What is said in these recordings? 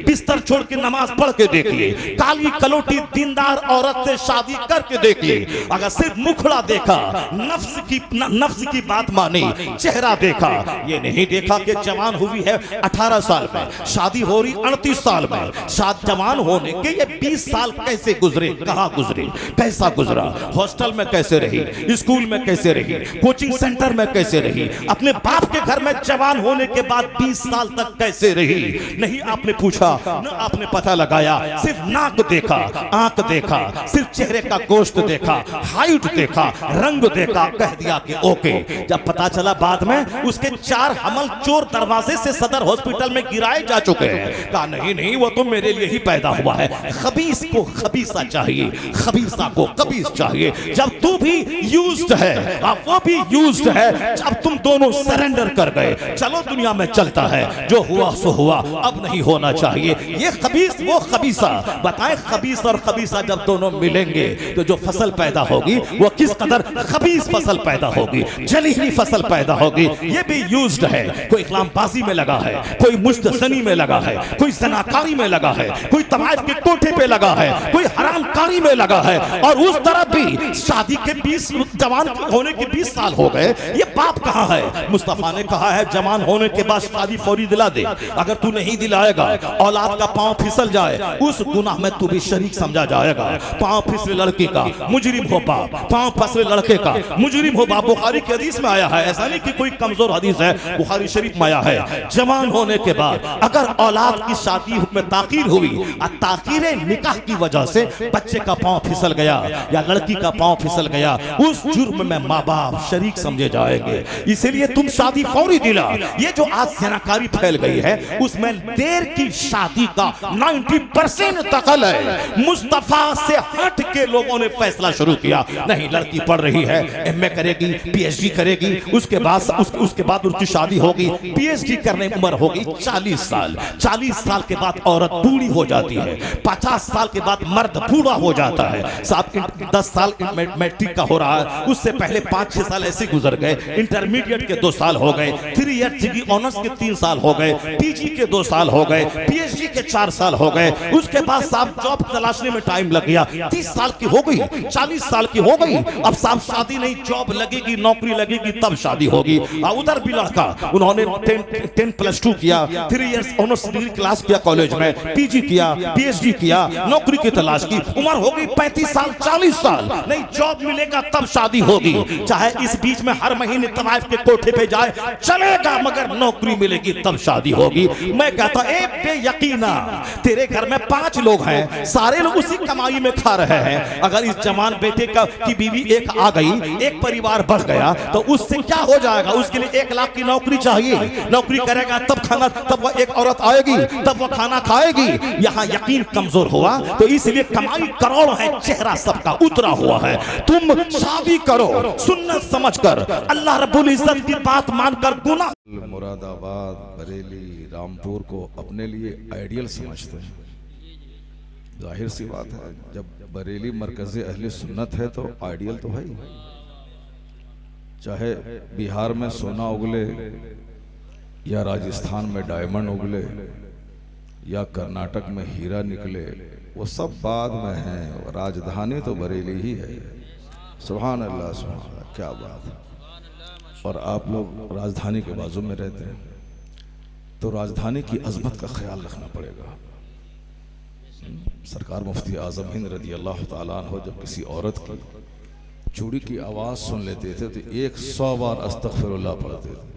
बिस्तर छोड़ के नमाज पढ़ के देखिए, काली कलोटी दीनदार औरत से शादी करके देखिए, अगर सिर्फ मुखड़ा देखा, नफ्स की बात मानी, चेहरा देखा, ये नहीं देखा कि जवान हुई है 18 साल में, शादी हो रही 38 साल में, जवान होने के ये 20 साल कैसे गुजरे, कहाँ गुजरे, कैसा गुजरा, हॉस्टल में कैसे रही, स्कूल में कैसे रही, कोचिंग सेंटर में कैसे रही, अपने बाप के घर में जवान होने के बाद 20 साल तक कैसे रही, नहीं आपने पूछा, न आपने पता लगाया, सिर्फ नाक देखा, आंख देखा, सिर्फ चेहरे का गोश्त देखा, हाइट देखा, रंग देखा, कह दिया कि ओके। जब पता चला बाद में उसके 4 हमल चोर दरवाजे से सदर हॉस्पिटल में गिराए जा चुके हैं, कहा नहीं नहीं वो तो मेरे लिए ही पैदा हुआ है। खबीस को खबीसा चाहिए, खबीसा को खबीस चाहिए। जब तू भी यूज्ड है अब वो भी यूज्ड है, जब तुम दोनों सरेंडर कर गए, चलो दुनिया में चलता है, जो हुआ सो हुआ, अब नहीं होना चाहिए। ये खबीस वो खबीसा, बताएं खबीस और खबीसा जब दोनों मिलेंगे तो जो फसल पैदा होगी वो किस कदर खबीस फसल पैदा होगी, जलीली फसल पैदा होगी। ये भी यूज्ड है, कोई इस्लामबाजी में लगा है, कोई मुश्तसनी में लगा है, कोई जनाकारी में लगा है, कोई तवाइफ के कोठे पे लगा है, कोई हरामकारी में लगा है, और उस तरफ भी शादी के 20 जवान होने के 20 साल हो गए। ये बाप कहाँ है? मुस्तफा ने कहा है जवान होने के बाद शादी फौरी दिला दे, अगर तू नहीं दिलाएगा औलाद का पांव फिसल जाए, उस गुनाह में तू भी शरीक समझा जाएगा। पांव फिसले लड़के का मुजरिम हो बाप, पांव फिसले लड़के का मुजरिम हो बाप। बुखारी के हदीस में आया है, ऐसा नहीं कि कोई कमजोर हदीस है, बुखारी शरीफ में आया है, जवान होने के बाद अगर औलाद की शादी में ताखीर हुई, ताखीर निकाह की वजह से बच्चे का पांव फिसल गया या लड़की का पांव फिसल गया, उस जुर्म में माँ बाप शरीक समझे जाएंगे। इसीलिए तुम शादी फौरी दिला। ये जो आज जनाकारी फैल गई है उसमें देर की शादी का 90% दखल है। मुस्तफा से हट के लोगों ने फैसला शुरू किया, नहीं लड़की पढ़ रही है, एमए करेगी, पीएचडी करेगी, उसके बाद उसकी शादी होगी, पीएचडी करने की उम्र होगी 40 साल। 40 साल के बाद औरत बूढ़ी हो जाती है, 50 साल के बाद मर्द बूढ़ा हो जाता है। साहब 10 साल मैट्रिक का हो रहा है, उससे पहले 5-6 साल ऐसे गुजर गए, इंटरमीडिएट के 2 साल हो गए, 3 ईयर डिग्री ऑनर्स के 3 साल हो गए, पीजी के 2 साल हो गए, पीएचडी के 4 साल हो गए, उसके बाद साहब जॉब तलाशने में टाइम लग गया, 30 साल की हो गई, 40 साल की हो गई, अब साहब शादी नहीं, जॉब लगेगी, नौकरी लगेगी तब शादी होगी। उधर भी लड़का, उन्होंने 10+2 किया, 3 इयर्स ऑनर्स डिग्री क्लास किया कॉलेज में, पीजी किया, पीएचडी किया, नौकरी की तलाश की, उम्र हो गई 35 साल 40 साल, नहीं जॉब मिलेगा तब शादी होगी। चाहे इस बीच में हर महीने तवाइफ के कोठे पे जाए चलेगा, मगर नौकरी मिलेगी तब शादी होगी। मैं कहता ए बेयकीना, तेरे घर में 5 लोग हैं, सारे लोग उसी कमाई में खा रहे हैं, अगर इस जवान बेटे की बीवी एक आ गई, एक परिवार बढ़ गया, तो उससे क्या हो जाएगा? उसके लिए 1 लाख की नौकरी चाहिए, नौकरी करेगा तब खाना, तब वो एक औरत आएगी, तब वो खाना खाएगी। यहाँ यकीन कमजोर हुआ, तो इसलिए कमाई करोड़ है, चेहरा सबका उतरा हुआ है। तुम शादी करो सुन्नत समझकर, अल्लाह रब्बुल इज्जत की बात मानकर। गुनाह मुरादाबाद, बरेली, रामपुर को अपने लिए आइडियल समझते हैं। जाहिर सी बात है, जब बरेली मरकज़े अहले सुन्नत है तो आइडियल तो है ही। चाहे बिहार में सोना उगले या राजस्थान में डायमंड उगले या कर्नाटक में हीरा निकले, वो सब बाद में है, राजधानी तो बरेली ही है। सुभान अल्लाह, सुभान अल्लाह, क्या बात है। और आप लोग राजधानी के बाजू में रहते हैं, तो राजधानी की अजमत का ख्याल रखना पड़ेगा। सरकार मुफ्ती आज़म हिंद रज़ी अल्लाह ताला अन्हु जब किसी औरत की चूड़ी की आवाज़ सुन लेते थे तो 100 बार अस्तगफिरुल्लाह पढ़ते थे।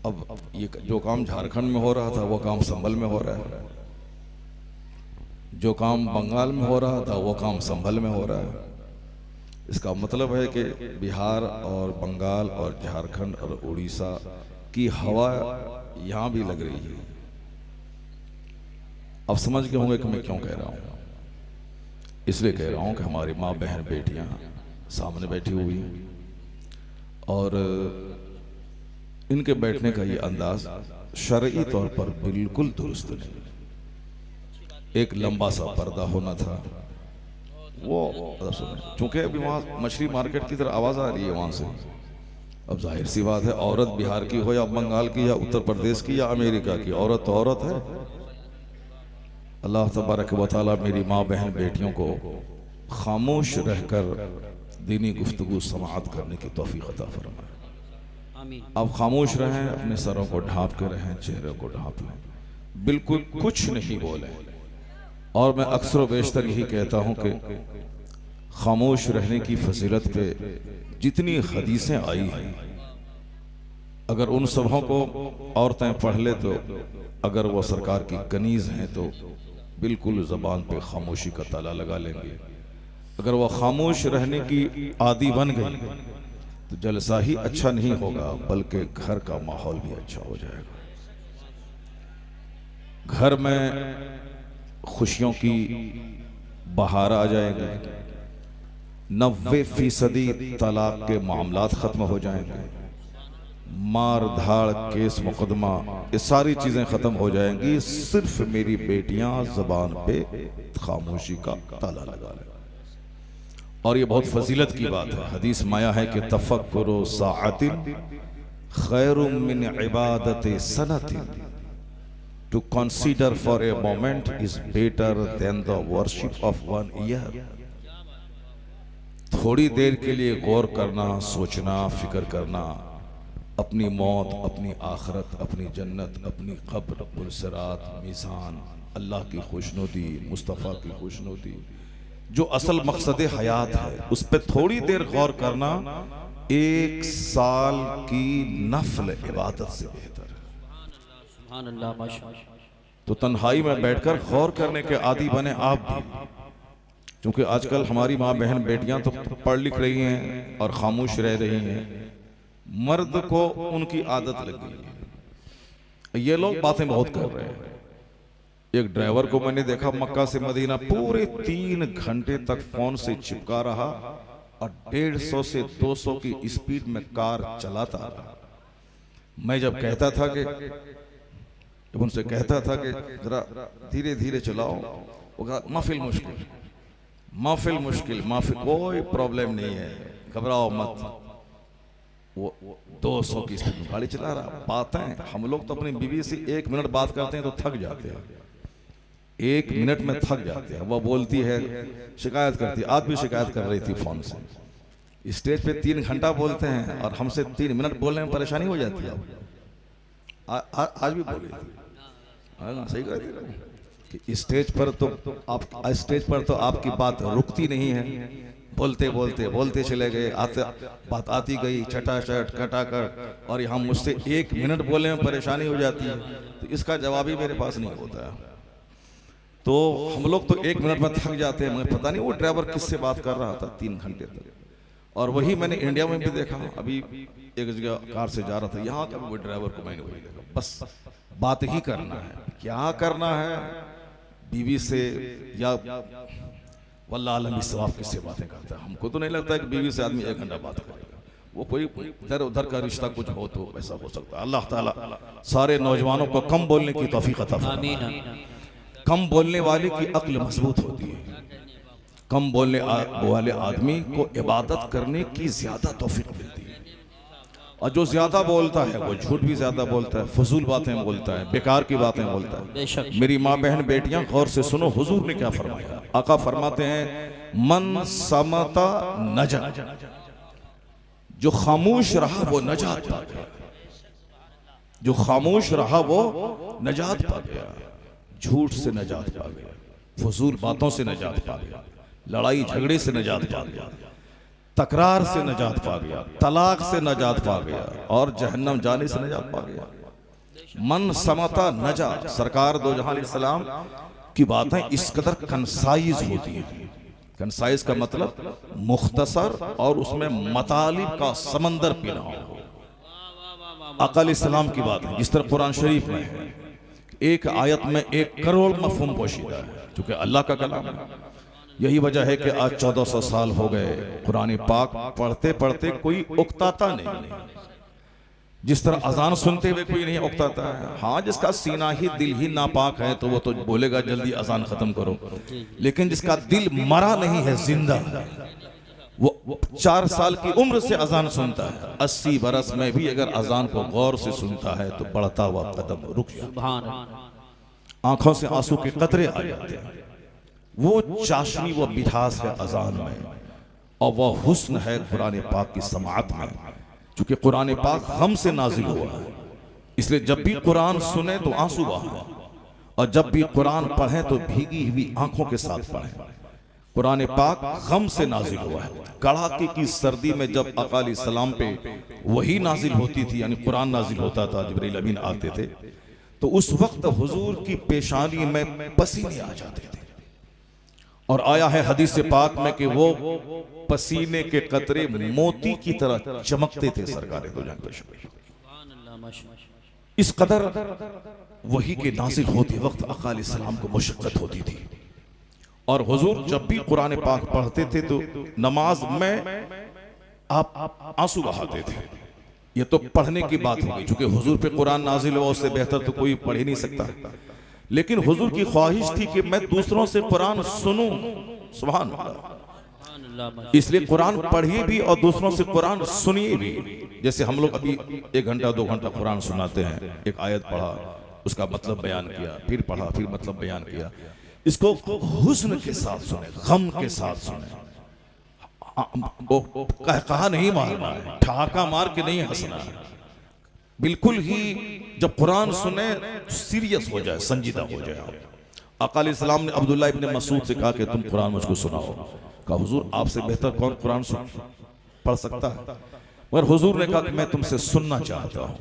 अब ये जो काम झारखंड में हो रहा था वो काम संभल में हो रहा है, जो काम बंगाल में हो रहा था वो काम संभल में हो रहा है। इसका मतलब है कि बिहार और बंगाल और झारखंड और उड़ीसा की हवा यहाँ भी लग रही है। अब समझ गए होंगे कि मैं क्यों कह रहा हूँ। इसलिए कह रहा हूँ कि हमारी माँ बहन बेटियाँ सामने बैठी हुई और इनके बैठने का ये अंदाज शरई तौर पर बिल्कुल दुरुस्त नहीं। एक लंबा सा पर्दा होना था, वो चूंकि अभी वहाँ मछली मार्केट की तरह आवाज़ आ रही है वहाँ से, अब जाहिर सी बात है, औरत बिहार की हो या बंगाल की या उत्तर प्रदेश की या अमेरिका की, औरत तो औरत है। अल्लाह तबारक व तआला मेरी माँ बहन बेटियों को खामोश रहकर दीनी गुफ्तगू समाअत करने की तौफीक अता फरमाए। आप खामोश रहें, अपने सरों को ढांप के रहें, चेहरे को ढांप लें, बिल्कुल कुछ नहीं बोलें। और मैं अक्सर व बेशतर यही कहता हूं कि खामोश रहने की फजीलत पे जितनी हदीसें आई हैं, अगर उन सबों को औरतें पढ़ ले तो अगर वो सरकार की कनीज हैं तो बिल्कुल ज़बान पे खामोशी का ताला लगा लेंगे। अगर वो खामोश रहने की आदी बन गई तो जलसा ही अच्छा नहीं होगा, बल्कि घर का माहौल भी अच्छा हो जाएगा। घर में खुशियों की बहार आ जाएगी, 90% तलाक के मामलात खत्म हो जाएंगे, मार धाड़ केस मुकदमा ये सारी चीजें खत्म हो जाएंगी। सिर्फ मेरी बेटियां जबान पे खामोशी का ताला लगा लें। और ये बहुत फजीलत की बात है, हदीस माया है कि तफक्कुरु साअतिन खैरुम मिन इबादत सनतिन, to consider for a moment is better than the worship of 1 year. थोड़ी देर के लिए गौर करना, सोचना, फिक्र करना, अपनी मौत, अपनी आखिरत, अपनी जन्नत, अपनी कब्र, पुलसरात, मीज़ान, अल्लाह की खुशनुदी, मुस्तफ़ा की खुशनुदी, जो असल मकसद हयात है, उस पर थोड़ी देर गौर करना 1 साल की नफल इबादत से बेहतर है। तो तन्हाई में बैठकर गौर करने के आदी बने आप भी, क्योंकि आजकल हमारी माँ बहन बेटियां तो पढ़ लिख रही हैं और खामोश रह रही हैं, मर्द को उनकी आदत लग गई है। ये लोग बातें बहुत कर रहे हैं। एक ड्राइवर को मैंने देखा मक्का से मदीना पूरे 3 घंटे तक फोन से चिपका रहा और 150 से 200 की स्पीड में कार चलाता रहा। मैं जब कहता था कि जब उनसे कहता था कि जरा धीरे धीरे चलाओ, वो कहा महफिल मुश्किल, महफिल मुश्किल, महफिल कोई प्रॉब्लम नहीं है, घबराओ मत। वो 200 की स्पीड में गाड़ी चला रहा। बातें हम लोग तो अपनी बीवी से 1 मिनट बात करते हैं तो थक जाते हैं, 1 मिनट में थक जाते हैं। वो बोलती है, शिकायत करती है। आज भी शिकायत कर रही थी फोन से, स्टेज पे 3 घंटा बोलते हैं और हमसे 3 मिनट बोलने में परेशानी हो जाती है। आज भी बोली सही कर कि स्टेज पर तो आपकी बात रुकती नहीं है, बोलते बोलते बोलते चले गए, बात आती गई चटाचट खटाखट, और यहाँ मुझसे 1 मिनट बोलने में परेशानी हो जाती है, तो इसका जवाब ही मेरे पास नहीं होता है। तो हम लोग तो 1 मिनट में थक जाते हैं। मुझे पता नहीं वो ड्राइवर किससे बात कर रहा था 3 घंटे तक। और वही मैंने इंडिया में भी देखा, अभी एक जगह कार से जा रहा था, यहाँ का वो ड्राइवर को मैंने वही देखा, बस बात ही करना है। क्या करना है बीवी से, या वल्लाह आलम सवाब किससे बातें करता है। हमको तो नहीं लगता है कि बीवी से आदमी 1 घंटा बात करेगा। वो कोई इधर उधर का रिश्ता कुछ हो तो ऐसा हो सकता है। अल्लाह ताला सारे नौजवानों को कम बोलने की तौफीक अता फरमाए। कम बोलने वाले की अक्ल मजबूत होती है। कम बोलने वाले आदमी को इबादत करने की ज्यादा तौफीक मिलती है। और जो ज्यादा बोलता है वो झूठ भी ज्यादा बोलता है, फजूल बातें बोलता है, बेकार की बातें बोलता है। मेरी माँ बहन बेटियां गौर से सुनो, हुजूर ने क्या फरमाया। आका फरमाते हैं मन समता नजा, जो खामोश रहा वो नजात पा गया, जो खामोश रहा वो नजात पा गया। झूठ से नजात पा गया, फजूल बातों से नजात पा गया, लड़ाई झगड़े से नजात पा गया, तकरार से नजात पा गया, तलाक से नजात पा गया, और जहन्नम जाने से नजात पा गया। मन समता नजा। सरकार दो जहां अलैहिस्सलाम की बातें इस कदर कंसाइज होती हैं। कंसाइज का मतलब मुख्तसर और उसमें मतालिब का समंदर पीना हो। आका अलैहिस्सलाम की बात है, जिस तरह कुरान शरीफ में है, एक आयत में 1 करोड़ मफहूम पोशीदा है, क्योंकि अल्लाह का कलाम है। यही वजह है कि आज 1400 साल हो गए कुरान पाक पढ़ते पढ़ते कोई उकताता नहीं। जिस तरह अजान सुनते हुए कोई नहीं उकताता है। हाँ, जिसका सीना ही दिल ही नापाक है तो वो तो बोलेगा जल्दी अजान खत्म करो, लेकिन जिसका दिल मरा नहीं है, जिंदा है, वो 4 साल की उम्र से अजान सुनता है, 80 बरस में भी अगर अजान को गौर से सुनता है तो बढ़ता हुआ कदम रुक जाता है, आंखों से आंसू के कतरे आ जाते हैं। वो चाशनी, वो मिठास है अजान में, और वह हुस्न है कुरान पाक की समाअत में। चूंकि कुरान पाक हमसे नाजिल हुआ है, इसलिए जब भी कुरान सुने तो आंसू बहाएं, और जब भी कुरान पढ़ें तो भीगी हुई आंखों के साथ पढ़ें। कुरान पाक गम से नाजिल हुआ है। कड़ाके की सर्दी में जब आका अलैहिस्सलाम पे वही नाजिल होती थी, यानी कुरान नाजिल होता था, जिब्रील अमीन आते थे, तो उस वक्त हुजूर की पेशानी में पसीने आ जाते थे। और आया है हदीस पाक में कि वो पसीने के कतरे मोती की तरह चमकते थे सरकार दो जहां पे। इस कदर वही के नाजिल होते वक्त आका अलैहिस्सलाम को मुशक्कत होती थी, और हुजूर जब भी कुरान पाक पढ़ते थे तो नमाज में आप आंसू बहाते थे। ये तो पढ़ने की बात हो गई, चूंकि हुजूर पे कुरान नाजिल हुआ, उससे बेहतर तो कोई पढ़ ही नहीं सकता। लेकिन हुजूर की ख्वाहिश थी कि मैं दूसरों से कुरान सुनूं, सुभान अल्लाह, इसलिए कुरान पढ़िए भी और दूसरों से कुरान सुनिए भी। जैसे हम लोग अभी 1 घंटा 2 घंटा कुरान सुनाते हैं, एक आयत पढ़ा, उसका मतलब बयान किया, फिर पढ़ा, फिर मतलब बयान किया। इसको हुस्न के साथ सुने, गम के साथ सुने, कहा नहीं मारना है, ठहाका मार के नहीं हंसना है, बिल्कुल ही जब कुरान सुने सीरियस हो जाए, संजीदा हो जाए। आका अलैहिस्सलाम ने अब्दुल्लाह इब्न मसूद से कहा कि तुम कुरान मुझको सुनाओ। कहा हुजूर आपसे बेहतर कौन कुरान पढ़ सकता है? मगर हुजूर ने कहा कि मैं तुमसे सुनना चाहता हूं।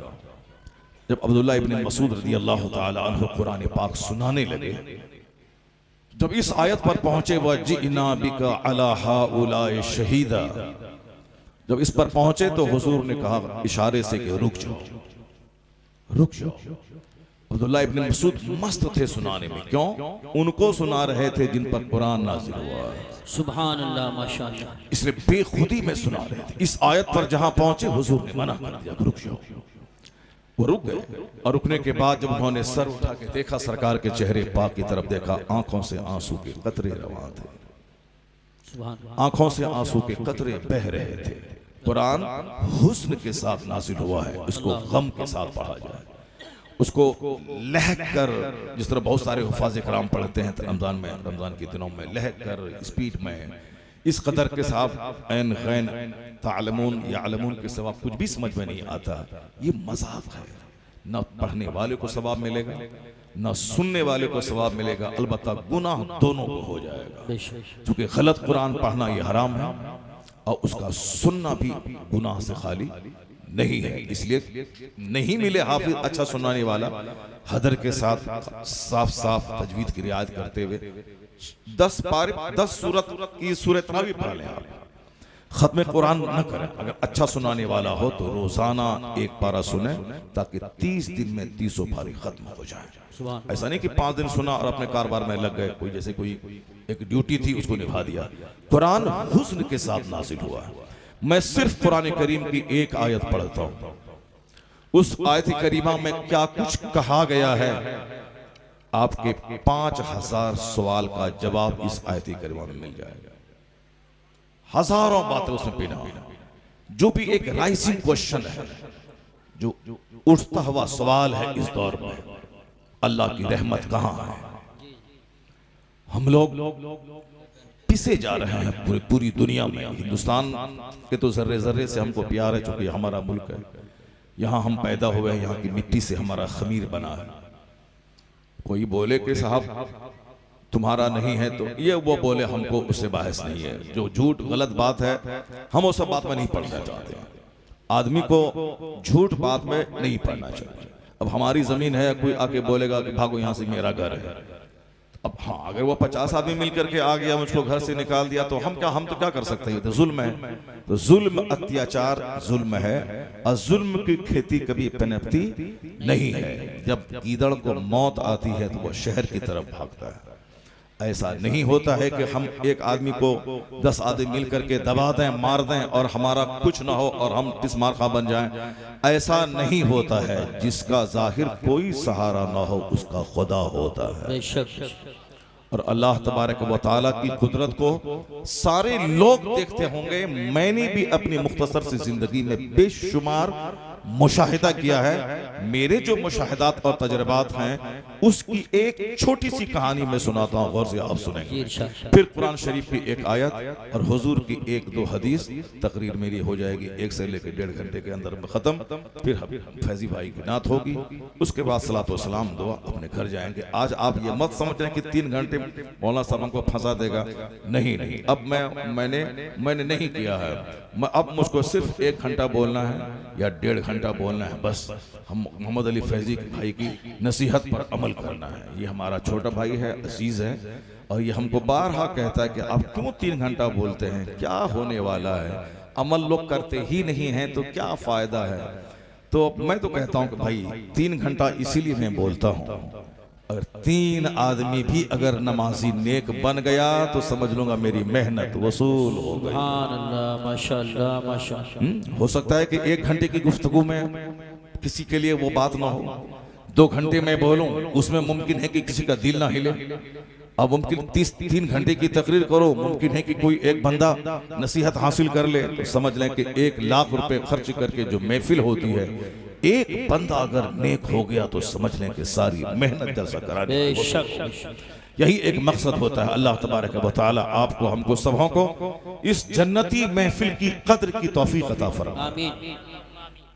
जब अब्दुल्लाह इब्न मसूद रज़ी अल्लाह ताला अन्हु कुरान पाक सुनाने लगे, जब इस आयत पर पहुंचे, वह जिना बिका अला हाउलाए शहीदा, जब इस पर पहुंचे तो हुजूर ने कहा इशारे से कि रुक जाओ, रुक जाओ। अब्दुल्लाह इब्न मसूद मस्त थे सुनाने में। क्यों? उनको सुना रहे थे जिन पर कुरान नाज़िल हुआ। सुभान अल्लाह, माशाअल्लाह। इसलिए बेखुदी में सुना रहे थे। इस आयत पर जहां पहुंचे हुजूर ने मना कर दिया, रुक जाओ। वो रुक गए, और रुकने के बाद जब उन्होंने सर उठा के देखा, सरकार के चेहरे पाक की तरफ देखा, आंखों से आंसू के कतरे रवां थे, आंखों से आंसू के कतरे बह रहे थे। कुरान हुस्न के साथ नाज़िल हुआ है, उसको गम के साथ पढ़ा जाए, उसको लहक कर, जिस तरह बहुत सारे हुफ़ाज़ किराम पढ़ते हैं रमजान में, रमजान के दिनों में लहक कर, स्पीड में, इस कदर के साथ ऐन गैन तालमून यालमून के सवाब कुछ भी समझ में नहीं आता। ये मजाक है, न पढ़ने वाले को सवाब मिलेगा, न सुनने वाले को सवाब मिलेगा, अलबत्ता गुनाह दोनों को हो जाएगा। क्योंकि गलत कुरान पढ़ना ये हराम है, और उसका सुनना भी गुनाह से खाली नहीं है। इसलिए नहीं मिले हाफिज अच्छा सुनाने वाला, हदर के साथ साफ साफ तजवीद की रियायत करते हुए 10 सूरत की सूरत भी पढ़ लें। आप खत्म कुरान न करें, अगर अच्छा सुनाने वाला हो तो रोजाना 1 पारा सुने, ताकि 30 दिन में 30 पारी खत्म हो जाए। ऐसा नहीं कि 5 दिन सुना और अपने कारोबार में लग गए, कोई जैसे कोई एक ड्यूटी थी उसको निभा दिया। कुरान हुस्न के साथ नाज़िल हुआ है। मैं सिर्फ कुरान करीम की एक आयत पढ़ता हूं, उस आयत करीमा में क्या कुछ कहा गया है, आपके 5000 सवाल का जवाब इस आयत करीमा में मिल जाएगा। हजारों बातें उसमें पीना, जो भी एक राइजिंग क्वेश्चन है, जो उठता हुआ सवाल है इस दौर में, अल्लाह की रहमत कहां है? हम लोग पिसे जा रहे हैं पूरी दुनिया में। हिंदुस्तान के तो जर्रे जर्रे से हमको प्यार है, चूंकि हमारा मुल्क है, यहाँ हम पैदा हुए हैं, यहाँ की मिट्टी से हमारा खमीर बना है। कोई बोले कि साहब तुम्हारा नहीं है, तो ये वो बोले, हमको उससे बहस नहीं है। जो झूठ गलत बात है हम वो सब बात में नहीं पढ़ना चाहते हैं। आदमी को झूठ बात में नहीं पढ़ना चाहिए। अब हमारी जमीन है, कोई आके बोलेगा कि भागो यहाँ से, मेरा घर है। अब हाँ, अगर वो 50 आदमी मिलकर के आ गया, मुझको घर से निकाल दिया, तो हम तो क्या कर सकते हैं? तो जुल्म है। तो जुल्म, अत्याचार जुल्म है, और जुल्म की खेती कभी पनपती नहीं है। जब गीदड़ को मौत आती है तो वो शहर की तरफ भागता है। ऐसा नहीं होता है कि हम एक आदमी को 10 आदमी मिलकर के दबा दें, मार दें, और हमारा कुछ ना हो और हम टिस्मारखा बन जाएं। ऐसा नहीं होता है। जिसका जाहिर कोई सहारा ना हो उसका खुदा होता है। और अल्लाह तबारक व तआला की कुदरत को सारे लोग देखते होंगे। मैंने भी अपनी मुख्तसर सी जिंदगी में बेशुमार मुशाहिदा किया है। मेरे जो मुशाहिदात और तजर्बात हैं उसकी एक छोटी सी कहानी मैं सुनाता हूँ, गौर से आप सुनेंगे। फिर कुरान शरीफ की एक आयत और हुजूर की एक दो हदीस, तकरीर मेरी हो जाएगी 1 से लेकर 1.5 घंटे के अंदर में खत्म। फिर फैजी भाई की नात होगी, उसके बाद सलात व सलाम दुआ, अपने घर जाएंगे। आज आप ये मत समझ रहे कि 3 घंटे मौलाना साहब हमको फंसा देगा, नहीं नहीं। अब मैंने नहीं किया है। अब मुझको सिर्फ 1 घंटा बोलना है या 1.5 घंटा बोलना है, बस हम मोहम्मद अली फैजी भाई की नसीहत पर अमल करना है। ये हमारा छोटा भाई है, अजीज है, और ये हमको बारहा कहता है कि आप क्यों 3 घंटा बोलते हैं, क्या होने वाला है, अमल लोग करते ही नहीं हैं तो क्या फायदा है। तो मैं तो कहता हूं कि भाई 3 घंटा इसीलिए मैं बोलता हूं, अगर 3 आदमी भी अगर नमाजी नेक बन गया तो समझ लूंगा मेरी मेहनत वसूल हो गई। सुभान अल्लाह, माशाअल्लाह माशाअल्लाह। हो सकता है कि 1 घंटे की गुफ्तगू में किसी के लिए वो बात ना हो, 2 घंटे में बोलूं उसमें मुमकिन है कि किसी का दिल ना हिले। अब मुमकिन 3 घंटे की तकरीर करो, मुमकिन है कि कोई एक बंदा नसीहत हासिल कर ले। तो समझ लें कि 1 लाख रुपए खर्च करके जो महफिल होती है, एक बंदा अगर नेक हो गया तो समझ लें कि सारी मेहनत जलसा कराने। यही एक मकसद होता है। अल्लाह तबारक व तआला आपको हमको सबों को इस जन्नती महफिल की कद्र की तौफीक अता फरमाए। आमीन।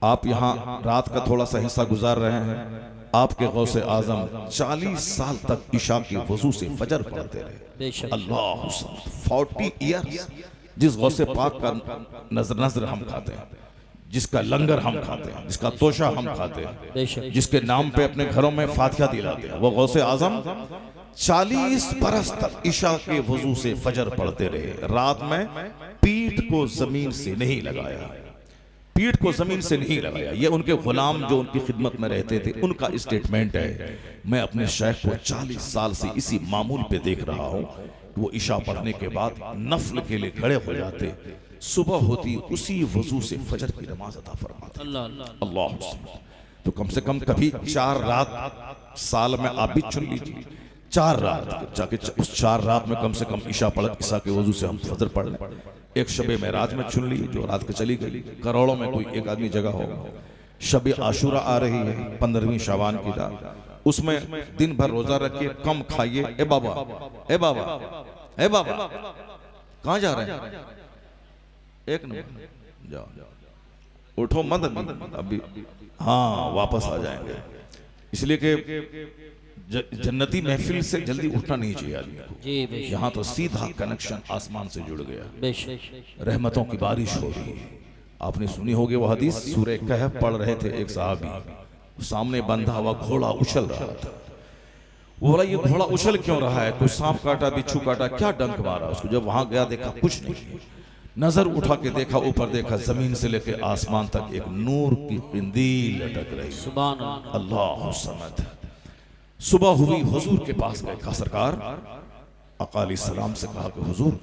आप यहाँ रात का थोड़ा सा हिस्सा गुजार रहे हैं। आपके गौसे आजम 40 साल तक इशा की वजू से फजर पढ़ते रहे। अल्लाह, 40 ईयर्स जिस गौसे पाक का नजर हम खाते हैं, जिसका लंगर हम खाते हैं, जिसका तोशा हम खाते हैं, जिसके नाम पे अपने घरों में फातिहा दिलाते हैं, वो गौसे आजम 40 बरस तक इशा के वजू से फजर पढ़ते रहे। रात में पीठ को जमीन से नहीं लगाया, पीठ को जमीन से नहीं लगाया। ये उनके गुलाम जो उनकी खिदमत में रहते थे उनका स्टेटमेंट है। मैं अपने शेख को 40 साल से इसी मामूल पे देख रहा हूँ। वो इशा पढ़ने के बाद नफल के लिए खड़े हो जाते, सुबह होती उसी वजू से फजर की नमाज अता फरमाते। अल्लाह, तो कम से कम कभी 4 रात साल में आप भी चुन लीजिए, 4 रात जाके उस 4 रात में कम से कम इशा पढ़, इशा के वजू से हम फजर पढ़ लें। एक शबे मेराज में चुन ली जो रात के चली गई, करोड़ों में कोई एक आदमी जगह होगा। शबे आशूरा आ रही है 15वीं शाबान की रात, उसमें दिन भर रोजा रखिए, कम खाइए। ए बाबा, ए बाबा, ए बाबा, कहाँ जा रहे हैं? एक नंबर जाओ, उठो मत अभी, हाँ वापस आ जाएंगे। इसलिए कि जन्नती महफिल से जल्दी उठना नहीं चाहिए आदमी को। यहाँ तो सीधा कनेक्शन आसमान से जुड़ गया, रहमतों की बारिश हो रही है। आपने सुनी होगी वो हदीस, सूरह कहफ पढ़ रहे थे एक साहबी, सामने बंधा हुआ घोड़ा उछल रहा था। वो बोला ये घोड़ा उछल क्यों रहा है, कोई सांप काटा, बिच्छू काटा, क्या डंक मारा उसको? जब वहां गया देखा कुछ नहीं, नजर उठा के देखा, ऊपर देखा, जमीन से लेकर आसमान तक एक नूर की किंदील लटक रही। सुभान अल्लाह समद। सुबह हुई, हुजूर के पास गए, कहा सरकार, आका अलैहिस्सलाम से कहा कि हुजूर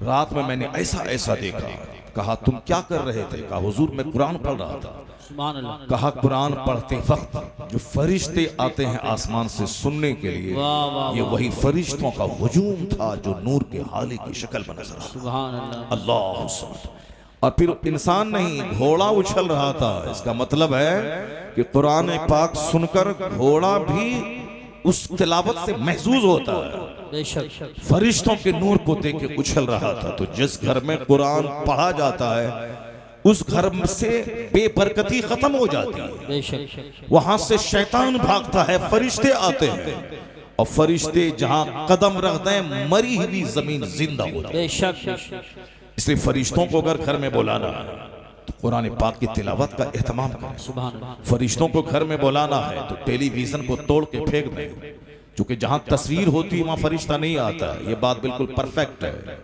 रात में मैंने ऐसा ऐसा देखा। कहा तुम क्या कर रहे थे? कहा हुजूर मैं कुरान पढ़ रहा था। कहा कुरान पढ़ते वक्त जो फरिश्ते आते हैं आसमान से सुनने के लिए, ये वही फरिश्तों का हुजूम था जो नूर के हाली की शक्ल में नजर आ रहा। अल्लाह। और फिर इंसान नहीं, घोड़ा उछल रहा था। इसका मतलब है कि कुरान पाक सुनकर घोड़ा भी उस तिलावत से महसूस होता है। फरिश्तों के नूर को देख के उछल रहा था। तो जिस घर में कुरान पढ़ा जाता है उस घर से बेबरकती खत्म हो जाती है, वहां से शैतान भागता है, फरिश्ते आते हैं, और फरिश्ते जहां कदम रखते हैं मरी हुई जमीन जिंदा होती है। इसलिए फरिश्तों को अगर घर में बुलाना है तो कुरान पाक की तिलावत का एहतमाम करें। फरिश्तों को घर में बुलाना है तो टेलीविजन को तोड़ के फेंक दें, क्योंकि जहां तस्वीर होती है वहां फरिश्ता नहीं आता। ये बात बिल्कुल परफेक्ट है।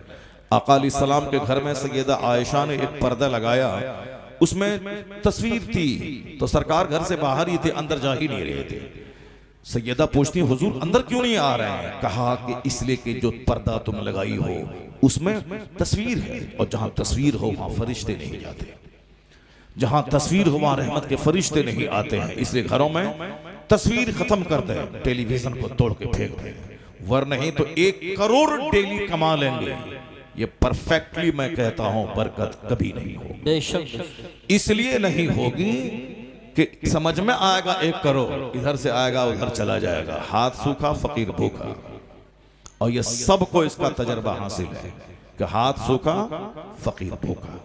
आका अलैहिस्सलाम के घर में सैयदा आयशा ने एक पर्दा लगाया, उसमें तस्वीर थी, तो सरकार घर से बाहर ही थे, अंदर जा ही नहीं रहे थे। सैयदा पूछती हुजूर अंदर क्यों नहीं आ रहे हैं? कहा कि इसलिए कि जो पर्दा तुम लगाई हो उसमें तस्वीर है, और जहां तस्वीर हो वहां फरिश्ते नहीं जाते, जहां तस्वीर हो वहां रहमत के फरिश्ते नहीं आते हैं। इसलिए घरों में तस्वीर खत्म कर दे, टेलीविजन को तोड़ के फेंक दे। वरना नहीं तो 1 करोड़ डेली कमा लेंगे। ये परफेक्टली मैं कहता हूं, बरकत कभी नहीं होगी। बेशक इसलिए नहीं होगी कि समझ में आएगा 1 करोड़, इधर से आएगा उधर चला जाएगा, हाथ सूखा फकीर भूखा। और ये सबको इसका तजर्बा हासिल है कि हाथ सूखा फकीर भूखा।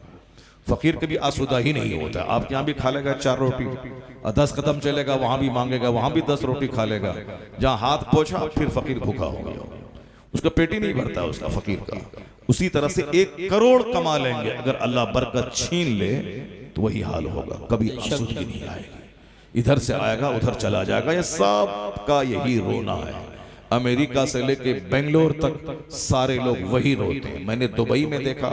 फकीर कभी आसूदा ही नहीं होता। आपके यहाँ भी खा लेगा 4 रोटी और 10 कदम चलेगा, वहां भी मांगेगा, वहां भी 10 रोटी खा लेगा। जहां हाथ पोछा फिर फकीर भूखा हो गया, उसका पेट ही नहीं भरता उसका फकीर का। उसी तरह से 1 करोड़ कमा लेंगे, अगर अल्लाह बरकत छीन ले तो वही हाल होगा, कभी आसूदगी नहीं आएगी। इधर से आएगा उधर चला जाएगा। ये सब का यही रोना है। अमेरिका से लेके बेंगलोर तक सारे लोग वही रोते हैं। मैंने दुबई में देखा,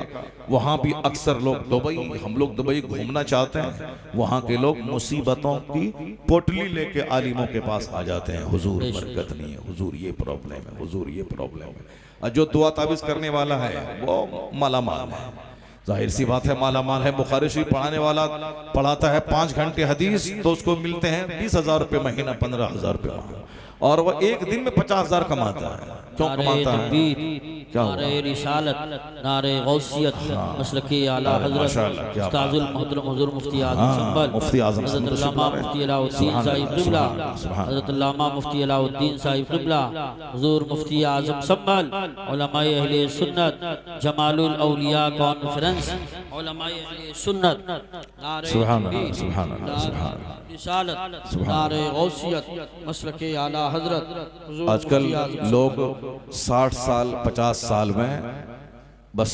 वहां भी अक्सर लोग दुबई, हम लोग दुबई घूमना चाहते हैं, वहां के लोग मुसीबतों की पोटली लेके आलिमों के पास आ जाते हैं। हुजूर बरकत नहीं है, हुजूर ये प्रॉब्लम है, हुजूर ये प्रॉब्लम है। और जो दुआ ताबीज करने वाला है वो मालामाल है, जाहिर सी बात है मालामाल है। बुखारी शरीफ पढ़ाने वाला पढ़ाता है 5 घंटे हदीस, तो उसको मिलते हैं 20,000 रुपये महीना, 15,000 रुपये महीना, और वह 1 दिन में 50,000 कमाता है। क्यों कमाता है? क्या नारे रिसालत, नारे गौसियत, मसलकी आला हजरत उस्ताजुल मोहतरम हुजूर मुफ्ती आजम संभल, मुफ्ती आजम हजरत अल्लामा मुफ्ती अलाउद्दीन साहिब क़िबला, हजरत अल्लामा मुफ्ती अलाउद्दीन साहिब क़िबला, हुजूर मुफ्ती आजम संभल, उलमाए अहले सुन्नत, जमालुल औलिया कॉन्फ्रेंस, उलमाए अहले सुन्नत, नारे सुभान अल्लाह, सुभान अल्लाह, सुभान अल्लाह, रिसालत, नारे गौसियत, मसलकी आला हजरत। आजकल लोग 60 साल 50 साल में बस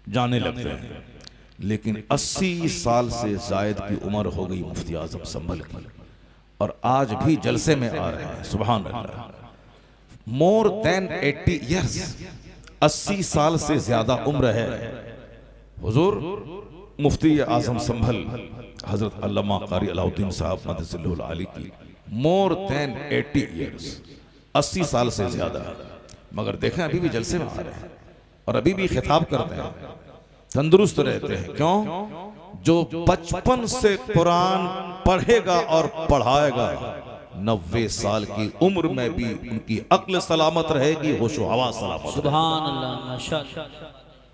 जाने लगते हैं, लेकिन 80 साल से जायद की उम्र हो गई मुफ्ती आजम संभल की, और आज भी जलसे में आ रहे हैं। सुभान अल्लाह। मोर देन 80 इयर्स, 80 साल से ज्यादा उम्र है हुजूर मुफ्ती आजम संभल हजरत अल्लामा कारी अलाउद्दीन साहब मददुल आली की। मोर देन 80 इयर्स, 80 साल से ज्यादा। मगर देखें अभी भी जलसे में आ रहे हैं और अभी भी खिताब करते हैं, तंदुरुस्त रहते हैं। क्यों? जो बचपन से कुरान पढ़ेगा और पढ़ाएगा, 90 साल की उम्र में भी उनकी अक्ल सलामत रहेगी, होशो हवा सलामत। सुभान अल्लाह, माशाअल्लाह।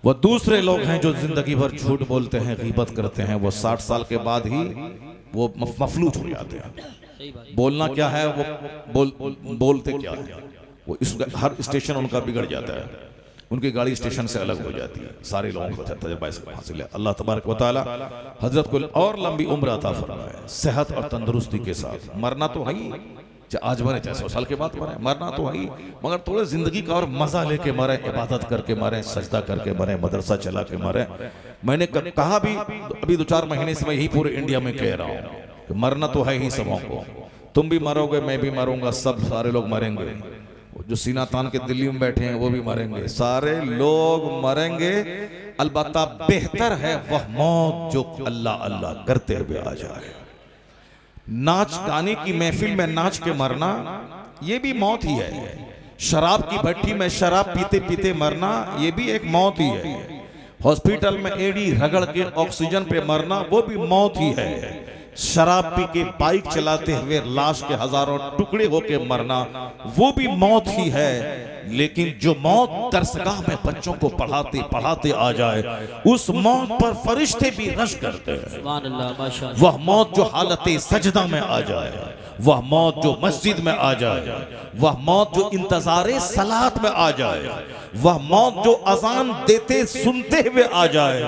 वो दूसरे लोग हैं जो जिंदगी भर झूठ बोलते हैं, गीबत करते हैं, वो 60 साल के बाद ही वो मफलूज हो जाते हैं। बोलना क्या है, वो बोलते क्या है, वो इस हर स्टेशन उनका बिगड़ जाता है, उनकी गाड़ी स्टेशन से अलग हो जाती है। सारे लोगों को तजुर्बा हासिल है। अल्लाह तबारक व तआला हजरत को और लंबी उम्र अता फरमाए, सेहत और तंदुरुस्ती के साथ। मरना तो है ही, चाहे आज मरे चाहे 100 साल के बाद मरे, मरना तो है ही, मगर थोड़े जिंदगी का और मजा लेके मरे, इबादत करके मरे, सजदा करके मरे, मदरसा चला के मरे। मैंने कहा भी अभी 2-4 महीने से मैं यही पूरे इंडिया में कह रहा हूँ, मरना तो है ही सबों को। तुम भी मरोगे, मैं भी मरूंगा, सब सारे लोग मरेंगे। जो सीना तान के दिल्ली में बैठे हैं वो भी मरेंगे, सारे लोग मरेंगे। अलबत्ता बेहतर है वह मौत जो अल्लाह अल्लाह करते हुए आ जाए। नाच गाने की महफिल में नाच के मरना ये भी मौत ही है। शराब की भट्टी में शराब पीते पीते मरना ये भी एक मौत ही है। हॉस्पिटल में एड़ी रगड़ के ऑक्सीजन पे मरना वो भी मौत ही है। शराब पी के बाइक चलाते हुए लाश के हजारों टुकड़े होके मरना वो भी मौत ही है। लेकिन जो मौत दरसगाह में बच्चों को पढ़ाते पढ़ाते आ जाए, उस मौत पर फरिश्ते भी रश करते हैं। वह मौत जो हालत सजदा में आ जाए, वह मौत जो मस्जिद में आ जाए, वह मौत जो इंतजारे सलात में आ जाए, वह मौत जो अजान देते सुनते हुए आ जाए,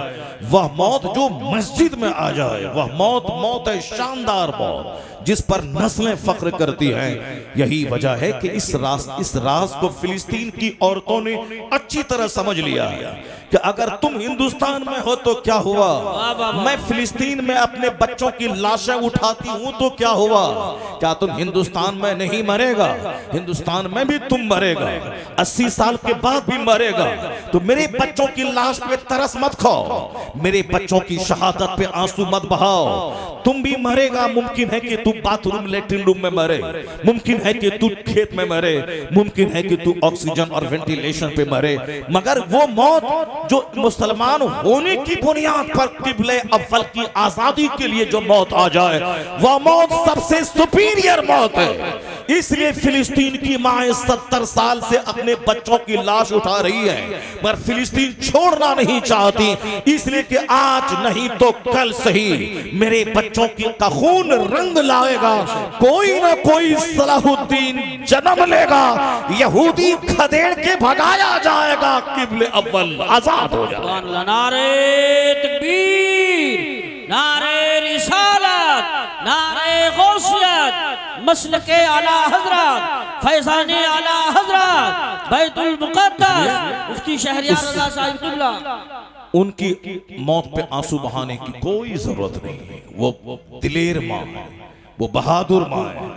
वह मौत जो मस्जिद में आ जाए, वह मौत मौत है शानदार मौत जिस पर नस्लें फख्र करती हैं। यही वजह है कि इस राज को फिलिस्तीन की औरतों ने अच्छी तरह समझ लिया कि अगर तुम हिंदुस्तान में हो तो क्या हुआ, मैं फिलिस्तीन में अपने बच्चों की लाशें उठाती हूं तो क्या हुआ। क्या तुम हिंदुस्तान में नहीं मरेगा? हिंदुस्तान में भी तुम मरेगा, 80 साल के बाद भी मरेगा। तो मेरे बच्चों की लाश पे तरस मत खाओ, मेरे बच्चों की शहादत पे आंसू मत बहाओ। तुम भी मरेगा, मुमकिन है कि तू बाथरूम लेटरिन रूम में मरे, मुमकिन है कि तू खेत में मरे, मुमकिन है कि तू ऑक्सीजन और वेंटिलेशन पे मरे, मगर वो मौत जो मुसलमान होने की बुनियाद पर किबले अव्वल की आजादी के लिए जो मौत आ जाए, वह मौत सबसे सुपीरियर मौत है। इसलिए फिलिस्तीन की माएं 70 साल से अपने बच्चों की लाश उठा रही है, पर फिलिस्तीन छोड़ना नहीं चाहती, इसलिए कि आज नहीं तो कल सही मेरे बच्चों का खून रंग लाएगा, कोई ना कोई सलाहुद्दीन जन्म लेगा, यहूदी खदेड़ के भगाया जाएगा, किबले अव्वल आजाद हो जाएगा। नारे तकबीर, नारे रिसालत, नारे गौसियत, मसलके आला हजरत, फैजाने आला हजरत, बैतुल मुक़द्दस मुफ्ती शहरियार रज़ा साहिब क़िबला। उनकी मौत पे आंसू बहाने की कोई जरूरत नहीं है। वो दिलेर माँ है, वो बहादुर माँ है।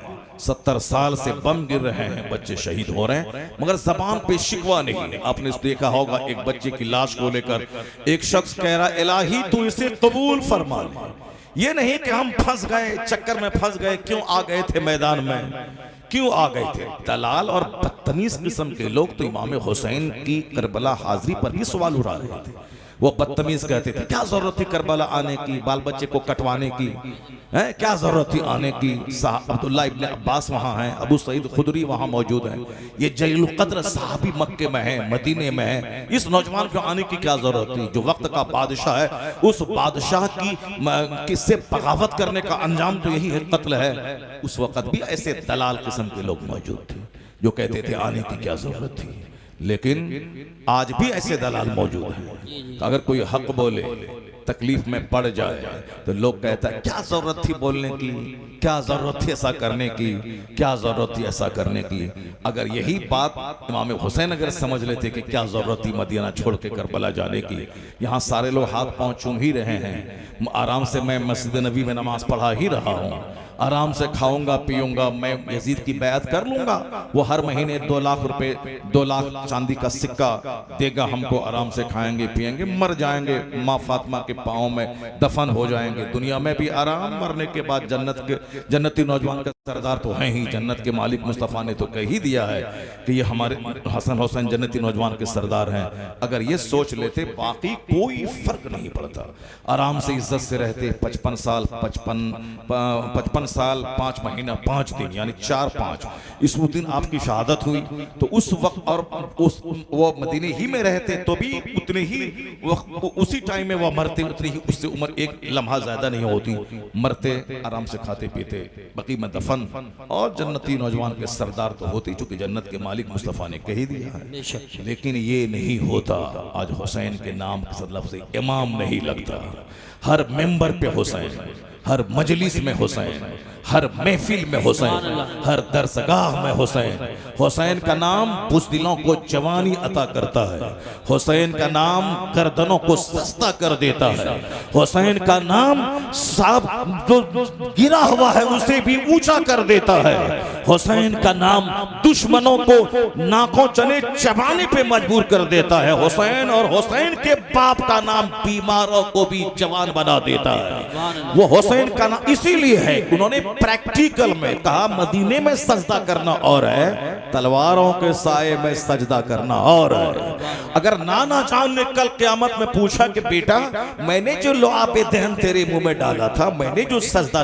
70 साल से बम गिर रहे हैं, बच्चे शहीद हो रहे हैं, मगर जबान पे शिकवा नहीं। आपने देखा होगा एक बच्चे की लाश को लेकर एक शख्स कह रहा, इलाही तू इसे कबूल फरमा ले। ये नहीं कि हम फंस गए, चक्कर में फंस गए, क्यों आ गए थे मैदान में, क्यों आ गए थे। दलाल और बदतमीज किस्म के लोग तो इमाम हुसैन की करबला हाजिरी पर ही सवाल उठा रहे थे। वो बदतमीज कहते थे, क्या जरूरत थी करबला आने की, बाल बच्चे को कटवाने की, है क्या जरूरत थी आने की। अब्दुल्ला इब्ने अब्बास वहाँ हैं, अबू सईद खुदरी वहाँ मौजूद हैं, ये जलीलुल कद्र सहाबी मक्के में है, मदीने में है, इस नौजवान को आने की क्या जरूरत थी। जो वक्त का बादशाह है, उस बादशाह की किससे बगावत करने का अंजाम तो यही है, कत्ल है। उस वक्त भी ऐसे दलाल किस्म के लोग मौजूद थे जो कहते थे आने की क्या जरूरत थी। लेकिन आज भी ऐसे दलाल मौजूद हैं। अगर कोई हक बोले, तकलीफ में पड़ जाए, तो लोग कहता है क्या जरूरत थी बोलने की, क्या जरूरत थी ऐसा करने की, क्या जरूरत थी ऐसा करने की। अगर यही बात इमाम हुसैन अगर समझ लेते कि क्या जरूरत थी मदीना छोड़ के करबला जाने की, यहाँ सारे लोग हाथ पांव चूम ही रहे हैं, आराम से मैं मस्जिद नबी में नमाज पढ़ा ही रहा हूँ, आराम से खाऊंगा पीऊंगा, मैं यजीद की बैत कर लूंगा, वो हर महीने 2 लाख रुपए, 2 लाख चांदी का सिक्का देगा हमको, आराम से खाएंगे पिएंगे, मर जाएंगे, माँ फातिमा के पाँव में दफन हो जाएंगे, दुनिया में भी आराम, मरने के बाद जन्नती नौजवान का सरदार तो हैं ही, जन्नत के मालिक मुस्तफ़ा ने तो कह ही दिया है कि ये हमारे हसन हुसैन जन्नती नौजवान के सरदार हैं। अगर ये सोच लेते बाकी कोई फर्क नहीं पड़ता, आराम से इज्जत से रहते। 55 साल 55 साल 5 महीना 5 दिन यानी 4-5 इस दिन आपकी शहादत हुई, तो उस वक्त और वो मदीने ही में रहते तो भी उतने ही उसी टाइम में वो मरते, उतनी ही उससे उम्र एक लम्हा ज्यादा नहीं होती, मरते आराम से खाते पीते, बकी में दफन, और जन्नती नौजवान के सरदार तो होते चूंकि जन्नत के मालिक मुस्तफ़ा ने कह ही दिया है। लेकिन ये नहीं होता। आज हुसैन के नाम के लफ्ज़ से इमाम नहीं लगता, हर मेंबर पे हुसैन, हर मजलिस में हुसैन, हर महफिल में हुसैन, हर दरसगाह में हुसैन। हुसैन का नाम बुज़दिलों को जवानी अता करता है, हुसैन का नाम गर्दनों को सस्ता कर देता है, हुसैन का नाम सांप जो गिरा हुआ है उसे भी ऊंचा कर देता है, हुसैन का नाम दुश्मनों को नाकों चने चबाने पे मजबूर कर देता है हुसैन, और हुसैन के बाप का नाम बीमारों को भी जवान बना देता है। वो हुसैन का नाम इसीलिए है, उन्होंने प्रैक्टिकल में कहा मदीने में सजदा करना और है, तलवारों के साए में सजदा करना और है। अगर नाना जान ने कल क़यामत में पूछा कि बेटा मैंने जो लुआब दहन तेरे मुंह में डाला था, मैंने जो सजदा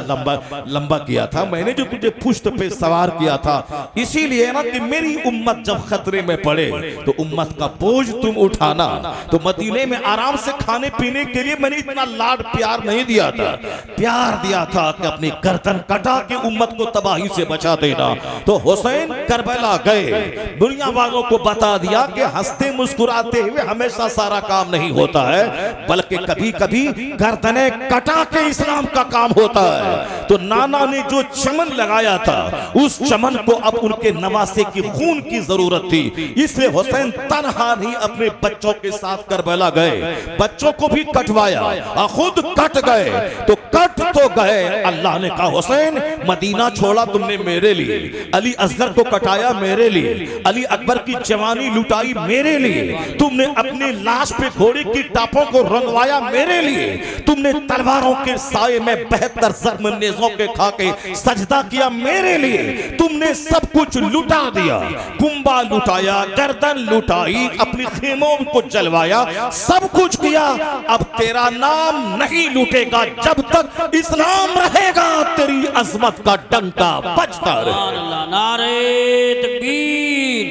लंबा किया था, मैंने जो तुझे पुश्त पे सवार किया था, इसीलिए ना कि मेरी उम्मत जब खतरे में पड़े तो उम्मत का बोझ तुम उठाना। तो मदीने में आराम से खाने पीने के लिए मैंने इतना लाड प्यार नहीं दिया था, प्यार दिया था कि अपनी गर्दन कटा के उम्मत को तबाही से बचा देना। तो हुसैन करबला गए, दुनिया वालों को बता दिया कि हंसते मुस्कुराते हुए हमेशा सारा काम नहीं होता है, बल्कि कभी कभी गर्दनें कटा के इस्लाम का काम होता है। तो नाना ने जो चमन लगाया था उस चमन को अब उनके नवासे की खून की जरूरत थी, इसलिए हुसैन तन्हा नहीं अपने बच्चों के साथ करबला गए, बच्चों को भी कटवाया और खुद कट गए। तो कट तो गए, अल्लाह ने कहा हुसैन मदीना छोड़ा तुमने मेरे लिए, अली असगर को कटाया मेरे लिए, अली अकबर की जवानी लुटाई मेरे लिए, तुमने अपने लाश पे घोड़े की टापों को रंगवाया मेरे लिए, तुमने तलवारों के साए में 72 ज़र्मनेज़ों के खा के सजदा किया मेरे लिए, तुमने सब कुछ लुटा दिया, कुंबा लुटाया, गर्दन लुटाई, अपने खेमों को जलवाया, सब कुछ किया। अब तेरा नाम नहीं लूटेगा जब तक इस्लाम रहेगा, तेरी अजमत का डंका बजता रहेगा। नारे तकबीर,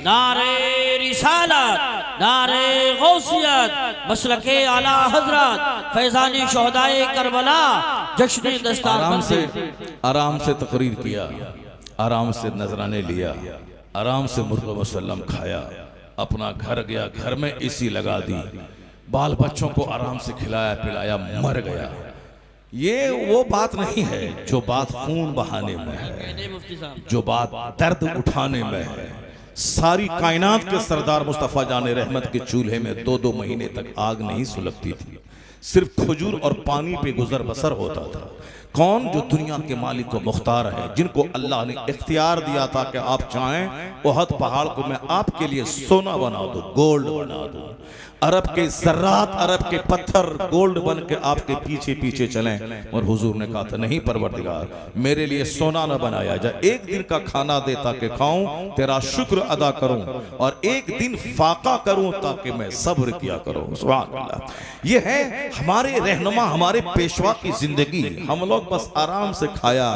नारे रिसालत, नारे गौसियत, मसलके आला हजरत फैजानी शोहदाए करबला, जश्न दस्तार आराम से तकरीर किया, आराम से नजराने लिया, आराम से मुर्गा मुसल्लम खाया, अपना घर गया, घर में एसी लगा दी, बाल बच्चों को आराम से खिलाया पिलाया, मर गया। ये वो बात नहीं है जो बात खून बहाने में है, जो बात दर्द उठाने में है। सारी कायनात के सरदार मुस्तफ़ा जाने रहमत के चूल्हे में 2-2 महीने तक आग नहीं सुलगती थी, सिर्फ खजूर और पानी पे गुजर बसर होता था। कौन? जो दुनिया के मालिक को मुख्तार है, जिनको अल्लाह ने इख्तियार दिया था कि आप चाहें ओहद पहाड़ को मैं आपके लिए सोना बना दूं, गोल्ड बना दूं, अरब के ज़र्रात, अरब के पत्थर गोल्ड बन के आपके पीछे पीछे चलें। और हुजूर ने कहा था नहीं परवरदिगार, मेरे लिए सोना न बनाया जाए, एक दिन का खाना दे ताकि खाऊं, तेरा शुक्र अदा करूं, और एक दिन फाका करूं ताकि मैं सब्र किया करूं। सुभान अल्लाह। ये है हमारे रहनुमा, हमारे पेशवा की जिंदगी। हम लोग बस आराम से खाया,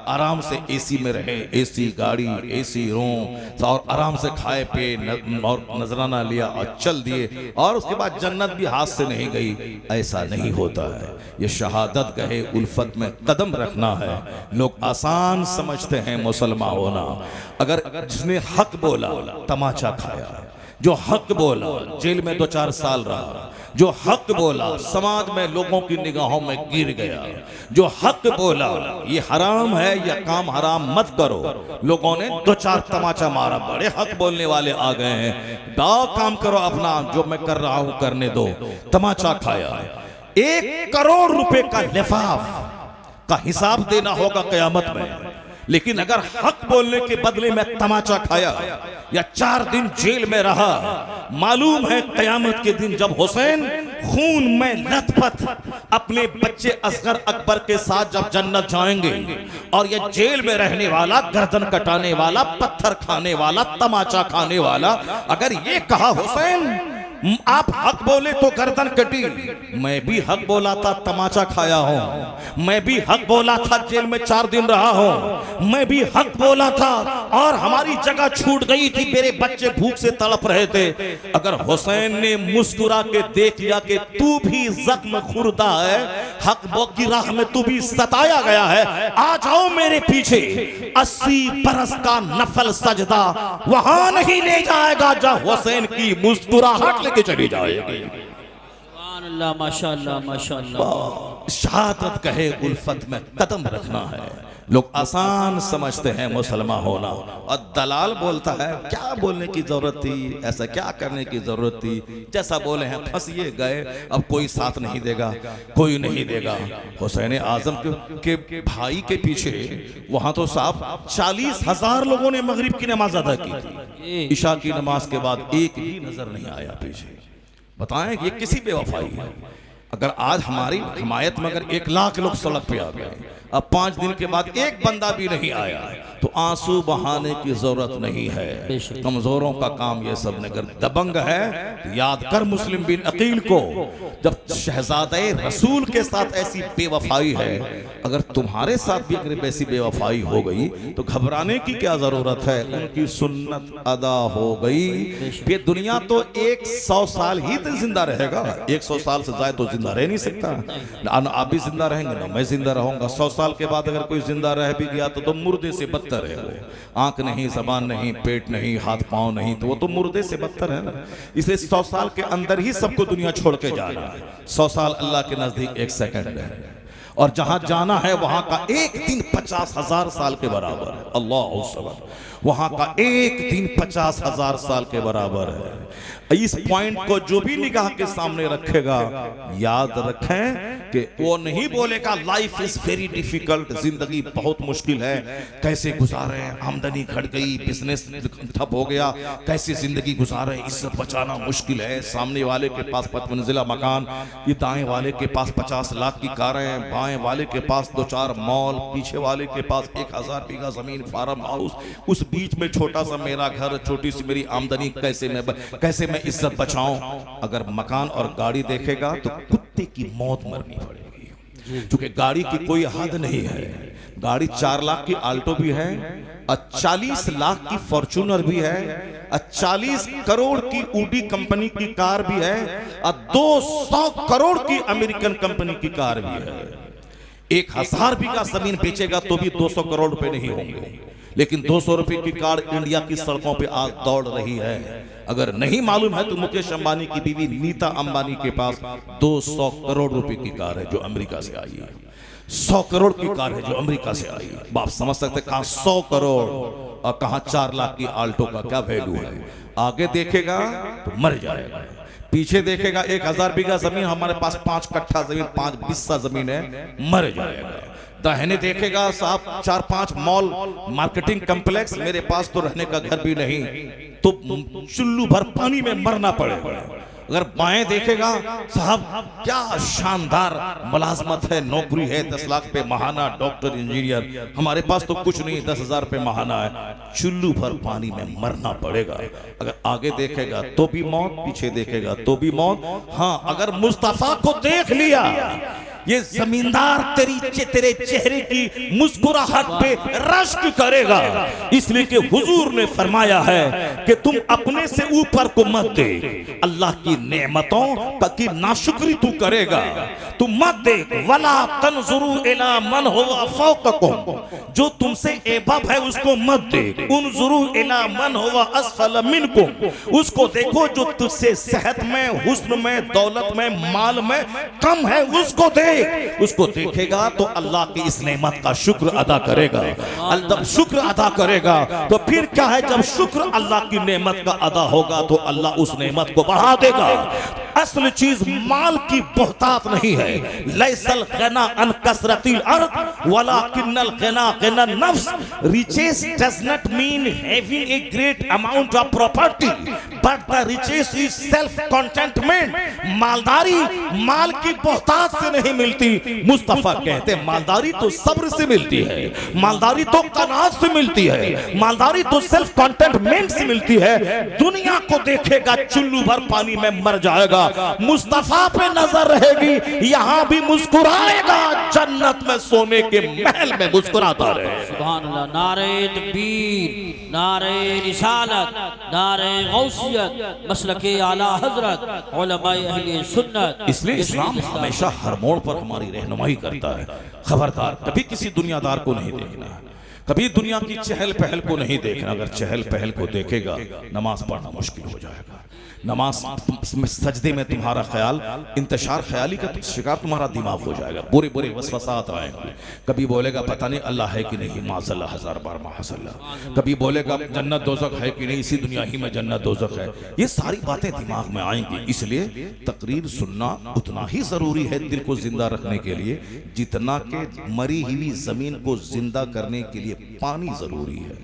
आराम से एसी में रहे, एसी गाड़ी, एसी रूम, और आराम से खाए पे और नजराना लिया और चल दिए, और उसके बाद जन्नत भी हाथ से नहीं गई। ऐसा नहीं होता है। ये शहादत कहे उल्फत में कदम रखना है। लोग आसान समझते हैं मुसलमान होना। अगर जिसने हक बोला तमाचा खाया, जो हक बोला जेल में 2-4 साल रहा, जो हक बोला समाज में लोगों की निगाहों में गिर गया, जो हक बोला ये हराम है या काम हराम मत करो, लोगों ने 2-4 तमाचा मारा, बड़े हक बोलने वाले आ गए हैं, दाव काम करो अपना, जो मैं कर रहा हूं करने दो, तमाचा खाया। 1 करोड़ रुपए का लिफाफ का हिसाब देना होगा कयामत में। लेकिन अगर हक बोलने के बदले में तमाचा खाया या 4 दिन जेल में रहा, मालूम है कयामत के दिन जब हुसैन खून में लथपथ अपने बच्चे असगर अकबर के साथ जब जन्नत जाएंगे, और ये जेल में रहने वाला, गर्दन कटाने वाला, पत्थर खाने वाला, तमाचा खाने वाला, अगर ये कहा हुसैन आप हक बोले तो गर्दन कटी, मैं भी हक बोला था तमाचा खाया हूं, मैं भी हक बोला था जेल में 4 दिन रहा हूं, मैं भी हक बोला था और हमारी जगह छूट गई थी, मेरे बच्चे भूख से तड़प रहे थे। अगर हुसैन ने मुस्कुरा के देख लिया कि तू भी जख्म खुर्दा है, हक बो की राह में तू भी सताया गया है, आ जाओ मेरे पीछे, 80 बरस का नफल सजदा वहां नहीं ले जाएगा जहां हुसैन की मुस्कुराहट के चली जाएगी। सुभान अल्लाह, माशाअल्लाह, माशाअल्लाह। शहादत कहे उल्फत में कदम रखना है। लोग आसान समझते हैं मुसलमान होना, और दलाल बोलता है क्या बोलने की जरूरत थी, ऐसा क्या करने की जरूरत थी, जैसा बोले हैं फंसिए गए, अब कोई साथ नहीं देगा, कोई नहीं देगा। हुसैन आजम के भाई के पीछे वहां तो साहब 40,000 लोगों ने मगरिब की नमाज अदा की थी, ईशा की नमाज के बाद एक भी नजर नहीं आया पीछे। बताएं ये किसी बेवफाई है। अगर आज हमारी हिमायत में अगर 1 लाख लोग सड़क पे आ गए, अब 5 दिन के बाद एक बंदा भी नहीं आया, तो आंसू बहाने की जरूरत नहीं है। कमजोरों का काम ये सब नहीं कर। दबंग है याद कर मुस्लिम बिन अकील को, जब शहजादे रसूल के साथ ऐसी बेवफाई है, अगर तुम्हारे साथ भी अगर ऐसी बेवफाई हो गई तो घबराने की क्या जरूरत है। उनकी सुन्नत अदा हो गई। ये दुनिया तो 100 साल ही तो जिंदा रहेगा, 100 साल से ज्यादा तो जिंदा रह नहीं सकता। ना आप भी जिंदा रहेंगे ना मैं जिंदा रहूंगा। 100 साल के बाद अगर कोई जिंदा रह भी गया तो मुर्दे से बदतर है वो। आंख नहीं, जबान नहीं, पेट नहीं, हाथ पांव नहीं, तो वो तो मुर्दे से बदतर है ना। इसलिए 100 साल के अंदर ही सबको दुनिया छोड़ के जाना है। 100 साल अल्लाह के नजदीक 1 सेकंड है, और जहां जाना है वहां का एक दिन 50,000 साल के बराबर है। अल्लाह वहां का एक दिन 50,000 साल के बराबर है। इस पॉइंट को जो भी निगाह के सामने रखेगा, याद रखें कि वो नहीं बोलेगा लाइफ इज वेरी डिफिकल्ट, जिंदगी बहुत मुश्किल है, कैसे गुजारे, आमदनी घट गई, बिजनेस ठप हो गया, कैसे जिंदगी गुजारे, इज्जत बचाना मुश्किल है, सामने वाले के पास 5 मंजिला मकान, ये दाएं वाले के पास 50 लाख की कारें, बाएं वाले के पास 2-4 मॉल, पीछे वाले के पास 1000 बीघा जमीन, फार्म हाउस, उस बीच में छोटा सा मेरा घर, छोटी सी मेरी आमदनी, कैसे मैं इज्जत बचाऊं। अगर मकान और गाड़ी देखेगा तो कुत्ते की मौत मरनी पड़ेगी, क्योंकि गाड़ी की कोई हद नहीं है। गाड़ी 4 लाख की आल्टो भी है, 40 लाख की फॉर्च्यूनर भी है, 40 करोड़ की ऊडी कंपनी की कार भी है, और 200 करोड़ की अमेरिकन कंपनी की कार भी है। 1000 बीघा जमीन बेचेगा तो भी 200 करोड़ रुपए नहीं होंगे, लेकिन 200 रुपए की कार इंडिया की सड़कों पे आज दौड़ रही है। अगर नहीं मालूम है तो मुकेश अंबानी की बीवी नीता अंबानी के पास 200 करोड़ रुपए की कार है जो अमेरिका से आई है। 100 करोड़ की कार है जो अमेरिका से आई है। आप समझ सकते हैं कहां 100 करोड़ और कहां 4 लाख की आल्टो का क्या वैल्यू है। आगे देखेगा तो मर जाएगा, पीछे देखेगा 1000 बीघा जमीन, हमारे पास 5 कट्ठा जमीन, 5 बिस्सा जमीन है, मर जाएगा। दाहिने देखेगा साहब 4-5 मॉल, मार्केटिंग कॉम्प्लेक्स, मेरे पास तो रहने का घर भी नहीं, तो चुल्लू भर पानी में मरना पड़ेगा। अगर बाएं देखेगा साहब क्या शानदार मुलाजमत है, नौकरी है, 10 लाख पे महाना, डॉक्टर इंजीनियर, हमारे पास तो कुछ नहीं, 10,000 पे महाना है, चुल्लू भर पानी में मरना पड़ेगा। अगर आगे देखेगा तो भी मौत, पीछे देखेगा तो भी मौत। हाँ, अगर मुस्तफा को देख लिया, ये जमींदार तेरे चेहरे की मुस्कुराहट पे रश्क करेगा, इसलिए कि हुजूर ने फरमाया है कि तुम अपने से ऊपर को मत दे, अल्लाह की नेमतों की नाशुक्री तू करेगा, तू मत दे। वला तनजुरू इला मन हुवा फौककुम, जो तुमसे एबब है उसको मत दे। उनजुरू इला मन हुवा अस्फल मिनकुम, उसको देखो जो तुझसे सेहत में, हुस्न में, दौलत में, माल में कम है, उसको दे। उसको देखेगा तो अल्लाह की इस नेमत का शुक्र अदा करेगा। जब शुक्र अदा करेगा तो फिर क्या है, जब शुक्र अल्लाह की नेमत का अदा होगा तो अल्लाह उस नेमत को बढ़ा देगा। असल चीज माल की बहुतात नहीं है, लैसल गना अन कसरतिल अर्द वलाकिन्नल गना गना नफ्स। Riches does not mean having a great amount of property, but the riches is self contentment. मालदारी माल की बहुतात से नहीं मिलती। मुस्तफा कहते हैं मालदारी तो सब्र से मिलती है, मालदारी तो कनात से मिलती है, मालदारी तो सेल्फ कंटेंटमेंट से मिलती है। दुनिया को देखेगा चुल्लू भर पानी में मर जाएगा, मुस्तफा पे नजर रहेगी, यहां भी मुस्कुराएगा, जन्नत में सोने के महल में मुस्कुराता रहे। सुभान अल्लाह। नारे तकबीर, नारे रिसालत, नारे गौसियत, मसलके आला हजरत, उलमाए अहले सुन्नत। इसलिए इस्लाम हमेशा हर मोड़ पर हमारी रहनुमाई करता है। खबरदार कभी किसी दुनियादार को नहीं देखना है, कभी दुनिया की चहल पहल को नहीं देखना। अगर चहल पहल को देखेगा नमाज पढ़ना मुश्किल हो जाएगा। नमाज में सजदे में तुम्हारा ख्याल, इंतशार ख्याली का शिकार तुम्हारा दिमाग हो जाएगा, बुरे बुरे वसवसात आएंगे। कभी बोलेगा पता नहीं अल्लाह है कि नहीं, माज़ल्लाह, 1000 बार माज़ल्लाह। कभी बोलेगा जन्नत दोज़ख है कि नहीं, इसी दुनिया ही में जन्नत दोज़ख है। ये सारी बातें दिमाग में आएंगी। इसलिए तकरीर सुनना उतना ही जरूरी है दिल को जिंदा रखने के लिए, जितना कि मरी हुई जमीन को जिंदा करने के लिए पानी जरूरी है।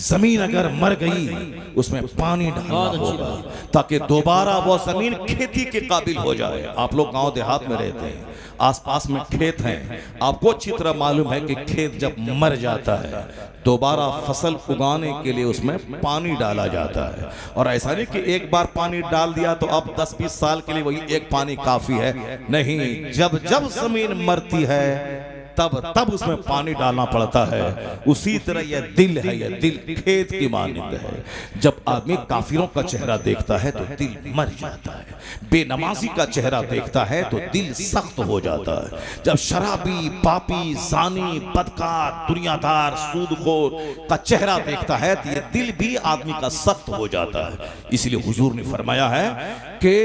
जमीन अगर मर गई उसमें पानी डालना होगा ताकि दोबारा वो जमीन खेती के काबिल हो जाए। आप लोग गांव देहात में रहते हैं, आसपास में खेत हैं, आपको अच्छी तरह मालूम है कि खेत जब मर जाता है दोबारा फसल उगाने के लिए उसमें पानी डाला जाता है। और ऐसा नहीं कि एक बार पानी डाल दिया तो अब 10-20 साल के लिए वही एक पानी काफी है, नहीं, जब जब जमीन मरती है तब उसमें पानी डालना पड़ता है। उसी तरह यह दिल है, यह दिल खेत की मानंद है। जब आदमी काफिरों का चेहरा देखता है तो दिल मर जाता है, बेनमाजी का चेहरा देखता है तो दिल सख्त हो जाता है। जब शराबी, पापी, जानी, बदकार, दुनियादार, सूदखोर का चेहरा देखता है तो यह दिल भी आदमी का सख्त हो जाता है। इसलिए हुजूर ने फरमाया है कि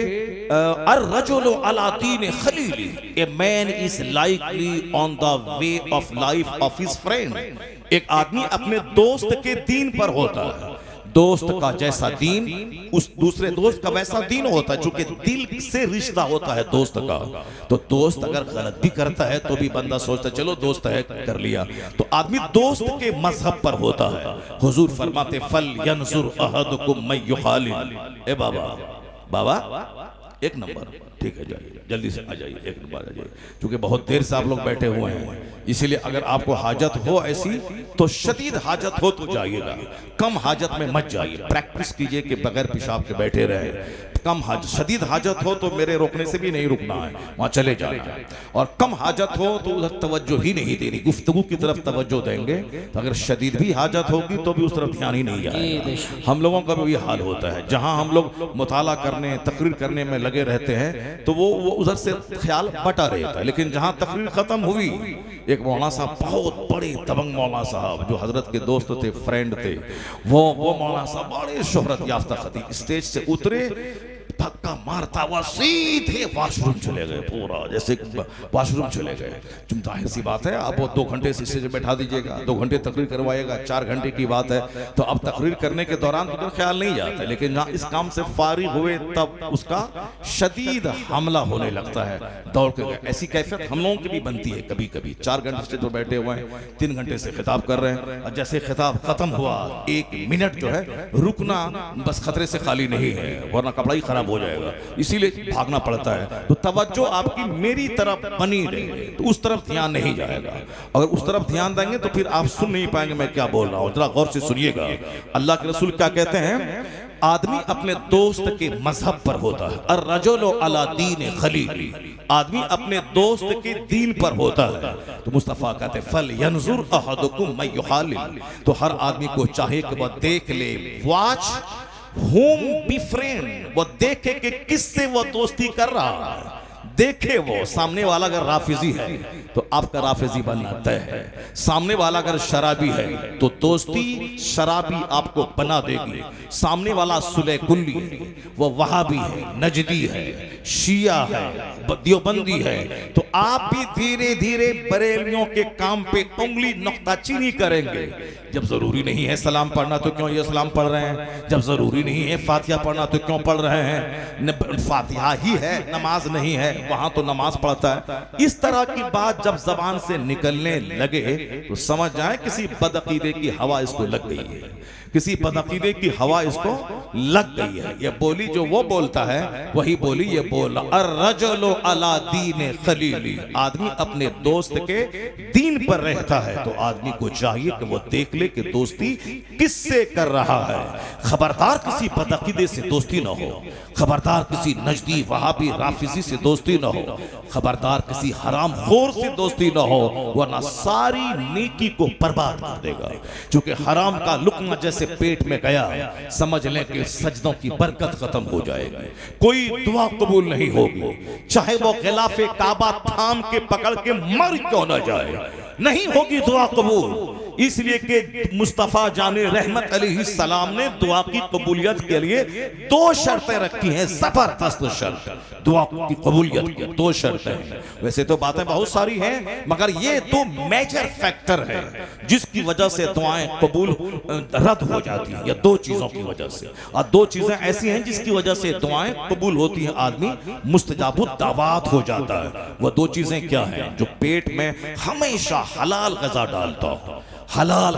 अर्रजुलु अला दीन Khalili, a man is likely on the way of life of his friend. एक आदमी अपने दोस्त के दीन पर होता है, दोस्त का जैसा दीन उस दूसरे दोस्त का वैसा दीन होता है, चूंकि दिल से रिश्ता होता है दोस्त का। तो दोस्त अगर गलत भी करता है तो भी बंदा सोचता चलो दोस्त है कर लिया। तो आदमी दोस्त के मजहब पर होता है। हुजूर फरमाते फल यंजुर अहदुकुम मैं युखालिल। ए बाबा बाबा एक नंबर, ठीक है जाइए जल्दी से आ जाइए, एक नंबर आ जाइए, क्योंकि बहुत देर से आप लोग बैठे हुए हैं, इसीलिए अगर आपको हाजत हो ऐसी तो शदीद हाजत हो तो जाइएगा, कम हाजत में मत जाइए। प्रैक्टिस कीजिए कि बगैर पेशाब के बैठे रहे। कम हाजत, शदीद हाजत हो तो मेरे रोकने से भी नहीं रुकना है, वहां चले जाना है। और कम हाजत हो तो उधर तवज्जो ही नहीं देनी, गुफ्तगू की तरफ तवज्जो देंगे। तो अगर शदीद भी हाजत होगी तो भी उस तरफ ध्यान ही नहीं जाएगा। हम लोगों का भी हाल होता है, जहां हम लोग मुताला करने तकरीर करने में लगे रहते हैं तो वो उधर से ख्याल बटा रहता है, लेकिन जहां तकरीर खत्म हुई, एक मौलाना साहब बहुत बड़े दबंग मौलाना साहब जो हजरत के दोस्त थे, फ्रेंड थे, वो मौलाना साहब बड़े शोहरत याफ्ता खतीब, स्टेज से उतरे, धक्का मारता हुआ सीधे वॉशरूम चले गए, पूरा जैसे वॉशरूम चले गए। जाहिर सी बात है, अब वो 2 घंटे से स्टेज पे बैठा दीजिएगा, 2 घंटे तकरीर करवाएगा, 4 घंटे की बात है, तो अब तकरीर करने के दौरान तो ख्याल नहीं जाता, लेकिन जहाँ इस काम से फारिग हुए तब उसका शदीद हमला होने लगता है, दौड़ के गए। ऐसी कैफियत हम लोगों की भी बनती है कभी कभी। 4 घंटे स्टेज पर बैठे हुए हैं, 3 घंटे से खिताब कर रहे हैं, और जैसे खिताब खत्म हुआ 1 मिनट जो है रुकना बस खतरे से खाली नहीं है, वरना कपड़ा ही खराब हो जाएगा, इसीलिए भागना पड़ता है। तो तवज्जो आपकी मेरी तरफ बनी रहे, तो उस तरफ ध्यान नहीं जाएगा। अगर उस तरफ ध्यान देंगे तो फिर आप सुन नहीं पाएंगे मैं क्या बोल रहा हूं। जरा गौर से सुनिएगा, अल्लाह के रसूल क्या कहते हैं, आदमी अपने दोस्त के मजहब पर होता है। अर्रजुलु अला दीन खलीली, आदमी अपने दोस्त के दीन पर होता है। तो मुस्तफा कहते फल यंजुर अहदुकुम मैं युखालिल, तो हर आदमी को चाहे कि वह देख ले, वॉच होम बी फ्रेंड, वो देखे कि किससे वो दोस्ती कर रहा है। देखे वो सामने वाला अगर राफिजी है तो आपका राफिजी बनना तय है, सामने वाला अगर शराबी है तो दोस्ती शराबी आपको बना देगी। सामने वाला सुले कुल्ली है, वो वहाबी है, नजदी है, शिया है, देवबंदी है, तो आप भी धीरे धीरे बरेलियों के काम पे उंगली नुक्ताचीनी करेंगे। जब जरूरी नहीं है सलाम पढ़ना तो क्यों ये सलाम पढ़ रहे हैं, जब जरूरी नहीं है फातिहा पढ़ना तो क्यों पढ़ रहे हैं, फातिहा ही है नमाज नहीं है, वहां तो नमाज पढ़ता है। इस तरह की बात जब जबान से निकलने लगे तो समझ जाए किसी बदअकीदे की हवा इसको लग गई है, किसी बदअकीदे की हवा इसको लग गई है। ये बोली जो वो बोलता है वही बोली ये बोला, अर्रजुलु अला दीन खलीली, आदमी अपने दोस्त के दीन पर रहता है। तो आदमी को चाहिए कि वो देख ले कि दोस्ती किससे कर रहा है। खबरदार किसी बदअकीदे से दोस्ती ना हो, खबरदार किसी नजदी वहाबी राफिजी से दोस्ती ना हो, खबरदार किसी हराम खोर से दोस्ती ना हो, वरना सारी नेकी को बर्बाद कर देगा। क्योंकि हराम का लुकमा जैसे पेट में गया, समझ लें कि सजदों की बरकत खत्म हो जाएगी, कोई दुआ कबूल नहीं होगी, चाहे वो खिलाफे काबा थाम के पकड़ के मर क्यों ना जाए, नहीं होगी दुआ कबूल। इसलिए कि मुस्तफा जाने रहमत अलैहिस्सलाम ने दुआ की कबूलियत के लिए 2 शर्तें रखी हैं, जबरदस्त शर्त दुआ की कबूलियत की 2 शर्तें हैं। वैसे तो बातें बहुत सारी हैं, मगर ये 2 मेजर फैक्टर है जिसकी वजह से दुआएं कबूल रद्द हो जाती हैं, या 2 चीजों की वजह से। और 2 चीजें ऐसी हैं जिसकी वजह से दुआएं कबूल होती हैं, आदमी मुस्तजाबुद दावात हो जाता है। वो 2 चीजें क्या हैं, जो पेट में हमेशा हलाल ग़िज़ा डालता हो, हलाल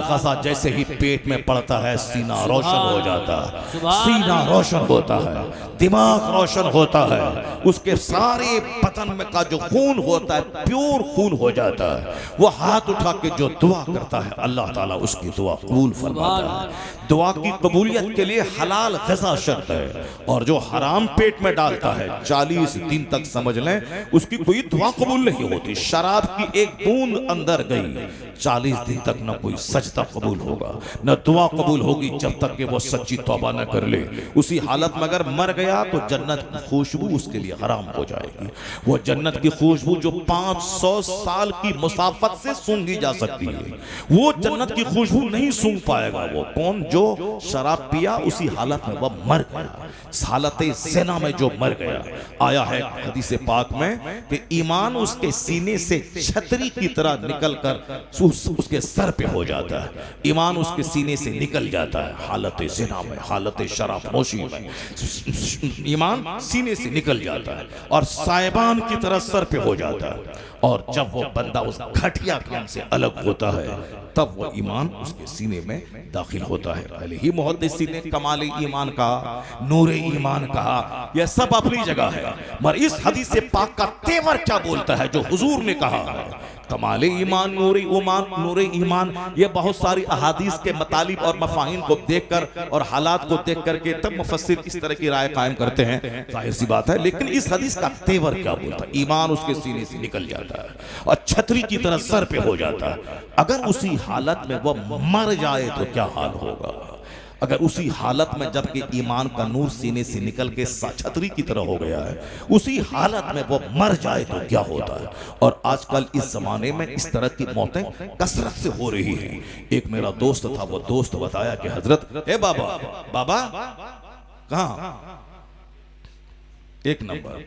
ग़िज़ा जैसे ही पेट में पड़ता है सीना रोशन हो जाता है, सीना रोशन होता है, दिमाग रोशन होता है, उसके सारे बदन में का जो खून होता है प्योर खून हो जाता है। वो हाथ उठा के जो दुआ करता है अल्लाह ताला उसकी दुआ कबूल फरमाता है। दुआ की कबूलियत के लिए हलाल ग़िज़ा शर्त है, और जो हराम पेट में डालता है 40 दिन तक समझ लें उसकी कोई दुआ कबूल नहीं होती। शराब की एक बूंद अंदर गई 40 दिन तक न कोई सजदा कबूल होगा, न दुआ कबूल होगी जब तक कि वो सच्ची तौबा न कर ले। उसी हालत में अगर मर गया तो जन्नत की खुशबू उसके लिए हराम हो जाएगी। वो जन्नत की खुशबू जो 500 साल की मुसाफत से सूंघी जा सकती है, वो जन्नत की खुशबू नहीं सूंघ पाएगा। वो कौन, जो शराब पिया उसी हालत में वह मर गया, हालत ज़िना में जो मर गया। आया है हदीस पाक में कि ईमान उसके सीने से छतरी की तरह निकल कर उसके सर पे हो जाता है, ईमान उसके सीने से निकल जाता है, हालत ज़िना में, हालत शराबनोशी में ईमान सीने से निकल जाता है और साइबान की तरह सर पे हो जाता है। और जब वो बंदा उस घटिया काम से अलग होता है तब वो ईमान उसके सीने में दाखिल होता है। पहले ही मुहद्दिसीन ने कमाल ईमान कहा, नूर ईमान कहा, यह सब अपनी जगह है, मगर इस हदीस से पाक का तेवर क्या बोलता है जो हुजूर ने कहा है कमाल ईमान, नूर ईमान, ये बहुत सारी अहादीस के मतालिब और मफाहिम को देखकर और हालात को देख करके तब मुफस्सिर इस तरह की राय कायम करते हैं, जाहिर सी बात है। लेकिन इस हदीस का तेवर क्या बोलता है? ईमान उसके सीने से निकल जाता है और छतरी की तरह सर पे हो जाता है। अगर उसी हालत में वह मर जाए तो क्या हाल होगा? अगर उसी हालत में जबकि ईमान का नूर सीने से निकल के छतरी की तरह हो गया है, उसी हालत में वो मर जाए तो क्या होता है? और आजकल इस जमाने में इस तरह की मौतें कसरत से हो रही हैं। एक मेरा दोस्त था, वो दोस्त बताया कि हजरत ए बाबा बाबा कहाँ, एक नंबर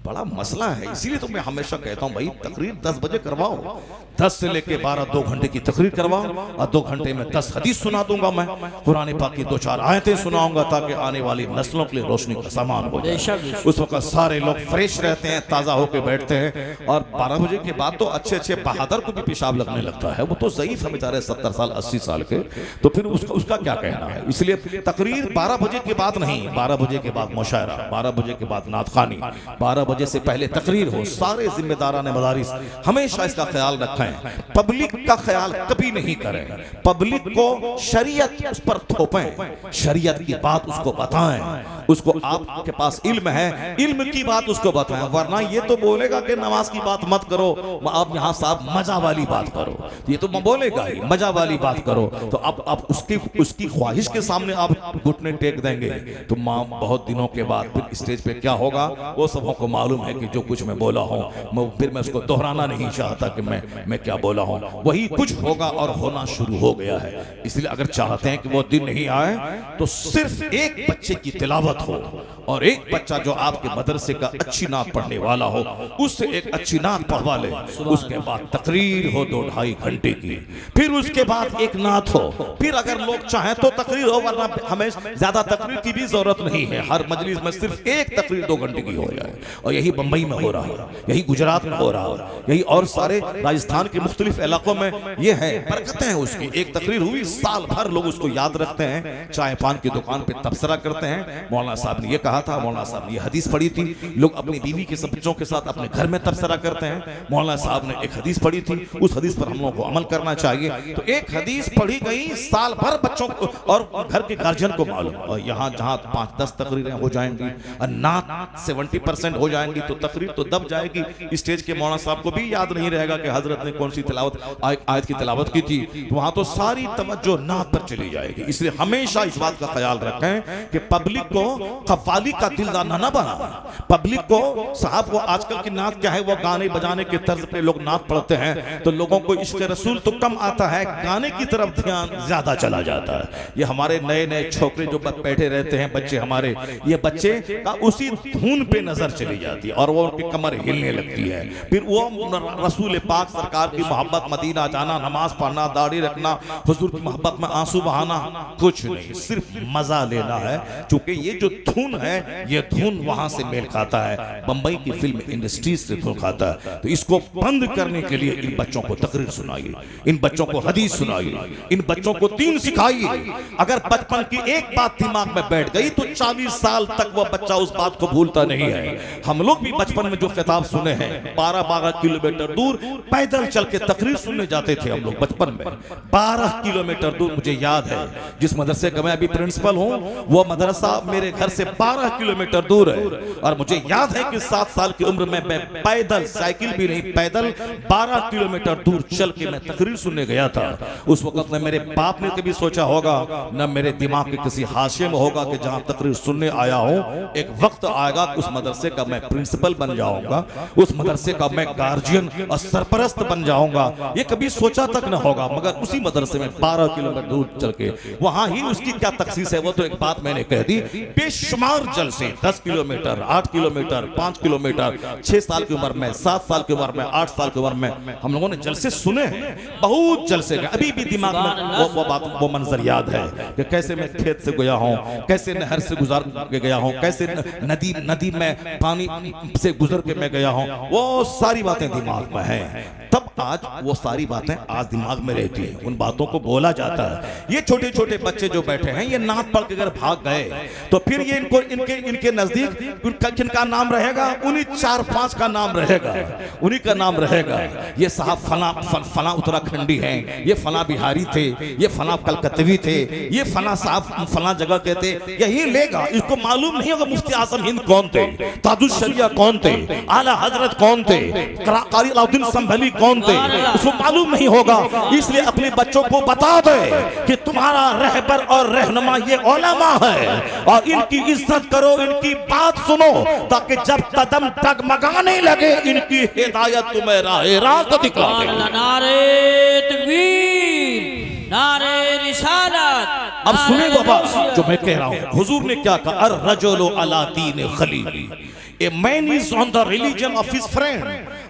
बड़ा मसला है। इसीलिए तो मैं हमेशा कहता हूं भाई तकरीर 10 बजे करवाओ, 10 से लेके 12 2 घंटे की तकरीर करवाओ और 2 घंटे में 10 हदीस सुना दूंगा, मैं कुरान पाक की 2-4 आयतें सुनाऊंगा ताकि आने वाली नस्लों के लिए रोशनी का सामान हो जाए। उस वक्त सारे लोग फ्रेश रहते हैं, ताज़ा होकर बैठते हैं। और 12 बजे के बाद तो अच्छे अच्छे बहादुर को भी पेशाब लगने लगता है, वो तो ज़ईफ है बेचारे 70 साल 80 साल के, तो फिर उसका क्या कहना है? इसलिए तकरीर 12 बजे के बाद नहीं, 12 बजे के बाद मुशायरा, 12 बजे के बाद नातखानी, 12 बजे से पहले तकरीर हो। सारे जिम्मेदारान मदारिस हमेशा इसका ख्याल रखें, पब्लिक का ख्याल कभी नहीं करें, पब्लिक को शरीयत उस पर थोपें, शरीयत की बात उसको बताएं, उसको आपके पास इल्म है, इल्म की बात उसको बताएं। वरना ये तो बोलेगा कि नमाज की बात मत करो, आप यहाँ साहब मजा वाली बात करो, ये तो बोलेगा ही मजा वाली बात करो। तो अब आप उसकी ख्वाहिश के सामने आप घुटने टेक देंगे तो बहुत दिनों के बाद फिर स्टेज पे क्या होगा वो सबको मालूम है कि जो कुछ मैं बोला हूँ फिर मैं उसको दोहराना नहीं चाहता कि मैं क्या बोला हूँ, वही कुछ होगा और होना शुरू हो गया है। इसलिए अगर चाहते हैं कि वो दिन नहीं आए तो सिर्फ एक बच्चे की तिलावत हो और एक बच्चा जो आपके मदरसे का अच्छी नात पढ़ने वाला हो उससे एक अच्छी नात पढ़वा ले, उसके बाद तकरीर हो 2-2.5 घंटे की, फिर उसके बाद एक नात हो, फिर अगर लोग चाहें तो तकरीर हो, वरना हमें ज्यादा तकरीर की भी जरूरत नहीं है। हर मजलिस में सिर्फ एक तकरीर 2 घंटे की हो जाए। और यही बंबई में हो रहा है, यही गुजरात में हो रहा है, यही और सारे राजस्थान के मुख्तलिफ इलाकों में ये है, बरकतें हैं उसकी। एक तकरीर हुई, साल भर लोग उसको याद रखते हैं, चाय पान की दुकान पे तबसरा करते हैं, मौलाना साहब ने ये कहा था, मौलाना साहब ने ये हदीस पढ़ी थी, लोग अपनी बीवी के सब बच्चों के साथ अपने घर में तबसरा करते हैं, मौलाना साहब ने एक हदीस पढ़ी थी, उस हदीस पर हम लोगों को अमल करना चाहिए। तो एक हदीस पढ़ी गई, साल भर बच्चों को और घर के गार्जियन को मालूम। और यहाँ जहाँ 5-10 तकरीरें हो जाएंगी और नात 70% हो जाएंगी तो तकरीर तो दब जाएगी। स्टेज के मौलाना साहब को भी याद नहीं रहेगा कि हजरत ने कौन सी तिलावत आयत की तिलावत की थी, तो वहां तो सारी तवज्जो नात पर चली जाएगी। इसलिए हमेशा इस बात का ख्याल रखें कि पब्लिक को कव्वाली का दिलदाना न बना, पब्लिक को साहब वो आजकल की नात क्या है, वो गाने बजाने के तर्ज पे लोग नात पढ़ते हैं तो लोगों को इश्क रसूल तो कम आता है, गाने की तरफ ध्यान ज्यादा चला जाता है। ये हमारे नए नए छोकरे जो बैठे रहते हैं बच्चे हमारे, ये बच्चे का उसी धुन पे नजर चली जाती है और वो उनकी कमर हिलने लगती है, फिर वो रसूल पाक सरकार की मोहब्बत, मदीना जाना, नमाज पढ़ना, दाढ़ी रखना, हुजूर की मोहब्बत में आंसू बहाना कुछ नहीं, सिर्फ मजा लेना है। क्योंकि ये जो धुन है ये धुन वहां से मेल खाता है, बंबई की फिल्म इंडस्ट्रीज से धुन खाता है। तो इसको बंद करने के लिए इन बच्चों को तकरीर सुनाइए, इन बच्चों को हदीस सुनाइए, इन बच्चों को दीन सिखाइए। अगर बचपन की एक बात दिमाग में बैठ गई तो 40 साल तक वो बच्चा उस बात को भूलता नहीं है। हम लोग भी बचपन में जो खिताब सुने हैं, 12-12 किलोमीटर दूर पैदल चल के तकरीर सुनने जाते थे हम लोग बचपन में। 12 किलोमीटर दूर, मुझे याद है जिस मदरसे का मैं अभी प्रिंसिपल हूं वो मदरसा मेरे घर से 12 किलोमीटर दूर है। और मुझे याद है कि 7 साल की उम्र में मैं पैदल, साइकिल भी नहीं, पैदल 12 किलोमीटर दूर चल के मैं तकरीर सुनने गया था। उस वक्त में मेरे बाप ने कभी सोचा होगा, न मेरे दिमाग के किसी हाशिए में होगा कि जहां तकरीर सुनने आया हूं एक वक्त आएगा उस मदरसे का मैं प्रिंसिपल बन जाऊंगा, उस मदरसे का मैं गार्जियन और सरपरस्त बन जाऊंगा, ये कभी सोचा तक न होगा। मगर उसी मदरसे में 12 किलोमीटर दूर चल के वहां ही उसकी क्या तखसीस है वो तो एक बात मैंने कह दी। बेशुमार जलसे 10 किलोमीटर, 8 किलोमीटर, 5 किलोमीटर, 6 साल की उम्र में, 7 साल की उम्र में, 8 साल की उम्र में हम लोगों ने जलसे सुने हैं, बहुत जलसे गए। अभी भी दिमाग में वो बात, वो मंजर याद है कि कैसे मैं खेत से गया हूँ, कैसे नहर से गुजार के गया हूँ, कैसे नदी में पानी से गुजर के मैं गया हूँ, वो सारी बातें दिमाग में हैं। तब आज वो सारी बातें आज दिमाग में रहती है, उन बातों को बोला जाता है। ये छोटे छोटे बच्चे जो बैठे हैं, ये नात पढ़ के अगर भाग गए तो फिर ये इनको इनके नजदीक किनका नाम रहेगा? उन्हीं 4-5 का नाम रहेगा, उन्हीं का नाम रहेगा। ये साहब फला उत्तराखंडी हैं, ये फला बिहारी थे, ये फला कलकत्तवी थे, ये फला साहब फला जगह के थे, यही लेगा। इसको मालूम नहीं होगा मुफ्ती आजम हिंद कौन थे, ताजुल शरिया कौन थे, आला हजरत कौन थे, कारी अलाउद्दीन संभली कौन थे, उसको मालूम नहीं होगा। इसलिए अपने बच्चों को बता दे कि तुम्हारा रहबर और रहनुमा ये उलमा है, और इनकी इज्जत करो, इनकी बात सुनो, ताकि जब कदम डगमगाने लगे इनकी हिदायत तुम्हें राह रास्त दिखा दे। नारे तकबीर, नारे रिसालत। अब सुने बाबा जो मैं कह रहा हूं, हुजूर ने क्या कहा? अर रजुलु अला दीन Khalili, a man is on the religion of his friend.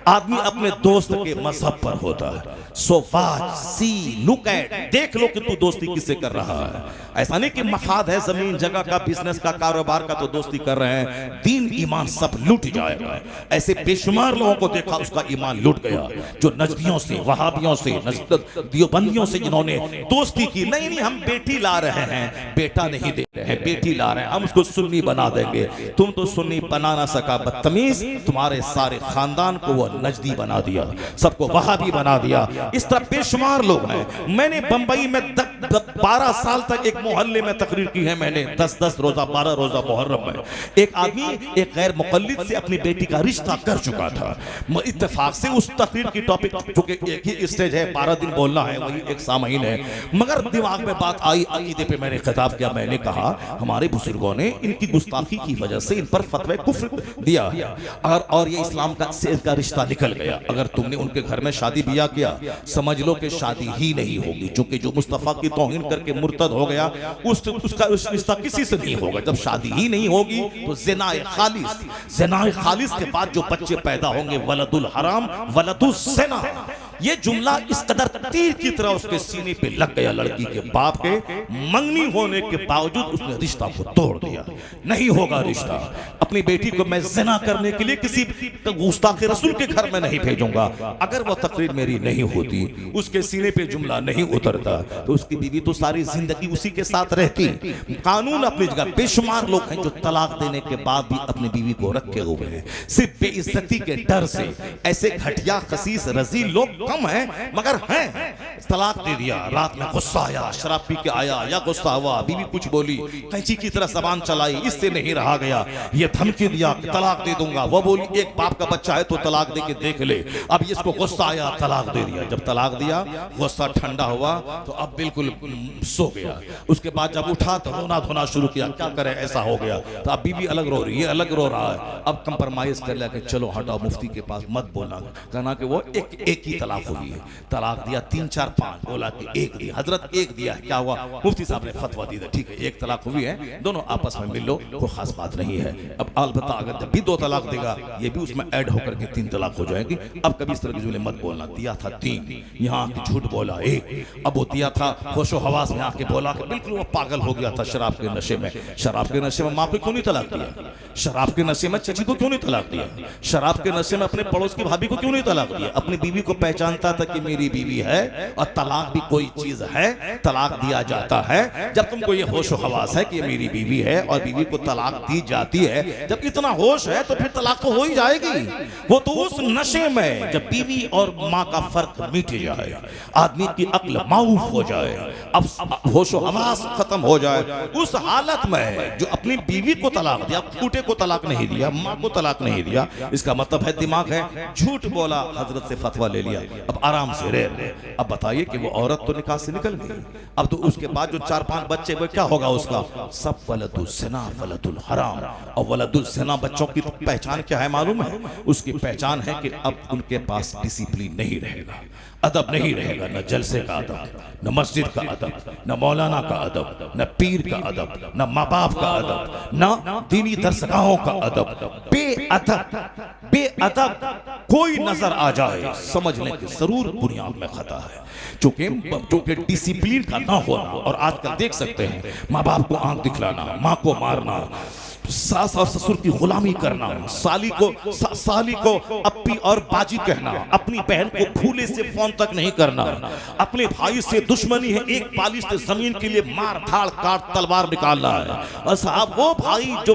आदमी अपने दोस्त के मजहब पर होता है। सो वाच, सी, लुक एट, देख लो कि तू दोस्ती किससे कर रहा है। ऐसा नहीं कि मफाद है जमीन जगह का, बिजनेस का, कारोबार का तो दोस्ती कर रहे हैं, दीन ईमान सब लूट जाएगा। ऐसे बेशुमार लोगों को देखा उसका ईमान लूट गया, जो नजदियों से, वहाबियों से, दियोबंदियों से जिन्होंने दोस्ती की। नहीं हम बेटी ला रहे हैं, बेटा नहीं दे रहे हैं, बेटी ला रहे हैं, हम उसको सुन्नी बना देंगे। तुम तो सुन्नी बना ना सका बदतमीज, तुम्हारे सारे खानदान को वो नजदी बना दिया, सबको वहाबी बना दिया। इस तरह बेशुमार लोग हैं। मैंने बंबई में 12 साल तक एक मोहल्ले में तकरीर की है मैंने, 10-10 रोजा, 12 रोजा मुहर्रम में। एक आदमी एक गैर मुक़ल्लिद से अपनी बेटी का रिश्ता कर चुका था। इत्तेफाक से उस तकरीर की टॉपिक, चूंकि एक ही स्टेज है, 12 दिन बोलना है, वही एक सामहीन है, मगर दिमाग में बात आई, अकीदे पे मैंने खिताब किया। मैंने कहा हमारे बुजुर्गों ने इनकी गुस्ताखी की वजह से इन पर फतवा कुफ्र दिया, और ये इस्लाम का से इनका रिश्ता निकल गया। अगर तुमने उनके घर में शादी बियाह किया, समझ लो कि शादी ही नहीं होगी, क्योंकि जो मुस्तफा की तौहीन करके मुर्तद हो गया उसका रिश्ता किसी से नहीं होगा। जब शादी ही नहीं होगी तो ज़िनाए खालिस के बाद जो बच्चे पैदा होंगे, वलदुल हराम वलदुस ज़िना, ये जुमला इस कदर तीर की तरह उसके सीने पे लग गया। लड़की के बाप के मंगनी होने के बावजूद उसने रिश्ता को तोड़ दिया। नहीं होगा रिश्ता। अपनी बेटी को मैं ज़िना करने के लिए किसी गुस्ताखे रसूल के घर में नहीं भेजूंगा। अगर वो तकरीर मेरी नहीं होती, उसके सीने पे जुमला नहीं उतरता, तो उसकी बीवी तो सारी जिंदगी उसी के साथ रहती। कानून अपनी जगह। बेशुमार लोग हैं जो तलाक देने के बाद भी अपनी बीवी को रखे हुए हैं, सिर्फ बेइज्जती के डर से। ऐसे घटिया खसीस रजील लोग कम है, मगर हैं। तलाक दे दिया, रात में गुस्सा आया, शराब पी के आया या गुस्सा हुआ, बीवी कुछ बोली, कैंची की तरह जबान चलाई, इससे नहीं रहा गया, ये धमकी दिया कि तलाक दे दूंगा। वो बोली एक बाप का बच्चा है तो तलाक दे के देख ले। अब इसको गुस्सा आया, तलाक दे दिया। जब तलाक दिया, गुस्सा ठंडा हुआ तो अब बिल्कुल सो गया। उसके बाद जब उठा तो रोना धोना शुरू किया, क्या करे ऐसा हो गया। तो अब बीवी अलग रो रही है, अलग रो रहा है। अब कंप्रोमाइज कर लिया कि चलो हटाओ, मुफ्ती के पास मत बोलना। कहना कि वो एक ही तलाक हुई है। तलाक दिया 3, 4, 5, बोला कि एक दिया। हजरत एक दिया, क्या हुआ? मुफ्ती साहब ने फतवा दी, ठीक है एक तलाक हुई है, दोनों आपस में मिल लो, कोई खास बात नहीं है। अब अलबत्ता अगर जब भी 2 तलाक देगा, ये भी उसमें ऐड होकर के 3 तलाक हो जाएगी। अब कभी इस तरह की जुमले मत बोलना। दिया था 3, यहाँ की झूठ बोला 1। अब वो दिया था होशो हवास में आके बोला कि बिल्कुल वो पागल हो गया था शराब के नशे में। शराब के नशे में माँ को क्यों नहीं तलाक दिया? शराब के नशे में चची को क्यों नहीं तलाक दिया? शराब के नशे में अपने पड़ोस की भाभी को क्यों नहीं तलाक दिया? अपनी बीवी को पहचानता था कि मेरी बीवी है, और तलाक भी कोई चीज है, तलाक दिया जाता है जब तुमको ये होशो हवास है कि ये मेरी बीवी है, और बीवी को तलाक दी जाती है। जब इतना होश है तो फिर तलाक तो हो ही जाएगी। वो तो उस नशे में जब बीवी और माँ का फर्क मिट जाए, आदमी की अक्ल माऊफ हो जाए, अब होशो हवास खत्म हो जाए, उस हालत में जो अपनी बीवी को तलाक दिया, कूटे को तलाक नहीं दिया, माँ को तलाक नहीं दिया, इसका मतलब है दिमाग है। झूठ बोला, हजरत से फतवा ले लिया, अब आराम से रह। अब बताइए कि वो औरत तो निकाह से निकल गई। अब तो उसके बाद जो 4-5 बच्चे, वो क्या होगा उसका? सब वलदुल ज़िना वलदुल हराम। और वलदुल ज़िना बच्चों की पहचान क्या है मालूम है? उसकी पहचान है कि अब उनके पास डिसिप्लिन नहीं रहेगा। अदब नहीं रहेगा, न जलसे का अदब, न मस्जिद का अदब, न मौलाना का अदब, न पीर का अदब, न माँ बाप का अदब, न दीनी दरसगाहों का अदब। बेअदब कोई नजर आ जाए समझ लें कि जरूर बुनियाद में खता है। चूंकि डिसिप्लिन का ना होना, और आजकल देख सकते हैं माँ बाप को आंख दिखलाना, माँ को मारना, सास और ससुर की गुलामी करना, साली को अप्पी और बाजी कहना, अपनी बहन को फूले से फोन तक नहीं करना, अपने भाई से दुश्मनी है, एक पालिश जमीन के लिए मार धाड़ काट तलवार निकालना है। और साहब वो भाई जो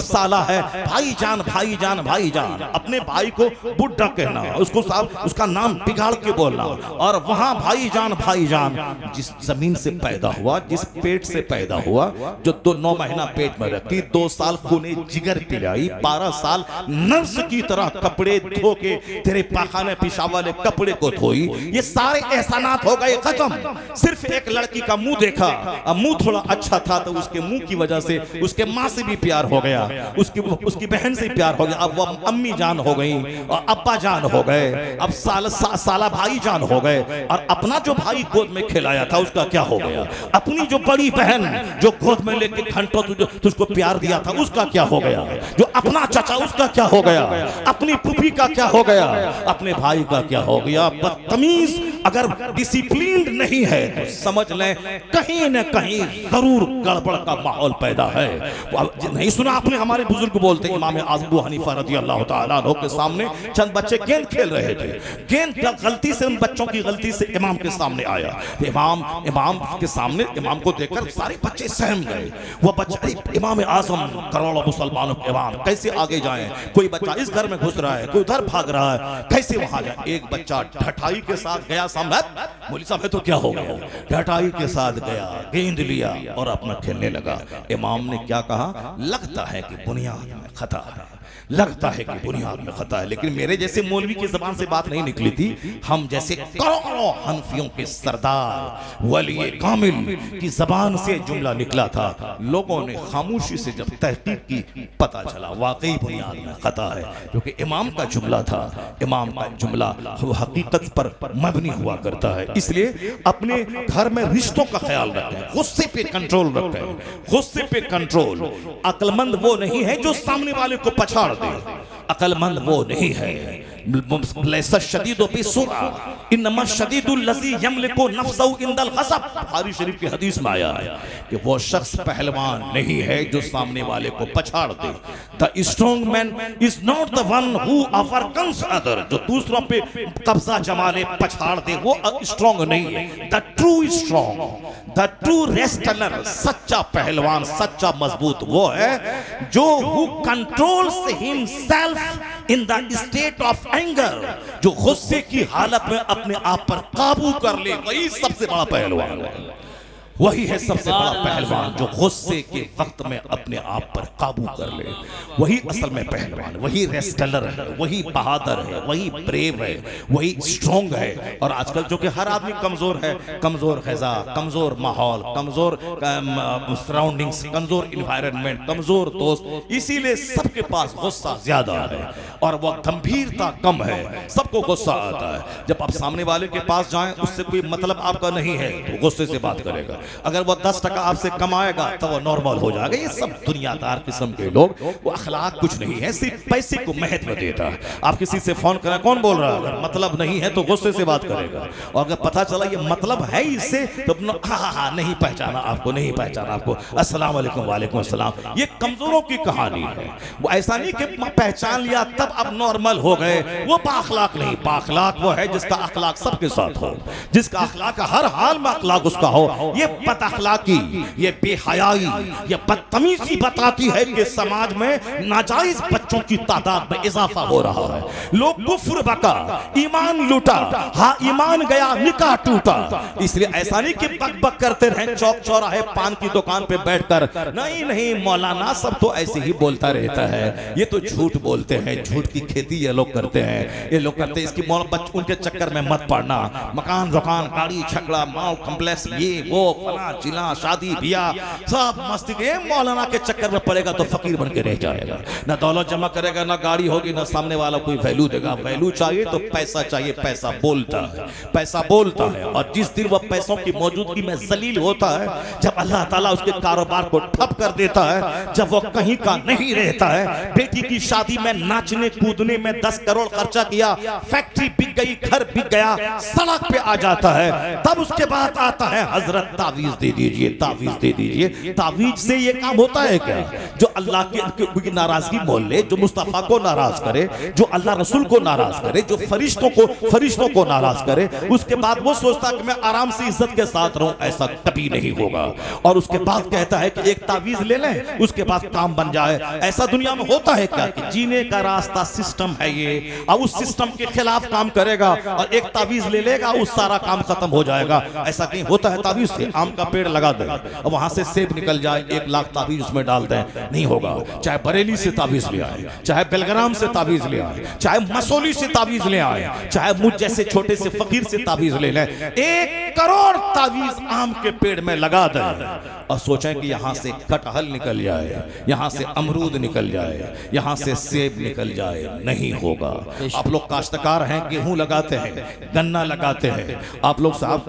साला है, भाईजान भाईजान भाईजान, अपने भाई को बुड्ढा कहना, उसको साहब उसका नाम बिगाड़ के बोलना, और वहां भाईजान भाईजान, जिस जमीन से पैदा हुआ, जिस पेट से पैदा हुआ, जो 9 महीना पेट में रखी, 2 साल खूने जिगर पिलाई, 12 साल नर्स की तरह कपड़े धो के तेरे पाखाने पेशाब वाले कपड़े को धोई, ये सारे एहसानात हो गए खत्म। सिर्फ एक लड़की का मुंह देखा, अब मुंह थोड़ा अच्छा था तो उसके मुंह की वजह से उसके माँ से भी प्यार हो गया, उसकी बहन से प्यार हो गया, अब वो अम्मी जान हो गई और अब्बा जान हो गए, अब साला भाई जान हो गए। और अपना जो भाई गोद में खिलाया था उसका क्या हो गया, अपनी जो बड़ी बहन जो गोद में लेके घंटों तुझको प्यार दिया था उसका क्या हो गया, जो अपना चाचा उसका क्या हो गया, अपनी पुपी का क्या हो गया, अपने भाई का क्या हो गया। बदतमीज अगर डिसिप्लिन नहीं है तो समझ लें कहीं न कहीं जरूर गड़बड़ का माहौल पैदा है। नहीं सुना आपने हमारे बुजुर्ग बोलते, इमाम आज़म अबू हनीफा रज़ी अल्लाह तआला अन्हु के सामने चंद बच्चे गेंद खेल रहे थे, गेंद गलती से, उन बच्चों की गलती से इमाम के सामने आया, इमाम के सामने, इमाम को देखकर सारे बच्चे सहम गए। वो बच्चे इमाम आज़म करोड़ों मुसलमानों के इमाम कैसे आगे जाएं, कोई बच्चा इस घर में घुस रहा है, कोई उधर भाग रहा है, कैसे वहां जाए। एक बच्चा ढठाई के साथ गया सामने, मौलवी साहब तो क्या हो गया, ढठाई के साथ गया, गेंद लिया और अपना खेलने लगा। इमाम ने क्या कहा, लगता है कि बुनियाद में खता है, लगता है कि बुनियाद में खता है, लेकिन मेरे जैसे मौलवी की जबान से बात नहीं निकली थी, हम जैसे करोड़ों हनफियों के सरदार वली कामिल की जबान से जुमला निकला था। लोगों ने खामोशी से जब तहकीक की पता चला वाकई बुनियाद में खता है, क्योंकि इमाम का जुमला था, इमाम का जुमला हकीकत पर मबनी हुआ करता है। इसलिए अपने घर में रिश्तों का ख्याल रखें, गुस्से पे कंट्रोल रखें, गुस्से पे कंट्रोल। अक्लमंद वो नहीं है जो सामने वाले को पछाड़ दे, अक्लमंद वो नहीं है लैसा शदीदु बिसुरा इन्नमा शदीदुल लज़ी यमलिकु नफ्सहु इंदल ग़ज़ब। बुखारी शरीफ की हदीस में आया है कि वो शख्स पहलवान नहीं है जो सामने वाले को पछाड़ दे। The strong man is not the one who overcomes other, जो दूसरों पे कब्जा जमा ले, पछाड़ दे, वो स्ट्रॉन्ग नहीं है। The true strong, the true wrestler, सच्चा पहलवान, सच्चा मजबूत वो है जो who controls himself in the state of anger, जो गुस्से की हालत में अपने आप पर काबू कर ले, वही सबसे बड़ा पहलवान है। वही है सबसे बड़ा पहलवान जो गुस्से के वक्त में अपने आप पर काबू कर ले, वही असल में पहलवान, वही रेस्लर है, वही बहादुर है, वही ब्रेव है, वही स्ट्रॉन्ग है। और आजकल जो कि हर आदमी कमजोर है, कमजोर ग़िज़ा, कमजोर माहौल, कमजोर सराउंडिंग्स, कमजोर इन्वायरमेंट, कमजोर दोस्त, इसीलिए सबके पास गुस्सा ज्यादा है और वह गंभीरता कम है, सबको गुस्सा आता है। जब आप सामने वाले के पास जाएं, उससे कोई मतलब आपका नहीं है तो गुस्से से बात करेगा, अगर वो 10 टका आपसे कमाएगा तो वो नॉर्मल हो जाएगा। ये सब दुनियादार किस्म के लोग, वो अखलाक कुछ नहीं है, सिर्फ पैसे को महत्व देता है। आप किसी से फोन करें, कौन बोल रहा है, अगर मतलब नहीं है तो गुस्से से बात करेगा, और अगर पता चला ये मतलब है इससे तो नहीं पहचाना आपको, नहीं पहचाना आपको, अस्सलाम वालेकुम, वालेकुम अस्सलाम। ये कमजोरों की कहानी है। वो ऐसा नहीं कि पहचान लिया तब अब नॉर्मल हो गए, वो बाखलाक नहीं। बाखलाक वो है जिसका अखलाक सबके साथ हो, जिसका अखलाक हर हाल में अखलाक उसका हो। ये बदअखलाकी, ये बेहयाई, ये बदतमीजी बताती है कि समाज में नाजायज बच्चों की तादाद में इजाफा हो रहा है। लोग कुफ्र बका, ईमान लूटा, हाँ ईमान गया, निकाह टूटा। इसलिए ऐसा नहीं कि बक बक करते रहे चौक चौराहे पान की दुकान पे बैठकर, नहीं नहीं मौलाना सब तो ऐसे ही बोलता रहता है, ये तो झूठ बोलते हैं, झूठ की खेती ये लोग करते हैं, ये लोग करते हैं। इसकी उनके चक्कर में मत पड़ना, मकान दुकान गाड़ी छकड़ा माल कम्प्लेक्स ये वो फला चिला शादी ब्याह सब मस्ती के मौलाना के चक्कर में पड़ेगा तो फकीर बन के रह जाएगा। ना दौलत जमा करेगा, ना गाड़ी होगी, ना सामने वाला कोई वैल्यू देगा। वैल्यू चाहिए तो पैसा चाहिए, पैसा बोलता है, पैसा बोलता है। और जिस दिन वह पैसों की मौजूदगी में जलील होता है, जब अल्लाह ताला उसके कारोबार को ठप कर देता है, जब वो कहीं का नहीं रहता है, बेटी की शादी में नाचने कूदने में 10 करोड़ खर्चा किया, फैक्ट्री बिक गई, घर बिक गया, सड़क पे आ जाता है, तब उसके बाद आता है हजरत तावीज दे दीजिए, तावीज दे दीजिए। तावीज से ये काम होता है क्या? जो अल्लाह की नाराजगी मोल ले, जो मुस्तफा को नाराज करे, जो अल्लाह रसूल को नाराज करे, जो फरिश्तों को नाराज करे, उसके बाद वो सोचता है कि मैं आराम से इज्जत के साथ रहूं। ऐसा कभी नहीं होगा। और उसके बाद कहता है कि एक तावीज ले लें, उसके बाद काम बन जाए। ऐसा दुनिया में होता है क्या कि जीने का रास्ता सिस्टम है ये, और उस सिस्टम के खिलाफ काम करेगा और एक तावीज ले लेगा, उस सारा काम खत्म हो जाएगा। ऐसा कहीं होता है? तावीज से आम का पेड़ लगा दे और वहां से सेब निकल जाए, 1 लाख तावीज उसमें डाल दें, नहीं होगा। चाहे बरेली से तावीज ले आए, चाहे बेलग्राम से तावीज ले आए, चाहे मसोली से तावीज ले आए, चाहे मुझ जैसे छोटे से फकीर से तावीज ले लें, 1 करोड़ तावीज आम के पेड़ में लगा दें और सोचें कि यहां से कटहल निकल जाए, यहां से अमरूद निकल जाए, यहां से सेब निकल जाए, नहीं होगा। आप लोग काश्तकार हैं, गेहूं लगाते हैं, गन्ना लगाते हैं, आप लोग साहब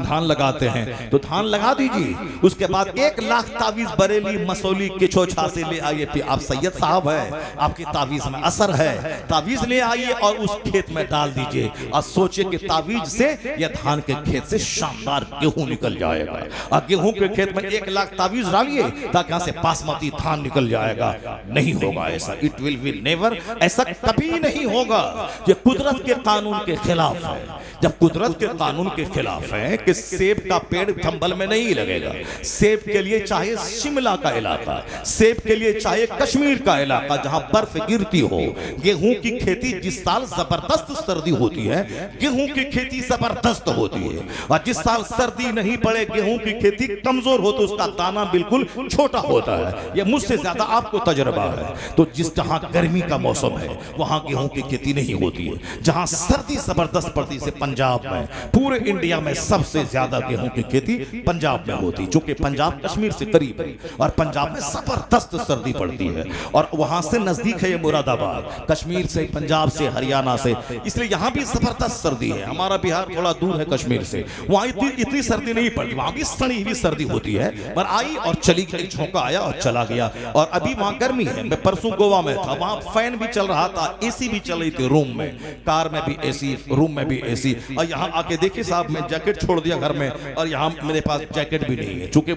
धान लगाते हैं, तो धान लगा दीजिए। उसके बाद 1 लाख तावीज बरेली मसौली के छोछा से ले आइए। फिर आप सैयद साहब हैं, आपकी तावीज में असर है, तावीज ले आइए और उस खेत में डाल दीजिए और सोचिए कि तावीज से या धान के खेत से शानदार गेहूं निकल जाएगा। और गेहूं के खेत में 1 लाख तावीज डालिए ताकि यहां से बासमती धान निकल जाएगा, नहीं होगा ऐसा। इट विल बी नेवर, ऐसा कभी नहीं होगा। ये कुदरत के कानून के खिलाफ है। जब कुदरत के कानून के खिलाफ है कि सेब का पेड़ चंबल में नहीं लगेगा, सेब के लिए चाहे शिमला का इलाका, सेब के लिए चाहे कश्मीर का इलाका जहां बर्फ गिरती हो। गेहूं की खेती जिस साल जबरदस्त सर्दी होती है, गेहूं की खेती जबरदस्त होती है, और जिस साल सर्दी नहीं पड़े, गेहूं की खेती कमजोर हो तो उसका दाना बिल्कुल छोटा होता है। यह मुझसे ज्यादा आपको तजुर्बा है। तो जिस जहां गर्मी का मौसम है वहां गेहूं की खेती नहीं होती है। जहां सर्दी जबरदस्त पड़ती है, पंजाब में, पूरे इंडिया में सबसे ज्यादा गेहूं की खेती पंजाब में होती है, चूंकि पंजाब कश्मीर से करीब है और पंजाब में जबरदस्त सर्दी पड़ती है। और वहां से नजदीक है ये मुरादाबाद, कश्मीर से, पंजाब से, हरियाणा से, इसलिए यहां भी जबरदस्त सर्दी है। हमारा बिहार थोड़ा दूर है कश्मीर से, वहां इतनी सर्दी नहीं पड़ती, वहां भी सड़ी हुई सर्दी होती है, पर आई और चली गई, झोंका आया और चला गया। और अभी वहां गर्मी है। मैं परसों गोवा में था, वहां फैन भी चल रहा था, एसी भी चल रही थी, रूम में, कार में भी एसी, रूम में भी एसी। और यहाँ आके देखिए साहब, मैं जैकेट छोड़ दिया घर में और यहाँ मेरे पास जैकेट भी नहीं है, चूंकि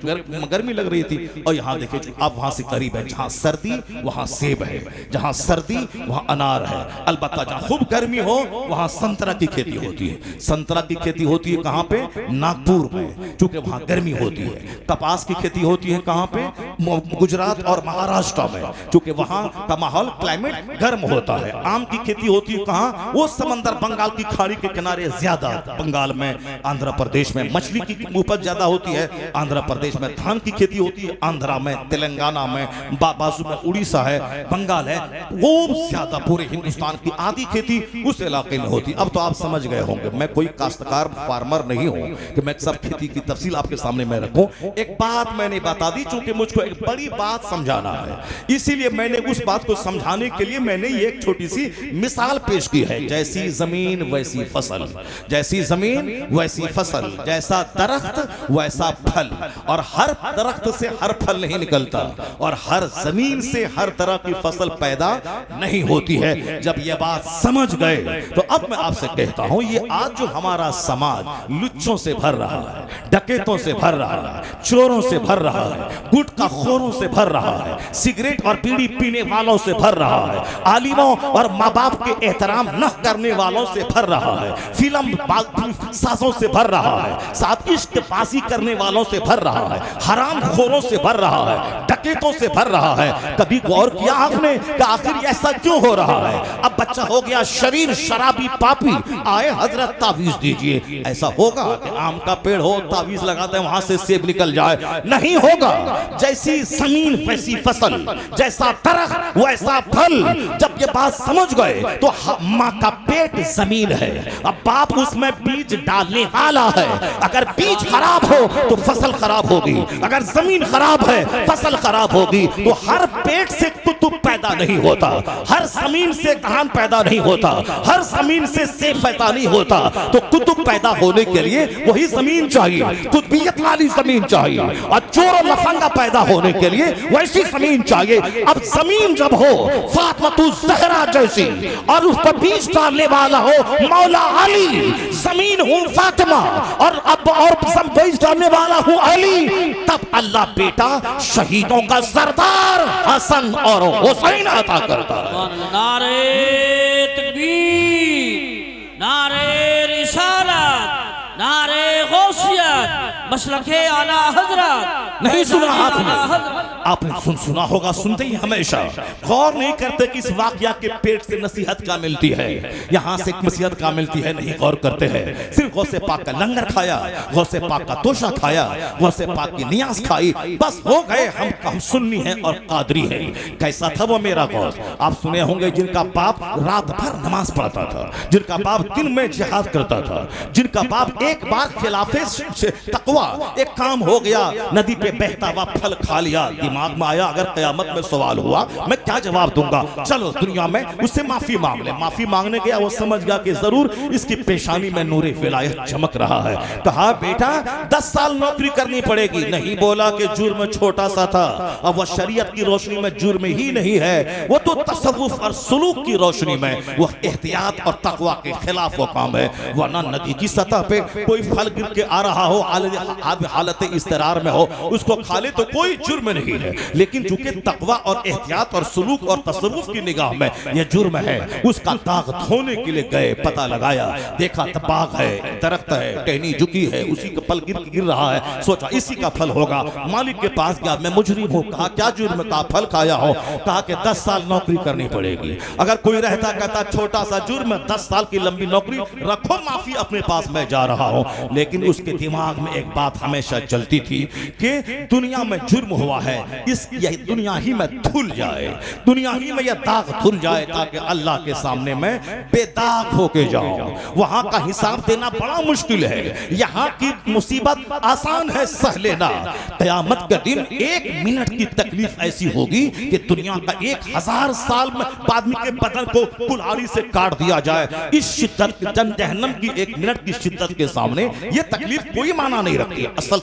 गर्मी लग रही थी। और यहाँ देखिए आप वहां से करीब है, जहां सर्दी वहां सेब है, जहां सर्दी वहां अनार है। अलबत्ता जहां खूब गर्मी हो वहां संतरा की खेती होती है। संतरा की खेती होती है कहां पे? नागपुर में, चूंकि वहां गर्मी होती है। कपास की खेती होती है कहां पे? गुजरात और महाराष्ट्र में, चूंकि वहां का माहौल, क्लाइमेट गर्म होता है। आम की खेती होती है कहां? वो समंदर, बंगाल की खाड़ी के किनारे ज्यादा, बंगाल में, आंध्र प्रदेश में मछली की उपज ज्यादा होती है, आंध्र प्रदेश में धान की खेती होती है, आंध्रा में, तेलंगाना में, बाजू में उड़ीसा है, बंगाल है, वो ज्यादा पूरे हिंदुस्तान की आधी खेती उस इलाके में होती है। अब तो आप समझ गए होंगे, मैं कोई काश्तकार फार्मर नहीं हूं कि मैं सब खेती की तफसील आपके सामने मैं रखूं। एक बात मैंने बता दी, चूंकि मुझको एक बड़ी बात समझाना है, इसीलिए मैंने उस बात को समझाने के लिए मैंने ये एक छोटी सी मिसाल पेश की है। जैसी जमीन वैसी फसल, जैसी जमीन वैसी फसल, जैसा दरख्त वैसा फल, और हर दरख्त से हर फल नहीं निकलता और हर जमीन से हर तरह की फसल पैदा नहीं होती है। जब ये बात समझ गए तो अब मैं आपसे कहता हूं, ये आज जो हमारा समाज लुच्चों से भर रहा है, डकैतों से भर रहा है, चोरों से भर रहा है, गुटखाखोरों से भर रहा है, सिगरेट और बीड़ी पीने वालों से भर रहा है, आलिमों और माँ बाप के एहतराम न करने वालों से भर रहा है, फिल्म सासों से भर रहा है, साथ इश्क बाजी करने वालों से भर रहा है, हराम खोरों से भर रहा है, डकैतों से भर रहा है। कभी गौर किया आपने कि आखिर ऐसा क्यों हो रहा है? अब बच्चा हो गया शरीर शराबी पापी, आए हजरत तावीज दीजिए। ऐसा होगा कि आम का पेड़ हो, तावीज लगाते हैं वहां से सेब निकल जाए? नहीं होगा। जैसी जमीन वैसी फसल, जैसा दरख्त वैसा फल। जब ये बात समझ गए तो माँ का पेट जमीन है, अब बाप उसमें बीज डालने वाला है। अगर बीज खराब हो तो फसल खराब होगी, अगर जमीन खराब है फसल खराब होगी। तो हर पेट से कुतुब पैदा नहीं होता, हर जमीन से धान पैदा नहीं होता, हर जमीन से सेब पैदा नहीं होता। तो कुतुब पैदा होने के लिए वही जमीन चाहिए, कुतुबियत वाली जमीन चाहिए। और चोर और लफंगा पैदा होने के लिए वैसी जमीन चाहिए। अब जमीन जब हो फातिमा ज़हरा जैसी और उस पर बीज डालने वाला हो मौला अली, जमीन हूं फातिमा और अब और बीज डालने वाला हूं अली, तब अल्लाह बेटा शहीदों का सरदार हसन और हुसैन अता करता है। नारे तकबीर, नारे रिसालत, नारे गौसियत, मसलके आला हजरत। नहीं सुना आपने सुना होगा, सुनते ही हमेशा गौर नहीं करते कि इस वाकया के पेट से नसीहत क्या मिलती है, यहाँ से नसीहत क्या मिलती है, नहीं गौर करते हैं। सिर्फ गौसे पाक का लंगर खाया, गौसे पाक का तोशा खाया, गौसे पाक की नियाज खाई, बस हो गए हम सुन्नी हैं और कादरी हैं। कैसा था वो मेरा गौस? आप सुने होंगे जिनका बाप रात भर नमाज पढ़ता था, जिनका बाप दिन में जिहाद करता था, जिनका बाप एक बार खिलाफे तकवा एक काम हो गया, नदी पे बहता हुआ फल खा लिया। दिमाग में आया अगर कयामत में सवाल हुआ मैं क्या जवाब दूंगा, चलो दुनिया में उससे माफी मांग ले। माफी मांगने गया, वो समझ गया कि जरूर इसकी पेशानी में नूरे विलायत चमक रहा है। कहा बेटा 10 साल नौकरी करनी पड़ेगी। नहीं बोला कि जुर्म छोटा सा था, अब वह शरीयत की रोशनी में जुर्म ही नहीं है, वो तो तसव्वुफ और सुलूक की रोशनी में वह एहतियात और तकवा के खिलाफ वो काम है। वरना नदी की सतह पे कोई फल गिर के आ रहा हो, हालत इस्तरार में हो, उसको खा ले तो कोई जुर्म नहीं है। लेकिन चूंकि तकवा और एहतियात और सुलूक और तसव्वुफ की निगाह में यह जुर्म है, उसका दाग धोने के लिए गए, पता लगाया, देखा बाग है, दरख्त है, टहनी झुकी है, उसी का फल गिर रहा है, सोचा इसी का फल होगा। मालिक के पास गया, मैं मुजरिम हूं। कहा क्या जुर्म? का फल खाया हो। कहा कि 10 साल नौकरी करनी पड़ेगी। अगर कोई रहता कहता छोटा सा जुर्म, 10 साल की लंबी नौकरी, रखो माफी अपने पास, मैं जा रहा हूं। लेकिन उसके दिमाग में एक बात हमेशा चलती थी कि दुनिया में जुर्म हुआ है, इस यही दुनिया ही में धुल जाए, दुनिया ही में यह दाग धुल जाए, ताकि अल्लाह के सामने में बेदाग होके जाऊं। वहां का हिसाब देना बड़ा मुश्किल है, यहाँ की मुसीबत आसान है सह लेना। कयामत के दिन 1 मिनट की तकलीफ ऐसी होगी कि दुनिया का 1000 साल में आदमी के बदन को कुल्हाड़ी से काट दिया जाए। इस शिद्दत जहन्नम की 1 मिनट की शिद्दत के सामने ये तकलीफ कोई माना नहीं रखती। असल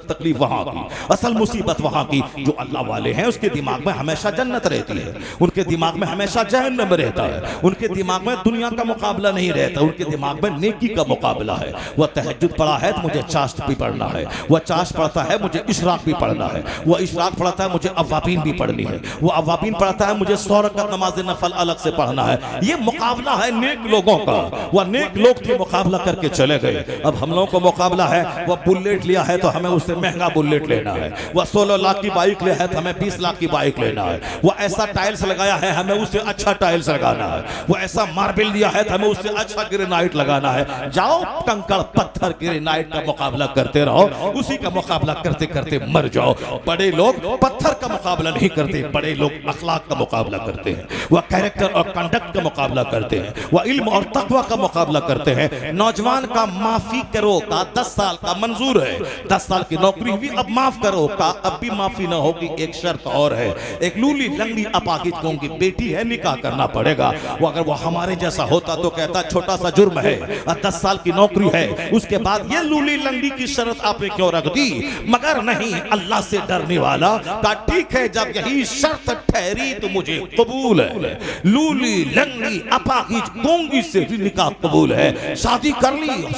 तकलीफ वहां की, असल मुसीबत वहां की। जो अल्लाह वाले हैं उसके दिमाग में हमेशा जन्नत रहती है, उनके दिमाग में हमेशा जहन्नम रहता है, उनके दिमाग में दुनिया का मुकाबला नहीं रहता, उनके दिमाग में नेकी का मुकाबला है। वह तहज्जुद पढ़ा है तो मुझे चाश्त भी पढ़ना है, वह चाश्त पढ़ता है मुझे इशराक भी पढ़ना है, वह इशराक पढ़ता है मुझे अवाबीन भी पढ़नी है, वह अवाबीन पढ़ता है मुझे 100 रकात नमाज नफल अलग से पढ़ना है। ये मुकाबला है नेक लोगों का। वह नेक लोग थे, मुकाबला करके चले गए। अब हम लोगों को मुकाबला है, वह बुलेट लिया है तो हमें उससे महंगा बुलेट लेना है, वह 16 लाख की बाइक लिया है तो हमें 20 लाख की बाइक लेना है, वह ऐसा टाइल्स लगाया है हमें उससे अच्छा टाइल्स लगाना है, वह ऐसा मार्बल दिया है तो हमें उससे अच्छा ग्रेनाइट लगाना है। जाओ कंकड़ पत्थर ग्रेनाइट का मुकाबला करते रहो, उसी का मुकाबला करते करते मर जाओ। बड़े लोग पत्थर का मुकाबला नहीं करते, बड़े लोग अखलाक का मुकाबला करते हैं, वह कैरेक्टर और कंडक्ट का मुकाबला करते हैं, वह इल्म और तकवा का मुकाबला करते हैं। नौजवान का माफी करो का 10 साल का मंजूर है, 10 साल की नौकरी भी अब माफ करो का अब भी माफी ना होगी। एक शर्त और है, एक लूली लंगड़ी अपाकिज कौम की बेटी है, निकाह करना पड़ेगा। वो अगर वो हमारे जैसा होता तो कहता छोटा सा जुर्म है, 10 साल की नौकरी है, उसके बाद ये लूली लंगड़ी की शर्त आपने क्यों रख दी? मगर नहीं, अल्लाह से डरने वाला का ठीक है, जब यही शर्त ठहरी तो मुझे कबूल है। लूली लंगड़ी अपाकिज गूंगी से निकाह कबूल है, शादी कर ली।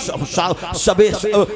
शबे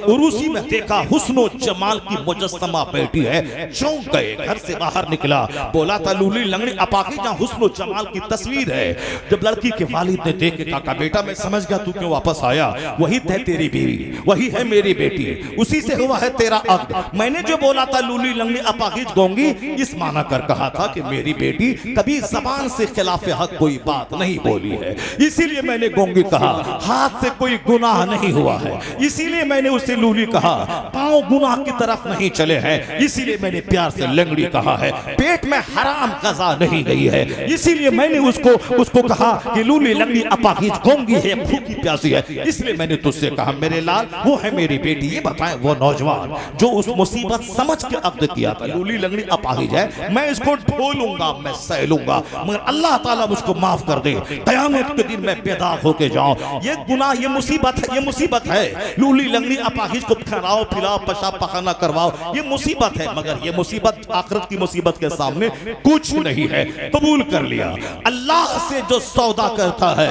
उरूसी में देखा हुस्नो जमाल की मुजस्समा बेटी है, चौंक गए, घर से बाहर निकला, बोला था लूली लंगड़ी अपाकीज़ा हुस्न और जमाल की तस्वीर है। जब लड़की के वालिद ने देख के कहा बेटा मैं समझ गया तू क्यों वापस आया, वही है तेरी बीवी, वही है मेरी बेटी, उसी से हुआ है तेरा अक्द। मैंने जो बोला था लूली लंगड़ी अपाकीज़ गोंगी, इस माना कर कहा था कि मेरी बेटी कभी जबान से खिलाफ हक कोई बात नहीं बोली है, इसीलिए मैंने गोंगी कहा। हाथ से कोई गुनाह नहीं हुआ है, इसीलिए मैंने उसे लूली कहा। पांव गुनाह की तरफ नहीं चले हैं, इसीलिए मैंने प्यार से लंगड़ी कहा है। पेट में हराम गजा नहीं गई है, इसीलिए मैंने उसको कहा कि लूली लंगड़ी अपाकीज़ गोंगी है, भूखी प्यासी है, इसलिए मैंने तुझसे कहा मेरे लाल वो है मेरी बेटी। ये बताएं वो नौजवान जो उस मुसीबत समझ के अब्द किया था लूली लंगड़ी अपाकीज़ है, मैं इसको ढोलूंगा, मैं सह लूंगा, मगर अल्लाह ताला मुझको माफ कर दे, क़यामत के दिन मैं बेदाग होके जाऊं। ये गुनाह, ये मुसीबत है, ये मुसीबत है। लूली लंगड़ी अपाकीज़ को खिलाओ पिलाओ पेशाब पखाना करवाओ, ये मुसीबत है, मगर ये मुसीबत आखिरत की मुसीबत के सामने कुछ नहीं है। कबूल कर लिया। अल्लाह से जो सौदा करता है,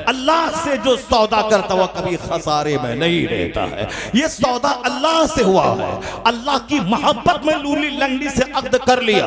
अल्लाह से जो सौदा करता हुआ कभी खसारे में नहीं रहता है। ये सौदा अल्लाह से हुआ है, अल्लाह की मोहब्बत में लूली लंगड़ी से अक्द कर लिया।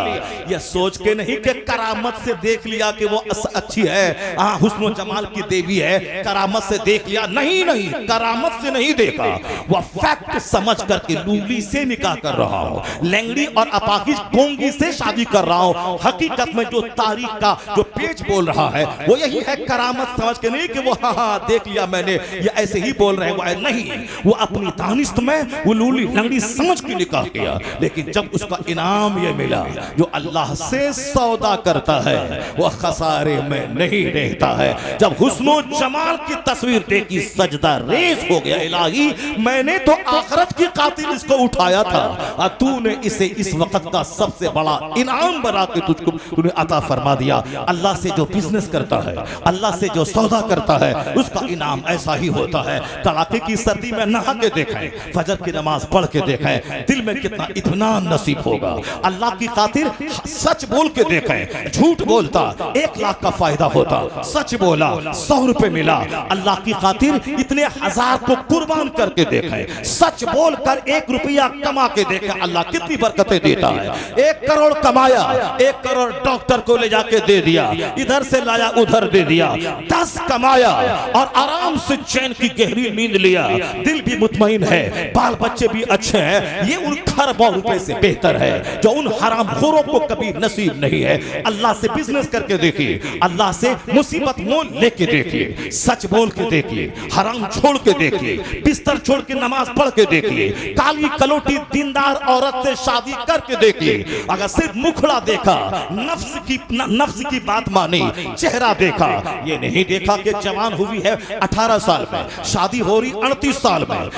ये सोच के नहीं कि करामत से देख लिया कि वो अच्छी है, हुस्न जमाल की देवी है, करामत से देख लिया, नहीं नहीं, करामत से नहीं देखा, वह फैक्ट समझ करके लूली से निकाह कर रहा हूं, लंगड़ी और अपाकीज़ गोंगी से शादी कर रहा हूं। हकीकत में जो तारीख का जो पेज बोल रहा है वो यही है, करामत समझ के नहीं कि वो हाँ देख लिया मैंने, ये ऐसे ही बोल रहे हैं, वो नहीं, वो अपनी दानिश्त में वो लूली लंगड़ी समझ के निकाह किया। लेकिन जब उसका इनाम ये मिला, जो अल्लाह से सौदा करता है वो खसारे में नहीं रहता है। जब हुस्नो जमाल की तस्वीर देखी सजदा रेज हो गया, इलाही मैंने तो आखिरत की खातिर इसको उठाया था, तूने इसे इस वक्त का सबसे बड़ा इनाम बना के तुझको तूने अता फरमा दिया। अल्लाह से जो बिजनेस करता है, अल्लाह से जो सौदा करता है, उसका इनाम ऐसा ही होता है। कड़ाके की सर्दी में नहा के देखें, फजर की नमाज पढ़ के देखें, दिल में कितना इत्मीनान नसीब होगा। अल्लाह की खातिर सच बोल के देखें, झूठ बोलता 1 लाख का फायदा होता, सच बोला 100 रुपए मिला। अल्लाह की खातिर इतने हजार को कुर्बान करके देखें, सच बोलकर 1 रुपया कमा के देखें, अल्लाह कितनी बरकतें देता है। 1 करोड़ कमाया, 1 करोड़ डॉक्टर को ले जाके दे दिया, इधर से लाया उधर दे दिया, 10 कमाया और आराम से चैन की गहरी नींद लिया, दिल भी मुतमईन है, बाल बच्चे भी अच्छे हैं। ये उन खरबों रुपए से बेहतर है जो उन हरामखोरों को कभी नसीब नहीं है। अल्लाह से बिजनेस करके देखिए, अल्लाह से मुसीबत मोल लेके देखिए, सच बोल के देखिए, हराम छोड़ के देखिए, बिस्तर छोड़ के नमाज पढ़ के देखिए, काली कलोटी दीनदार औरत से शादी करके देखिए। अगर सिर्फ मुखड़ा देखा, नफ्स की बात मानी, चेहरा देखा, ये नहीं देखा कि जवान हुई है 18 साल में, शादी हो रही 38 साल में,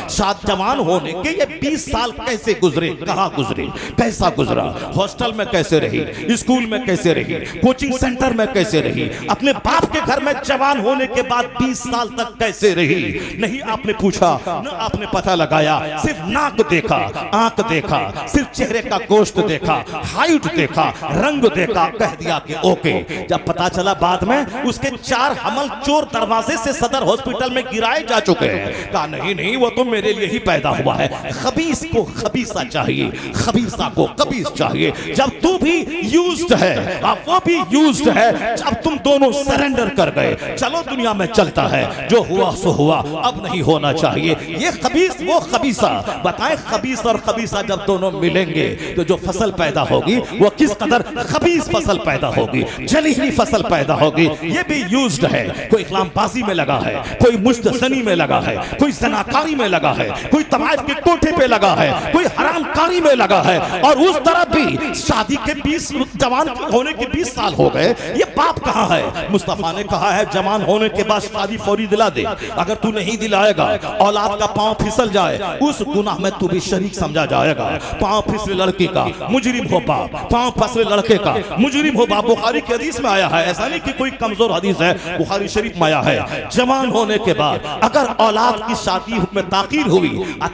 जवान होने के ये 20 साल कैसे गुजरे, कहां गुजरे, कैसा गुजरा, हॉस्टल में कैसे रही, स्कूल में कैसे रही, कोचिंग सेंटर में कैसे रही, अपने बाप के घर में जवान होने के बाद 20 साल तक कैसे रही, नहीं आपने पूछा, न आपने पता लगाया, सिर्फ नाक देखा, आंख देखा, सिर्फ चेहरे का गोश्त देखा, हाइट देखा, रंग देखा, कह दिया कि ओके। जब पता चला बाद में उसके 4 हमल चोर दरवाजे से सदर हॉस्पिटल में गिराए जा चुके हैं, कहा नहीं नहीं वो तो मेरे लिए ही पैदा हुआ है। खबीस को खबीसा चाहिए, खबीसा को खबीस चाहिए। जब तू भी यूज्ड है, अब वो भी यूज्ड है, जब तुम दोनों सरेंडर कर गए, चलो दुनिया में चलता है, जो हुआ सो हुआ, अब नहीं होना चाहिए। ये खबीस वो खबीसा, बताएं खबीस और खबीसा जब दोनों मिलेंगे तो जो फसल पैदा होगी वो किस कदर खबीस फसल पैदा होगी, जली हुई फसल पैदा होगी। ये भी यूज्ड है, कोई इस्लामबाजी में लगा है, कोई मुश्तसनी में लगा है, कोई जनाकारी में लगा है, कोई तवाइफ के कोठे पे लगा है, कोई हरामकारी में लगा है, और उस तरफ भी शादी के 20 जवान होने के 20 साल हो गए। ये बाप कहाँ है? मुस्तफा ने कहा है जवान होने के बाद शादी फौरी दिला दे, अगर तू नहीं दिलाएगा औलाद का पांव फिसल जाए, उस गुनाह में तू भी शरीक समझा जाएगा। पांव फिसले लड़की का मुजरिम हो बाप, पांव फिसले लड़के का मुजरिम हो बाप। बुखारी की हदीस में आया है, ऐसा नहीं कि कोई कमजोर हदीस है, बुखारी शरीफ में आया है, जवान होने के बाद अगर औलाद की शादी में ताकीर हुई,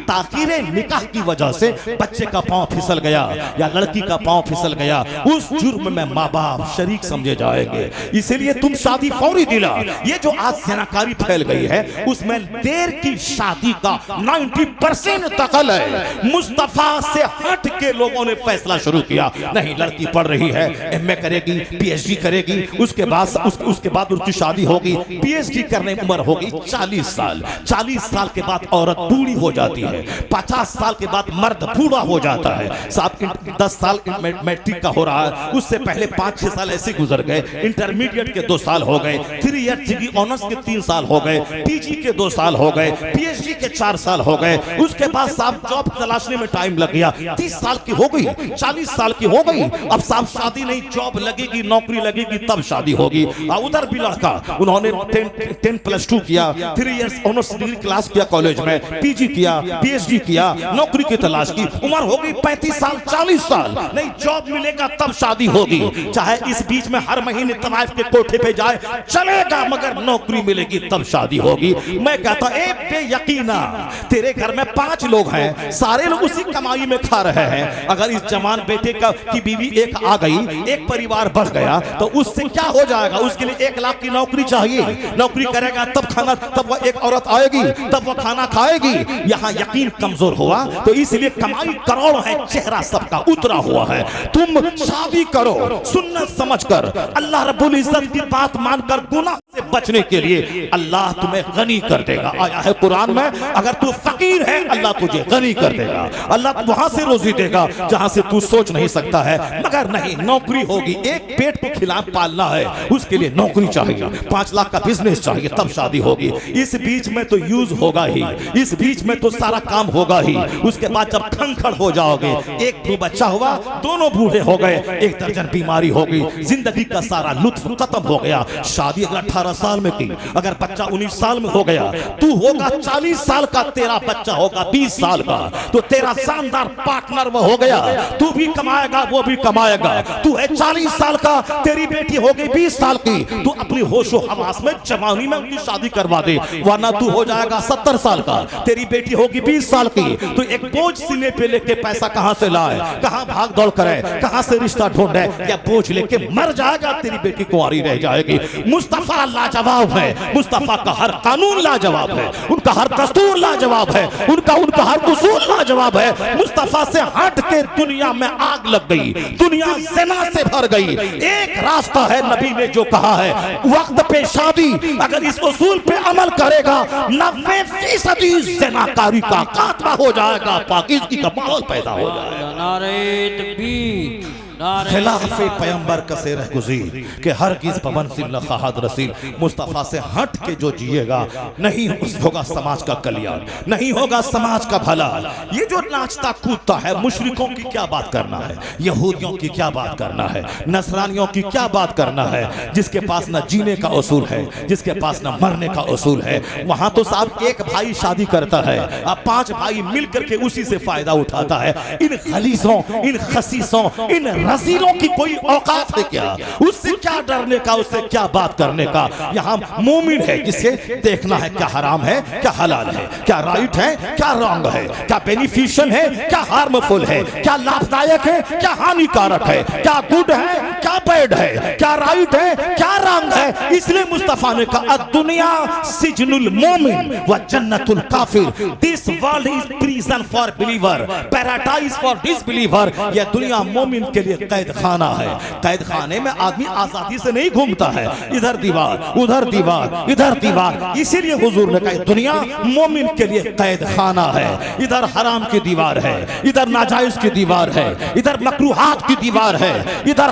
ताकीर निकाह की वजह से बच्चे का पांव फिसल गया या लड़की का पांव फिसल गया, उस जुर्म में माँ बाप शरीक समझे जाएंगे। इसीलिए तुम शादी फौरी दिला। ये जो आज सेनाकारी फैल गई है उसमें देर की शादी का 90% दखल है। मुस्तफा से हट के लोगों ने फैसला शुरू किया, नहीं लड़की पढ़ रही है, एमए करेगी, पीएचडी करेगी, उसके बाद उसकी शादी होगी, पीएचडी करने की उम्र होगी 40 साल। 40 साल के बाद औरत बूढ़ी हो जाती है, 50 साल के बाद मर्द बूढ़ा हो जाता है। साहब 10 साल मैट्रिक का हो रहा है, उससे पहले 5-6 साल ऐसे गुजर गए, इंटरमीडिएट के 2 साल हो गए, 3 ईयर डिग्री ऑनर्स के 3 साल हो गए, पीजी के 2 साल हो गए, पीएचडी के 4 साल हो गए। उसके बाद साहब जॉब तलाशने में टाइम लग गया, 30 साल की हो गई, 40 साल की हो गई। अब साहब शादी नहीं, जॉब लगेगी, नौकरी लगेगी, तब शादी होगी। उधर भी लड़का, उन्होंने 10+2 किया, 3 ईयर्स ऑनर्स डिग्री क्लास किया कॉलेज में, पीजी किया, पीएचडी किया, नौकरी की तलाश की, उम्र हो गई 35 साल, 40 साल, नहीं जॉब मिलेगा तब शादी होगी। चाहे इस बीच में हर महीने तवाइफ के कोठे पे जाए चलेगा, मगर नौकरी मिलेगी तब शादी होगी। मैं कहता ए बेयकीना, तेरे घर में 5 लोग हैं, सारे लोग उसी कमाई में खा रहे हैं। अगर इस जवान बेटे की बीवी एक आ गई, एक परिवार बढ़ गया, तो उससे क्या हो जाएगा? उसके लिए 1 लाख की नौकरी चाहिए, नौकरी करेगा तब खाना, तब वह एक औरत आएगी, तब वह खाना खाएगी। यहाँ यकीन कमजोर हुआ, तो इसलिए कमाई करोड़ है, चेहरा सबका उतरा हुआ है। तुम शादी करो सुन्नत समझकर, अल्लाह रब्बुल इज्जत की बात मानकर, गुनाह से बचने के लिए अल्लाह तुम्हें गनी कर देगा। आया है कुरान में, अगर तू फकीर है अल्लाह तुझे गनी कर देगा, अल्लाह वहां से रोजी देगा जहां से तू सोच नहीं सकता है। मगर नहीं, नौकरी होगी, एक पेट को खिला पालना है, उसके लिए नौकरी चाहिए, 5 लाख का बिजनेस चाहिए, तब शादी होगी। इस बीच में तो यूज होगा ही, इस बीच में तो सारा काम होगा ही। उसके बाद जब खंखड़ हो जाओगे, 1-2 बच्चा हुआ, दोनों बूढ़े हो गए, 1 दर्जन बीमारी हो गई, जिंदगी का सारा लुत्फ खत्म हो गया। शादी अगर 18 साल में की, अगर बच्चा 19 साल में हो गया, तू होगा 40 साल का, तेरा बच्चा होगा 20 साल का, तो तेरा शानदार पार्टनर वो हो गया, तू भी कमाएगा वो भी कमाएगा। तू है 40 साल का, तेरी बेटी होगी 20 साल की, तू अपनी होशो हवास में जवानी में उनकी शादी करवा दे, वरना तू हो जाएगा 70 साल का, तेरी बेटी होगी 20 साल की। तो एक बोझ सीने पे लेके पैसा कहां से लाए, कहां भाग दौड़ करे, कहां से रिश्ता ढूंढे, या बोझ लेके मर जाएगा, तेरी बेटी कुंवारी रह जाएगी। मुस्तफा लाजवाब है, मुस्तफा का हर कानून लाजवाब है, उनका हर दस्तूर लाजवाब है, उनका हर उसूल लाजवाब है। मुस्तफा से हट के दुनिया में आग लग गई, दुनिया ज़िना से भर गई। एक रास्ता है, नबी ने जो कहा है, वक्त पे शादी, अगर इस उसूल पे अमल करेगा 90% ज़िनाकारी का खात्मा हो जाएगा, पाकीज़गी का माहौल पैदा हो जाएगा। नारे तकबीर, खिलाफे पैगंबर कसे रह गुज़ीर के हरगिज़ पवन सिल न ख़ाहद रसील। मुस्तफ़ा से हट के जो जिएगा, नहीं होगा समाज का कल्याण, नहीं होगा समाज का भला। ये जो नाचता कूदता है, मुशरिकों की क्या बात करना है, यहूदियों की क्या बात करना है, नसरानियों की क्या बात करना है, जिसके पास न जीने का उसूल है, जिसके पास न मरने का उसूल है। वहां तो साहब एक भाई शादी करता है, अब 5 भाई मिलकर के उसी से फायदा उठाता है। इन खलीसों, इन खसीसों, इन रसीलों की कोई औकात है क्या? उससे क्या डरने का, उससे क्या बात करने का? यहाँ मोमिन है, जिसे देखना है क्या हराम है, क्या हलाल है, क्या राइट है, क्या रॉन्ग है, क्या बेनिफिशियल है, क्या हार्मफुल है, क्या लाभदायक है, क्या हानिकारक है, क्या गुड है, क्या बैड है, क्या राइट है, क्या रॉन्ग है। इसलिए मुस्तफा ने कहा दुनिया सिजनुल मोमिन व जन्नतुल काफिर। This world is prison for believer, paradise for disbeliever. यह दुनिया मोमिन के लिए कैद खाना है। कैद खाने में आदमी आजादी से नहीं घूमता है, इधर दीवार उधर दीवार इधर दीवार। इसीलिए हुजूर ने कहा दुनिया मोमिन के लिए कैद खाना है। इधर हराम की दीवार है, इधर नाजायज की दीवार है, इधर मकरूहात की दीवार है, इधर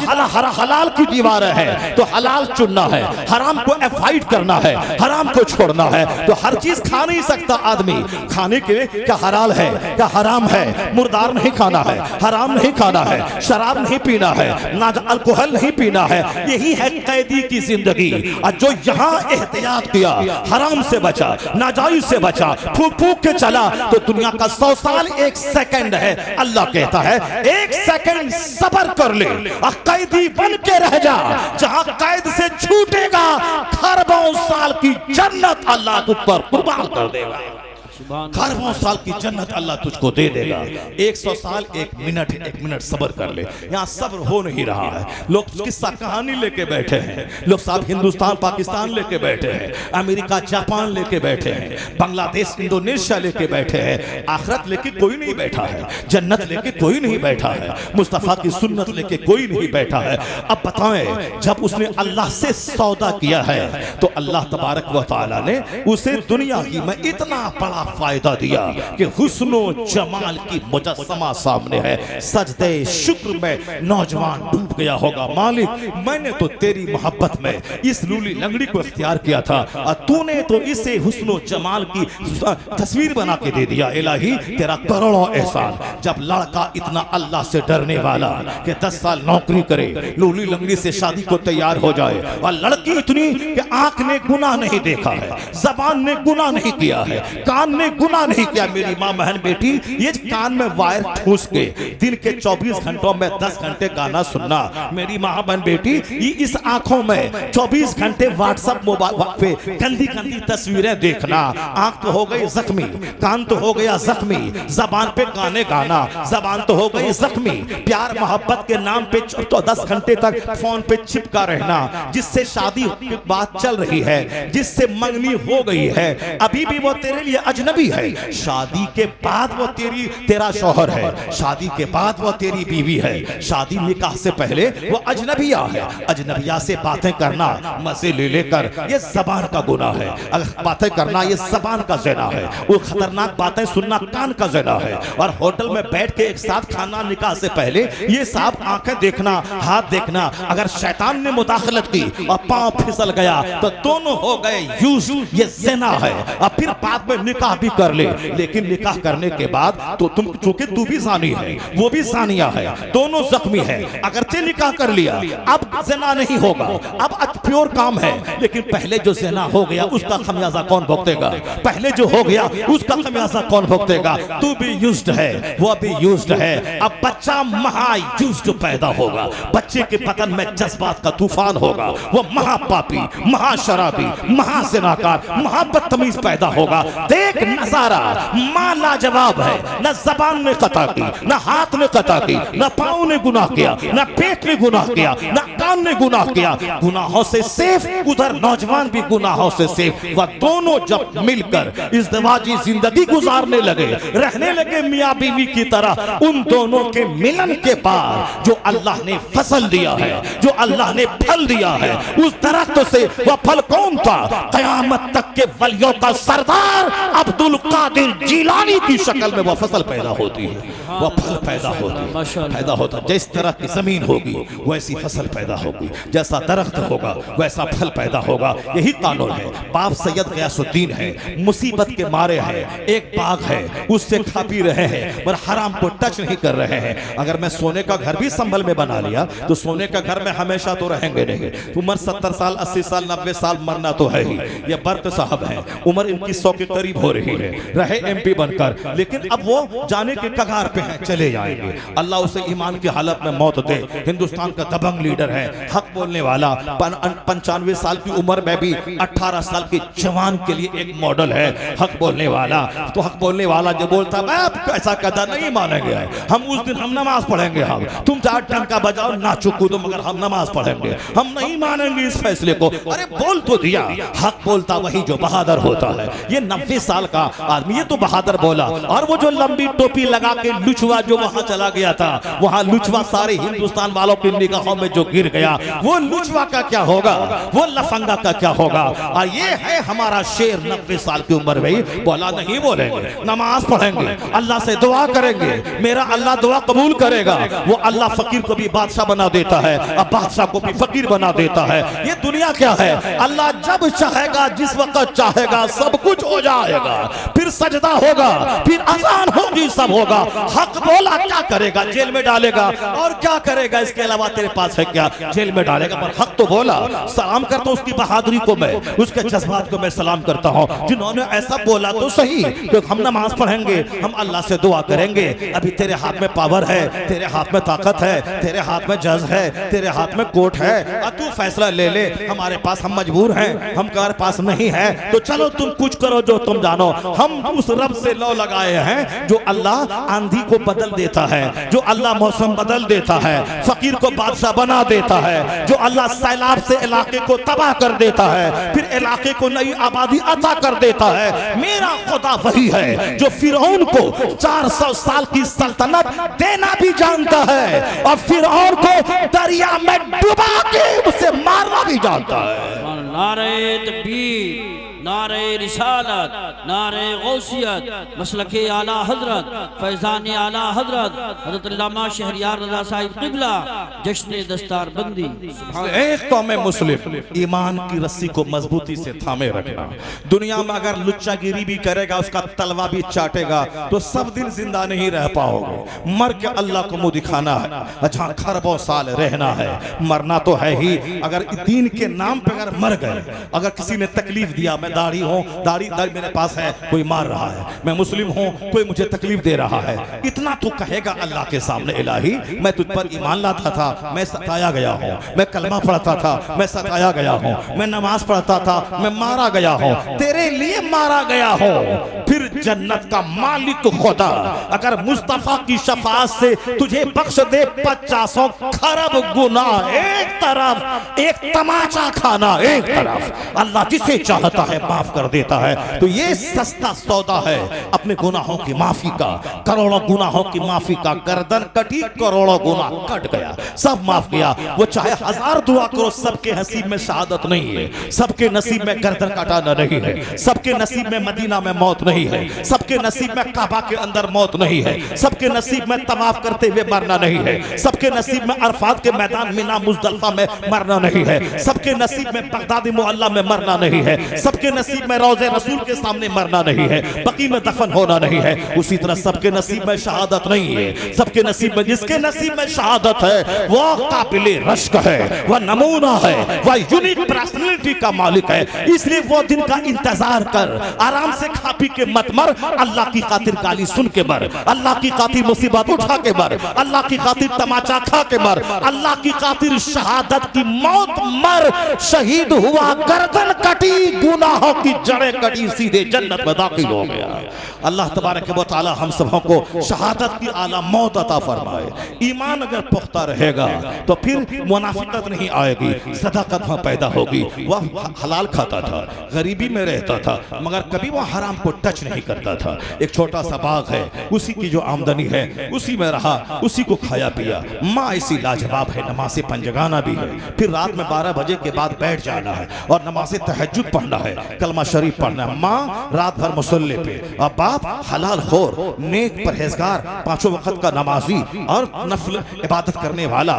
हलाल की दीवार है। तो हलाल चुनना है, हराम को अवॉइड करना है, हराम को छोड़ना है। तो हर चीज खा नहीं सकता आदमी। खाने के लिए क्या हलाल है, क्या हराम है? मुर्दार नहीं खाना है, हराम नहीं खाना है, शराब नहीं पीना है, ना अल्कोहल नहीं पीना है। यही है कैदी की जिंदगी। और जो यहाँ एहतियात किया, हराम से बचा, नाजायज से बचा, फूक फूक के चला, तो दुनिया का 100 साल 1 सेकंड है। अल्लाह कहता है 1 सेकंड सब्र कर ले और कैदी बन के रह जा। जहां कैद से छूटेगा खरबों साल की जन्नत अल्लाह तुझ पर कुर्बान कर देगा। सुभान खरबों साल की जन्नत अल्लाह तुझको दे देगा। 100 साल 1 मिनट सब्र कर ले। यहाँ सब्र हो नहीं रहा है। लोग किस्सा कहानी लेके बैठे हैं, लोग साहब हिंदुस्तान पाकिस्तान लेके बैठे हैं, अमेरिका जापान लेके बैठे हैं, बांग्लादेश इंडोनेशिया लेके बैठे हैं। आखिरत लेके कोई नहीं बैठा है, जन्नत लेके कोई नहीं बैठा है, मुस्तफा की सुन्नत लेके कोई नहीं बैठा है। अब बताएं, जब उसने अल्लाह से सौदा किया है तो अल्लाह तबारक व तआला ने उसे दुनिया की में इतना बड़ा फायदा दिया कि हुस्नो जमाल की मुजस्समा सामने है। सजदे शुक्र में नौजवान डूब गया होगा, मालिक मैंने तो तेरी मोहब्बत में इस लूली लंगड़ी को इख्तियार किया था और तूने तो इसे हुस्नो जमाल की तस्वीर बना के दे दिया। इलाही तेरा करोड़ों एहसान। जब लड़का इतना अल्लाह से डरने वाला कि 10 साल नौकरी करे, लूली लंगड़ी से शादी को तैयार हो जाए, और लड़की इतनी कि आंख ने गुनाह नहीं देखा है, जबान ने गुनाह नहीं किया है, कान ने गुनाह नहीं किया। मेरी माँ बहन बेटी, ये कान में वायर ठूस के दिन के 24 घंटों में 10 घंटे गाना सुनना, मेरी माँ बहन बेटी ये इस आंखों में 24 घंटे व्हाट्सएप मोबाइल पे गंदी गंदी तस्वीरें देखना, आंख तो हो गई जख्मी, कान तो हो गया जख्मी, जबान पे गाने गाना, जबान तो हो गई जख्मी। प्यार मोहब्बत के नाम पे तो 10 घंटे तक फोन पे चिपका रहना, जिससे शादी की बात चल रही है, जिससे मंगनी हो गई है, अभी भी वो तेरे लिए अजनबी है। शादी के बाद वो तेरा शौहर है, शादी के बाद वो तेरी बीवी है। शादी निकाह से पहले वो अजनबिया है। अजनबिया से बातें करना मजे ले लेकर ये जबान का गुनाह है। अगर बातें करना ये जबान का ज़िना है। वो खतरनाक बातें सुनना कान का ज़िना है। और होटल में बैठ के एक साथ खाना निकाह से पहले ये साफ आंखें देखना, हाथ देखना, अगर शैतान ने मुदाखलत की और पांव फिसल गया तो दोनों हो गए यूज, ये ज़िना है। और फिर बाद में निकाह भी कर ले, लेकिन निकाह करने के बाद तो तुम, चूंकि तू भी ज़ानी है वो भी ज़ानिया है, दोनों जख्मी है। अगरचे निकाह कर लिया, अब ज़िना नहीं होगा, अब प्योर काम है। लेकिन पहले जो ज़िना हो गया उसका खमियाजा कौन भुगतेगा? पहले जो हो गया उसका खमियाजा कौन भुगतेगा? तू भी यूज्ड है, वो भी यूज्ड है। अब बच्चा महा यूज्ड पैदा होगा, बच्चे के बदन में जज्बात का तूफान होगा, वो महापापी, महाशराबी, महाज़िनाकार, महाबदतमीज पैदा होगा। देख नजारा मां लाजवाब है, न जबान ने कता की, न हाथ ने कता की, न पाँव ने गुनाह किया, न पेट ने गुनाह किया, न कान ने गुनाह किया। गुनाहों से सेफ, उधर नौजवान भी गुनाहों से सेफ। वह दोनों जब मिलकर इज़्दिवाजी जिंदगी गुजारने लगे, रहने लगे मियाँ बीवी की तरह, उन दोनों के मिलन के बाद जो अल्लाह ने फसल दिया है, जो अल्लाह ने फल दिया है, उस दरख्त से वह फल कौन था? क़यामत तक के वलियों का सरदार अब्दुल कादिर जिलानी की शक्ल में वह फसल पैदा होती है, वह फल पैदा होता है। जिस तरह की जमीन होगी वैसी फसल पैदा होगी, जैसा दरख्त होगा वैसा फल पैदा होगा। यही कानून है। बाप सैयद गयासुद्दीन है, मुसीबत के मारे हैं, एक बाग है उससे खा पी रहे हैं, पर हराम को टच नहीं कर रहे हैं। अगर मैं सोने का घर भी संभल में बना लिया तो सोने का घर में हमेशा तो रहेंगे नहीं। उम्र 70 साल 80 साल 90 साल मरना तो है ही। ये बर्त साहब हैं, उम्र इनकी 100 के करीब हो रही है, रहे MP बनकर, लेकिन अब वो जाने के कगार पे हैं, चले जाएंगे। अल्लाह उसे ईमान की हालत में मौत दे। हिंदुस्तान का दबंग लीडर है, हक बोलने वाला, 95 साल की उम्र में भी 18 साल के जवान के लिए एक मॉडल है, हक बोलने वाला। तो हक बोलने वाला जो बोलता है ऐसा कदा नहीं मानेंगे, हम उस दिन हम नमाज पढ़ेंगे, हम तुम चाहे टंका बजाओ नाचो कूदो मगर हम नमाज पढ़ेंगे, हम नहीं मानेंगे इस फैसले को। अरे बोल तो दिया। हक बोलता वही जो बहादुर होता है। ये 90 साल का आदमी, ये तो बहादुर बोला। और वो जो लंबी टोपी लगा के लुचवा जो वहां चला गया था, वहां लुचवा सारे हिंदुस्तान वालों की निगाहों में जो गिर गया, वो लुचवा का क्या होगा, वो लफंगा का क्या होगा? और ये है हमारा शेर 90 साल की उम्र में बोला नहीं बोलेंगे, नमाज पढ़ेंगे, अल्लाह से दुआ करेंगे, मेरा अल्लाह दुआ कबूल करेगा। वो अल्लाह फकीर को भी बादशाह बना देता है, अब बादशाह को भी फकीर बना देता है। ये दुनिया क्या है? अल्लाह जब चाहेगा, जिस वक्त चाहेगा, सब कुछ हो जाएगा। फिर सजदा होगा, फिर अज़ान होगी, सब होगा। हक बोला क्या करेगा, जेल में डालेगा, और क्या करेगा इसके अलावा तेरे पास है क्या, जेल में डालेगा। पर हक तो बोला, सलाम करता हूं उसकी बहादुरी को, मैं उसके जज्बात को मैं सलाम करता हूं, जिन्होंने ऐसा बोला तो सही। तो हम नमाज पढ़ेंगे, हम अल्लाह से दुआ करेंगे, अभी तेरे हाथ में पावर है, तेरे हाथ में ताकत है, तेरे हाथ में जज है, तेरे हाथ में कोर्ट है, और तू फैसला ले ले। हमारे पास हम मजबूर हैं, हमारे पास नहीं है, तो चलो तुम कुछ करो जो तुम जानो। हम उस रब से लौ लगाए हैं जो अल्लाह आंधी को बदल देता है, जो अल्लाह मौसम बदल देता है, फकीर को बादशाह बना देता है, जो अल्लाह सैलाब से इलाके को तबाह कर देता है, फिर इलाके को नई आबादी अता कर देता है। मेरा खुदा वही है जो फिरौन को 400 साल की सल्तनत देना भी जानता है, और फिरौन को दरिया में डुबा के उसे मारना भी जानता है। नारे तकबीर, नारे रिसालत, नारे गौसियत, मसलके आला हजरत, फैजान आला हजरत हजरत अल्लामा शहरियार रज़ा साहिब क़िबला, जश्न दस्तार बंदी। एक तो मैं मुस्लिम ईमान की रस्सी को मजबूती से थामे रखना। दुनिया में अगर लुच्चागिरी भी करेगा, उसका तलवा भी चाटेगा, तो सब दिन जिंदा नहीं रह पाओगे। मर के अल्लाह को मुंह दिखाना है, अच्छा खरबों साल रहना है, मरना तो है ही। अगर दीन के नाम पे अगर मर गए, अगर किसी ने तकलीफ दिया, मैं दाढ़ी हूँ, दाढ़ी मेरे पास है, कोई मार रहा है, मैं मुस्लिम हूँ, कोई मुझे तकलीफ दे रहा है, इतना तो कहेगा अल्लाह के सामने, इलाही मैं तुझ पर ईमान लाता था, मैं सताया गया हूँ, मैं कलमा पढ़ता था, मैं सताया गया हूँ, मैं नमाज पढ़ता था, मैं मारा गया हूँ, तेरे लिए मारा गया हूँ। फिर जन्नत का मालिक खुदा अगर मुस्तफा की शफाअत से तुझे बख्श दे 50 खरब गुनाह एक तरफ, एक तमाचा खाना एक तरफ, अल्लाह जिसे चाहता है माफ कर देता है। तो ये सस्ता सौदा है अपने गुनाहों की माफी का, करोड़ों गुनाहों की माफी का। गर्दन कटी, करोड़ों गुनाह कट गया, सब माफ किया। वो चाहे 1000 दुआ करो, सबके नसीब में शहादत नहीं है, सबके नसीब में गर्दन कटाना नहीं है, सबके नसीब में मदीना में मौत नहीं है, सबके नसीब में काबा के अंदर मौत नहीं है, सबके नसीब में तवाफ करते हुए मरना नहीं है, सबके नसीब में अरफात के मैदान मिना मुजदलफा में मरना नहीं है, सबके नसीब में बगदादी मुअल्ला में मरना नहीं है, सबके नसीब में रोज़े रसूल के सामने मरना नहीं है, बकी में दफन होना नहीं है। उसी तरह सबके नसीब में शहादत नहीं है, सबके नसीब में, जिसके नसीब में शहादत है वो काबिल रश्क है, वह नमूना है, वह यूनिक पर्सनालिटी का मालिक है। इसलिए वो दिन का इंतजार कर, आराम से खा पी के मत मर, अल्लाह की खातिर गाली सुन के मर, अल्लाह की खातिर मुसीबत उठा के मर, अल्लाह की खातिर तमाचा खा के मर, अल्लाह की खातिर शहादत की मौत मर। शहीद हुआ, गर्दन कटी, गुनाहों की जड़ें कटी, सीधे जन्नत में दाखिल हो गया। अल्लाह तबारक व तआला हम सबों को शहादत की आला मौत अता फरमाए। ईमान अगर पुख्ता रहेगा तो फिर मुनाफिकत नहीं आएगी, सदाकत वहाँ पैदा होगी। वह हलाल खाता था, गरीबी में रहता था, मगर कभी वह हराम को टच नहीं करता था। एक छोटा सा बाग है, उसी की जो आमदनी है उसी में रहा, उसी को खाया पिया। माँ ऐसी लाजवाब है, नमाज़े पंजगाना भी है, फिर रात में 12 बजे के बाद बैठ जाना है और नमाज़े तहज्जुद पढ़ना है, कलमा शरीफ पढ़ना है। माँ रात भर मुसल्ले पे, और बाप हलाल खोर, नेक परहेजगार, 5 वक्त का नमाजी और नफल इबादत करने वाला।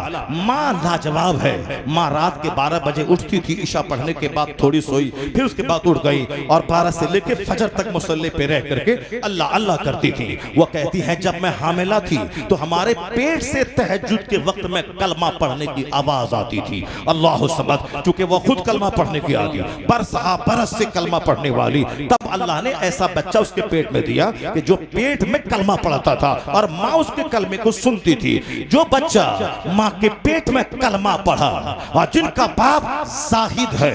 माँ लाजवाब है। माँ रात के 12 बजे उठती थी, ईशा पढ़ने के बाद थोड़ी सोई, फिर उसके बाद उठ गई और 12 से लेके फजर तक मुसल्ले पे रह करके अल्लाह अल्लाह करती थी। वो कहती है जब मैं हामिला थी तो हमारे पेट से तहज्जुद के वक्त में कलमा पढ़ने की आवाज आती थी, अल्लाह समद। चूंकि वो खुद कलमा पढ़ने की आदि, बरस से कलमा पढ़ने वाली, तब अल्लाह ने ऐसा बच्चा उसके पेट में दिया कि जो पेट में कलमा पढ़ता था और माँ उसके कलमे को सुनती थी। जो बच्चा माँ के पेट में कलमा पढ़ा और जिनका बाप जाहिद है,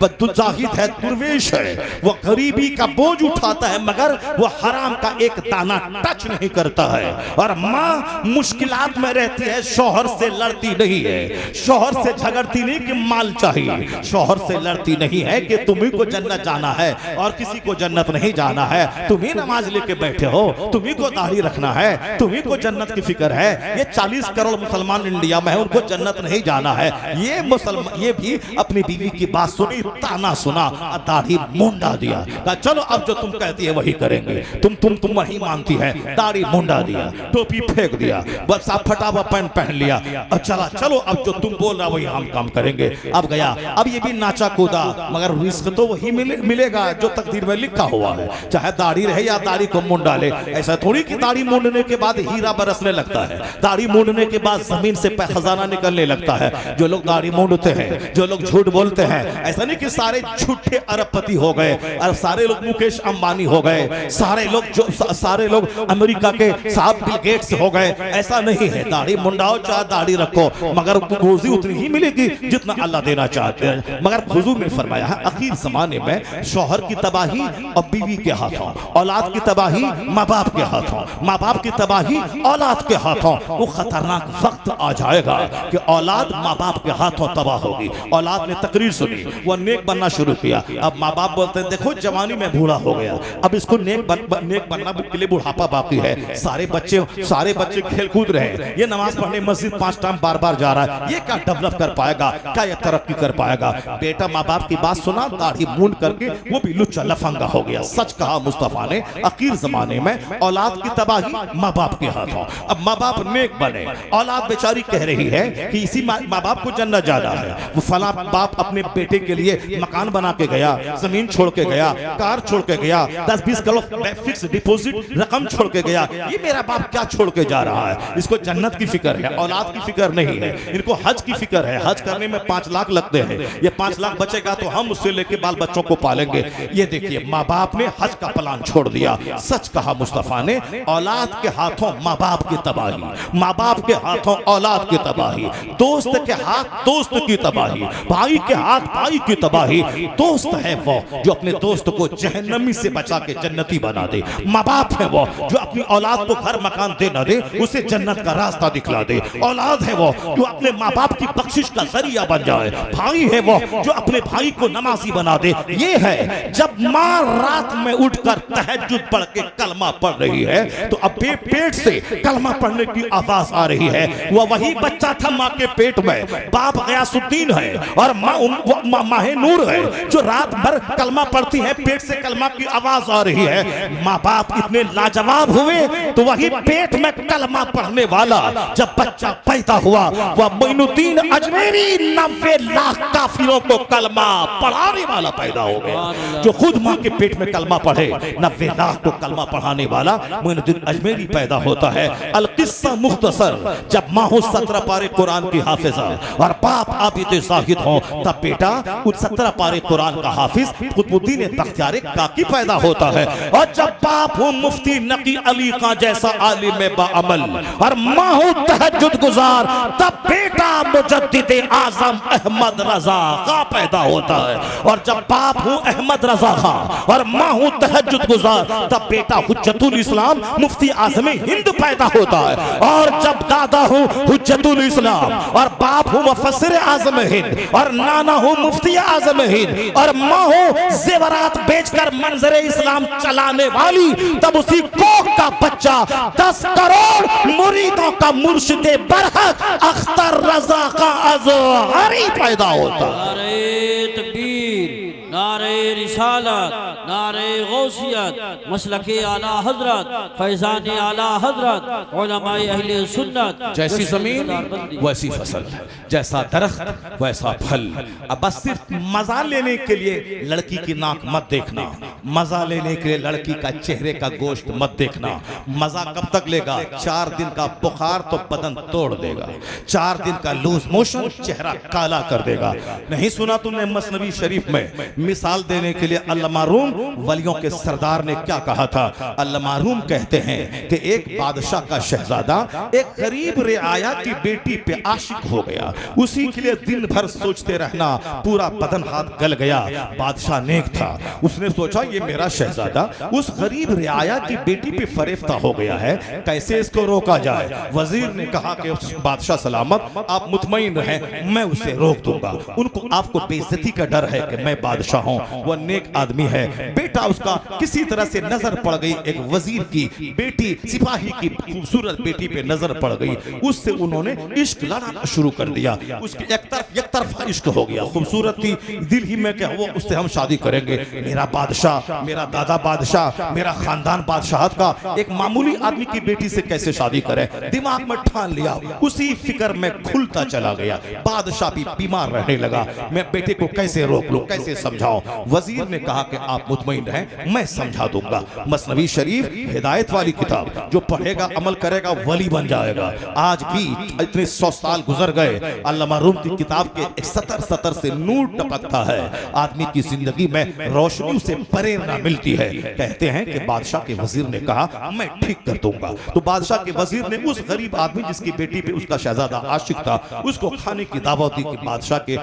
जाहिद है, दुर्वेश है, वो गरीबी का बोझ उठाता है मगर वो हराम का एक दाना टच नहीं करता है, और माँ मुश्किलात में रहती है, शौहर से लड़ती नहीं है, शौहर से झगड़ती नहीं कि माल चाहिए, शौहर से लड़ती नहीं है कि तुम्ही को जन्नत जाना है और किसी को जन्नत नहीं जाना है, तुम्ही नमाज लेके बैठे हो, तुम्ही को दाढ़ी रखना है, तुम्ही को जन्नत की फिक्र है। ये 40 करोड़ मुसलमान इंडिया में है, उनको जन्नत नहीं जाना है। ये मुसलमान, ये भी अपनी बीवी की बात सुनी, ताना सुना, दाढ़ी मुंडा दिया, कहा चलो अब जो तुम कहती है वही वही करेंगे। तुम वही मानती है। दाढ़ी मुंडा दिया, टोपी फेंक दिया, बस आप फटा हुआ पैंट पहन लिया और चला चलो अब जो तुम बोल रहा वही हम काम करेंगे। अब गया, अब ये भी नाचा कूदा, मगर रिस्क तो वही मिलेगा जो तकदीर में लिखा हुआ है, चाहे दाढ़ी रहे या दाढ़ी को मुंड डाले। ऐसा थोड़ी कि दाढ़ी मूंडने के बाद हीरा बरसने लगता है, दाढ़ी मूंडने के बाद जमीन से खजाना निकलने लगता है। जो लोग दाढ़ी मूंडते हैं, जो लोग झूठ बोलते हैं, ऐसा नहीं कि सारे झूठे अरबपति हो गए और सारे लोग मुकेश अंबानी हो गए, सारे लोग अमेरिका के साहब बिल गेट्स हो गए, ऐसा नहीं है। दाढ़ी मुंडाओ चाहे दाढ़ी रखो, मगर रोजी उतनी ही मिलेगी जितना अल्लाह देना चाहते हैं। मगर हुजूर ने फरमाया है आखिर जमाने में शौहर की तबाही और बीवी के हाथों, औलाद की तबाही माँ बाप के हाथों, माँ बाप की तबाही औलाद के हाथों। वो खतरनाक वक्त आ जाएगा कि औलाद माँ बाप के हाथों तबाह होगी। औलाद ने तकरीर सुनी, वो नेक बनना शुरू किया। अब माँ बाप बोलते हैं देखो जवानी में बूढ़ा हो गया, अब इसको नेक बनना के लिए बुढ़ापा बाकी है। सारे बच्चे खेल कूद रहे हैं, ये नमाज पढ़ने मस्जिद 5 टाइम बार जा रहा है, ये क्या डेवलप कर पाएगा, क्या ये तरक्की कर पाएगा। बेटा माँ बाप की बात सुना, दाढ़ी मूंड करके वो भी लुच्चा लफंगा हो गया। सच कहा मुस्तफा ने, आखिर जमाने में औलाद की तबाही माँ बाप के हाथों। अब माँ बाप नेक बने, औलाद बेचारी कह रही है कि इसी माँ बाप को जन्नत जाना है। वो फला बाप अपने बेटे के लिए मकान बना के गया, जमीन छोड़ के गया, कार छोड़ के गया, 10-20 करोड़ फिक्स डिपॉजिट रकम छोड़ के गया। ये मेरा बाप क्या छोड़ के जा रहा है? इसको जन्नत की फिक्र है, औलाद की फिक्र नहीं है। इनको हज की फिक्र है, हज करने में 5 लाख लगते हैं, ये 5 लाख बचेगा तो हम उससे लेके बाल बच्चों को पालेंगे। ये देखिए माँ बाप ने हज का प्लान छोड़ दिया। सच कहा मुस्तफा ने, औलाद के हाथों माँ बाप की तबाही, माँ बाप के हाथों औलाद की तबाही, दोस्त के हाथ दोस्त की तबाही, भाई के हाथ भाई की तबाही। दोस्त है वो जो अपने दोस्त को जहन्नमी से बचा के जन्नती बना दे। माँ बाप है वो जो अपनी औलाद को घर मकान दे न दे, उसे जन्नत का रास्ता दिखला दे। औलाद है वो जो अपने माँ बाप की बख्शिश का जरिया बन जाए। भाई है वो जो अपने भाई को नमाजी बना दे। ये है जब माँ रात में उठकर तहज्जुद पढ़ के कलमा पढ़ रही है तो अब पेट से कलमा पढ़ने की आवाज आ रही है। वह वही बच्चा था माँ के पेट में, बाप गयासुद्दीन है और माँ माहे नूर है जो रात भर कलमा पढ़ती है, पेट से कलमा की आवाज आ रही है। माँ बाप इतने लाजवाब हुए तो वही पेट में कलमा पढ़ने वाला जब बच्चा पैदा हुआ, वह मोइनुद्दीन अजमेरी 90 लाख काफिरों को कलमा पढ़ाने वाला पैदा हो गया। जो खुद माँ के पेट में कलमा पढ़े, 90 लाख को कलमा पढ़ाने वाला मोइनुद्दीन अजमेरी पैदा होता है। अल किस्सा मुख्तसर, जब माँ हो 17 पारे कुरान की हाफिजा और बाप आबिद ज़ाहिद हो, तब बेटा उस 17 पारे कुरान का हाफिज कुतुबुद्दीन बख्तियार काकी पैदा होता है। और जब बाप हो मुफ्ती नकी अली का जैसा आलिम बाअमल और माँ हो तहज्जुद गुजार, तब बेटा मुजद्दिद आजम अहमद रजा का पैदा होता है। और जब बाप हो अहमद रजा खां और माँ हो तहज्जुद गुजार, तब बेटा हुज्जतुल इस्लाम मुफ्ती आजम हिंद पैदा होता है। और जब दादा हो हुज्जतुल इस्लाम और बाप हो मुफस्सिर आजम हिंद और नाना हो मुफ्ती आजम हिंद और माँ हो जेवरात बेचकर मंजरे इस्लाम चलाने वाली, तब उसी कोख का बच्चा 10 करोड़ मुरीदों का मुर्शिद बरहक अख्तर रजा का अज़हरी पैदा होता है। नारे तकबीर, नारे रिसालत, नारे गौसियत, मसलके आला हजरत, फैजान आला हजरत, उलमाए अहले सुन्नत। जैसी जमीन वैसी फसल, जैसा दरख्त वैसा फल। अब बस सिर्फ मजा लेने के लिए लड़की की नाक मत देखना, मजा लेने के लिए लड़की का चेहरे का गोश्त मत देखना। मजा कब तक लेगा? 4 दिन का बुखार तो बदन तोड़ देगा, 4 दिन का लूज मोशन चेहरा काला कर देगा। नहीं सुना तुमने मसनवी शरीफ में मिसाल देने के लिए अल्लामा रूम वलियों के सरदार ने क्या कहा था? अल्लामा रूम कहते हैं कि एक बादशाह का शहजादा एक गरीब रियाया की बेटी पे आशिक हो गया, उसी के लिए दिन भर सोचते रहना, पूरा बदन हाथ गल गया। बादशाह नेक था, उसने सोचा ये मेरा शहजादा उस गरीब रियाया की बेटी पे फरेफ्ता हो गया है, कैसे इसको रोका जाए? वजीर ने कहा कि बादशाह सलामत, आप मुतमईन रहें, मैं उसे रोक दूंगा। उनको आपको बेइज्जती का डर है कि मैं बादशाह हूं, हूँ वह नेक आदमी है। बेटा उसका किसी तरह से नजर पड़ गई, एक वजीर की बेटी, सिपाही की खूबसूरत बेटी पे नजर पड़ गई, उससे उन्होंने इश्क लड़ाना शुरू कर दिया। उसके एक तरफा इश्क हो गया, खूबसूरत थी, दिल ही में क्या वो उससे हम शादी करेंगे, मेरा बादशाह, मेरा दादा बादशाह, मेरा खानदान बादशाहत का एक मामूली आदमी की बेटी से कैसे शादी करें, दिमाग में ठान लिया। उसी फिक्र में खुलता चला गया। बादशाह भी बीमार रहने लगा, मैं बेटे को कैसे रोक लूं, कैसे समझाऊं। वजीर ने कहा कि आप मुतमईन रहें, मैं समझा दूंगा। मसनवी शरीफ हिदायत वाली किताब, जो पढ़ेगा अमल करेगा वली बन जाएगा। आज भी इतने 100 साल गुजर गए, अल्लामा रूम की किताब के 70 से नूर टपकता है। आदमी की जिंदगी में रोशनी से प्रेरणा मिलती है। कहते हैं कि बादशाह के वजीर ने कहा मैं ठीक कर दूंगा। तो बादशाह के वजीर ने उस गरीब आदमी जिसकी बेटी पे उसका शहजादा आशिक था, उसको खाने की दावत दी कि बादशाह के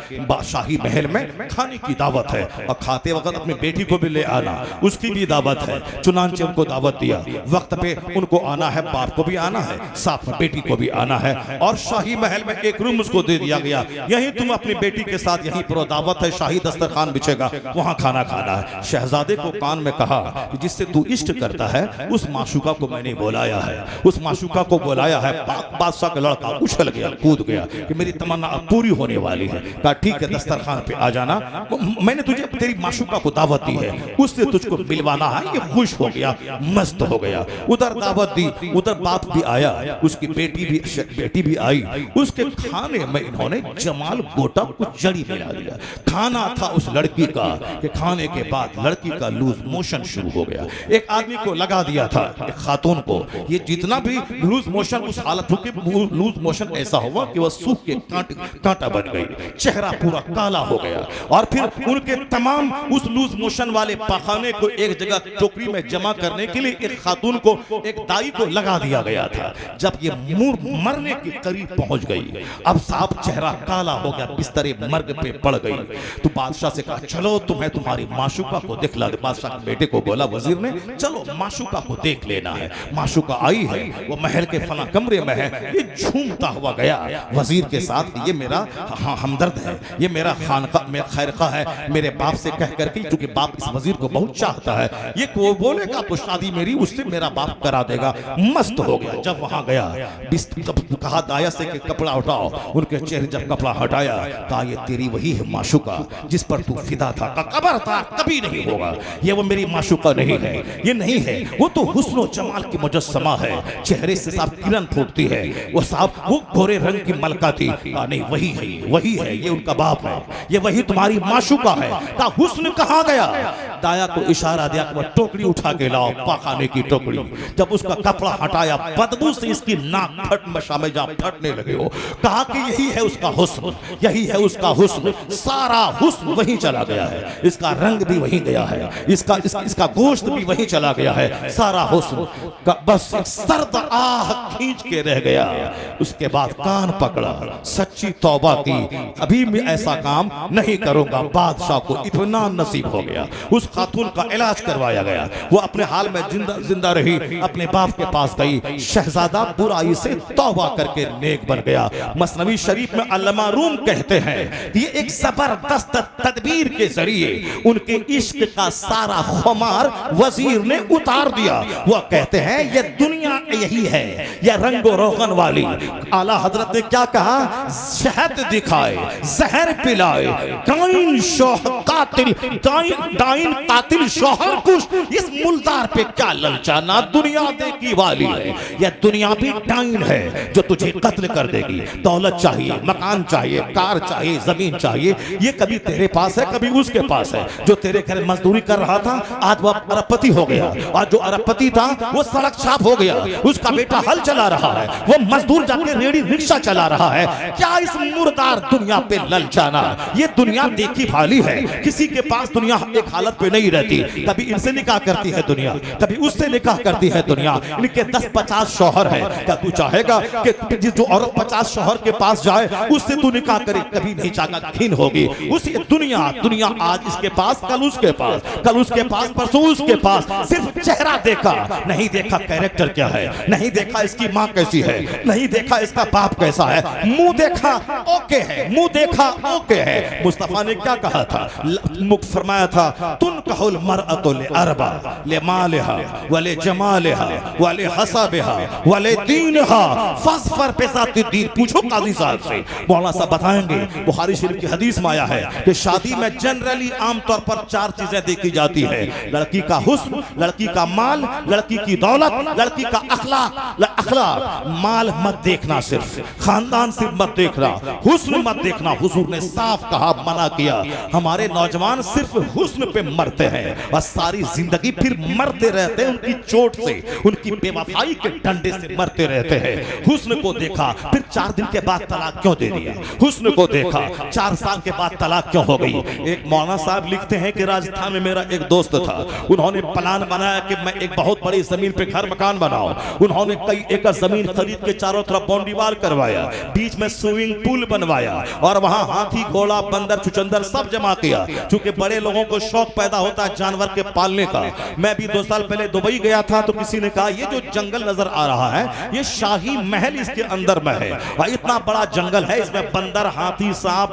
शाही महल में खाने की दावत है और खाते वक्त अपनी बेटी को भी ले आना, उसकी भी दावत है। चुनांचे उनको दावत दिया, वक्त पे उनको आना है, बाप को भी आना है, साथ में बेटी को भी आना है। और शाही महल में एक रूम उसको दे दिया गया, यही तुम अपनी बेटी के साथ यहीं पर दावत है, शाही दस्तरखान बिछेगा, वहां खाना खाना है। शहजादे को कान में कहा कि जिससे तू इश्क करता है उस माशूका को मैंने बुलाया है, उस माशूका को बुलाया है। बादशाह का लड़का उछल गया, कूद गया कि मेरी तमन्ना अब पूरी होने वाली है। कहा ठीक है, दस्तरखान पे आ जाना, मैंने तुझे तेरी माशूका को दावत दी है, उससे तुझको मिलवाना है। ये खुश हो गया, मस्त हो गया। उधर दावत दी, उधर बाप भी आया, उसकी बेटी भी आई। उसके खाने में इन्होंने जमाल गोटा कुछ जड़ी मिला दिया। खाना था उस लड़की का कि खाने के बाद लड़की का लूज मोशन शुरू हो गया। एक आदमी को लगा दिया था, एक खातून को, ये जितना भी लूज मोशन उस हालत हो कि लूज मोशन ऐसा हुआ कि वह सूख के कांटा बन गई, चेहरा पूरा काला हो गया। और फिर उनके तमाम उस लूज मोशन वाले पाखाने को एक जगह टोकरी में जमा करने के लिए एक खातून को, एक दाई को लगा दिया गया था। जब ये मरने के करीब पहुंच गई, अब साहब चेहरा काला हो गया, बिस्तरे मर्ग पे पड़ गई। तो बादशाह से कहा चलो तुम्हें तुम्हारी माशूका को दिखला दे। बादशाह के बेटे को बोला वजीर ने, चलो माशूका को देख लेना है। माशूका आई है, वो महल के फला कमरे में है। ये झूमता हुआ गया वजीर के साथ, ये मेरा हमदर्द है, ये मेरा खानका मेरा खैरखा है, मेरे बाप से कह करके, क्योंकि बाप इस वजीर को बहुत चाहता है, ये को बोलेगा तो शादी मेरी उससे मेरा बाप करा देगा। मस्त हो गया। जब वहां गया, कहा दाया से कि कपड़ा हटाओ, उनके चेहरे जब कपड़ा हटाया, कहा ये तेरी वही है माशूका जिस पर तू फिदा था। खबरदार कभी नहीं होगा, ये वो मेरी माशूका नहीं है, ये नहीं है, वो तो हुस्न जमाल की मुजस्समा है, चेहरे से साफ किरण फूटती है, वो साहब वो गोरे रंग की मलका थी। नहीं वही है, वही है, ये उनका बाप है, ये वही तुम्हारी माशूका है। का हुस्न कहाँ गया? दाया को इशारा दिया कि टोकरी उठा के लाओ, पाखाने की टोकरी। जब उसका कपड़ा हटाया, बदबू से इसकी नाक फटने लगे हो। कहा कि यही है उसका हुस्न, यही है उसका हुस्न, सारा हुस्न वहीं चला गया है, इसका रंग भी वहीं गया है, इसका गोश्त भी वहीं चला गया है, सारा हुस्न का बस एक सर्द आह खींच के रह गया। उसके बाद कान पकड़ा, सच्ची तौबा की, अभी मैं ऐसा काम नहीं करूंगा। बादशाह को इत्मीनान नसीब हो गया, उस खातून का इलाज करवाया गया, वो अपने हाल में जिंदा रही, अपने बाप के पास गई। शहजादा बुराई से तौबा करके नेक बन गया। मसनवी शरीफ में अल्लामा रूम कहते हैं ये एक जबरदस्त तदबीर के जरिए उनके इश्क का सारा खुमार वजीर ने उतार दिया। वह कहते हैं ये दुनिया यही है, यह रंगो रोगन वाली। आला हजरत ने क्या कहा? शहद दिखाए, जहर पिलाए, डाइन कातिल शोहर कुश, इस मुल्तार पे क्या ललचाना, दुनिया देखी वाली है। यह दुनिया भी डाइन है जो तुझे कत्ल कर देगी। दौलत चाहिए, मकान चाहिए, कार चाहिए, जमीन चाहिए, ये कभी तेरे पास है, कभी उसके पास है। जो तेरे घर मजदूरी कर रहा था, आज वह अरबपति हो गया, और जो अरबपति था वो सड़क छाप हो गया। उसका बेटा हल चला रहा है, वो मजदूर जाके रेडी रिक्शा चला रहा है। क्या इस मुर्दार दुनिया पे ललचाना? ये दुनिया देखी भाली है, किसी के पास दुनिया एक हालत पे नहीं रहती। कभी इनसे निकाह करती है दुनिया, कभी उससे निकाह करती है दुनिया। इनके 10-50 शौहर है। क्या तू चाहेगा कि जो औरत 50 शौहर के पास जाए उससे तू निकाह करे? कभी नहीं चाहेगा, घिन होगी। उसी दुनिया आज इसके पास, कल उसके पास, कल उसके पास, परसों उसके पास। सिर्फ चेहरा देखा, नहीं देखा कैरेक्टर क्या है, नहीं देखा इसकी माँ कैसी है, नहीं देखा इसका बाप कैसा है। मुंह देखा ओके है, मुंह देखा ओके है। मुस्तफा ने क्या कहा था? फरमाया था तुन कहल मरअतु ले अरबा ले मालिहा वले जमालिहा वले हसबिहा वले दीनहा फस्फर पे ज़ाती दीन। पूछो काजी साहब से, मौलाना साहब बताएंगे। बुखारी शरीफ की हदीस में आया है कि शादी में जनरली आमतौर पर 4 चीजें देखी जाती है, लड़की का हुस्न, लड़की का माल, लड़की की दौलत, लड़की का अखलाक। माल मत देखना, सिर्फ खानदान सिर्फ मत देखना, हुस्न मत देखना। हुजूर ने साफ कहा, मना किया। हमारे नौजवान सिर्फ हुस्न पे मरते हैं और सारी जिंदगी फिर मरते रहते हैं, उनकी चोट से, उनकी बेवफाई के डंडे से मरते रहते हैं। हुस्न को देखा, फिर 4 दिन के बाद तलाक क्यों दे दिया? हुस्न को देखा, 4 साल के बाद तलाक क्यों हो गई? एक मौलाना साहब लिखते हैं कि राजस्थान में मेरा एक दोस्त था, उन्होंने प्लान बनाया कि मैं एक बहुत बड़ी जमीन पे घर मकान बनाऊं। उन्होंने कई एकड़ जमीन खरीद के चारों तरफ बाउंड्री वाल करवाया, बीच में स्विमिंग पूल बनवाया और वहां हाथी, घोड़ा, बंदर, चुचंदर सब जमा किया। क्योंकि बड़े लोगों को शौक पैदा होता है जानवर के पालने का। मैं भी 2 साल पहले दुबई गया था तो किसी ने कहा ये जो जंगल नजर आ रहा है ये शाही महल इसके अंदर में है। भाई इतना बड़ा जंगल है, इसमें बंदर, हाथी, सांप,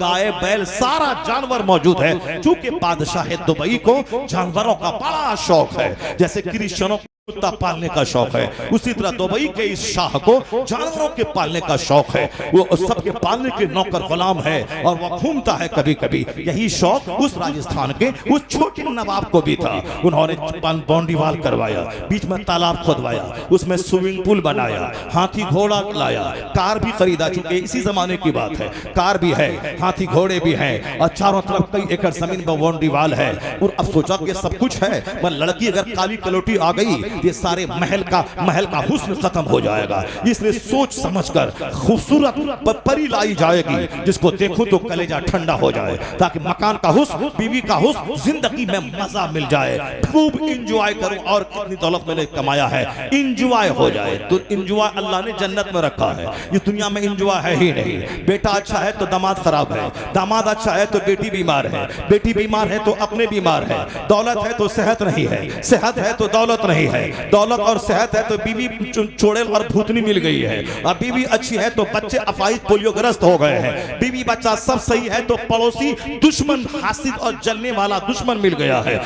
गाय, बैल, सारा जानवर मौजूद है। चूंकि बादशाह दुबई को जानवरों का बड़ा शौक है, जैसे क्रिश्चियनों कुत्ता पालने का शौक है, उसी तरह दुबई के इस शाह को जानवरों के पालने का शौक है। वो सबके पालने के नौकर गुलाम है और वो घूमता है कभी कभी। यही शौक उस राजस्थान के उस छोटे नवाब को भी था। उन्होंने बाउंड्री वाल करवाया, बीच में तालाब खुदवाया, उसमें स्विमिंग पूल बनाया, हाथी घोड़ा लाया, कार भी खरीदा। चूंकि इसी जमाने की बात है, कार भी है, हाथी घोड़े भी हैं और चारों तरफ कई एकड़ जमीन में बाउंड्री वाल है। और अब सोचा कि सब कुछ है, पर लड़की अगर काली कलोटी आ गई ये सारे महल का हुस्न खत्म हो जाएगा। इसलिए सोच समझकर खूबसूरत परी लाई जाएगी जिसको देखूं तो कलेजा ठंडा हो जाए, ताकि मकान का हुस्न, बीवी का हुस्न, जिंदगी में मजा मिल जाए, खूब इंजॉय करूं। और कितनी दौलत मैंने कमाया है, इंजॉय हो जाए। तो इंजॉय अल्लाह ने जन्नत में रखा है, ये दुनिया में इंजॉय है ही नहीं। बेटा अच्छा है तो दामाद खराब है, दामाद अच्छा है तो बेटी बीमार है, बेटी बीमार है तो अपने बीमार है, दौलत है तो सेहत नहीं है, सेहत है तो दौलत नहीं है, दौलत और सेहत है तो बीवी चोड़ेल और भूतनी मिल गई है, और बीवी अच्छी है तो बच्चे अफाइज पोलियोग्रस्त हो गए हैं, बीवी बच्चा सब सही है तो पड़ोसी दुश्मन, हासिद और जलने वाला दुश्मन मिल गया है,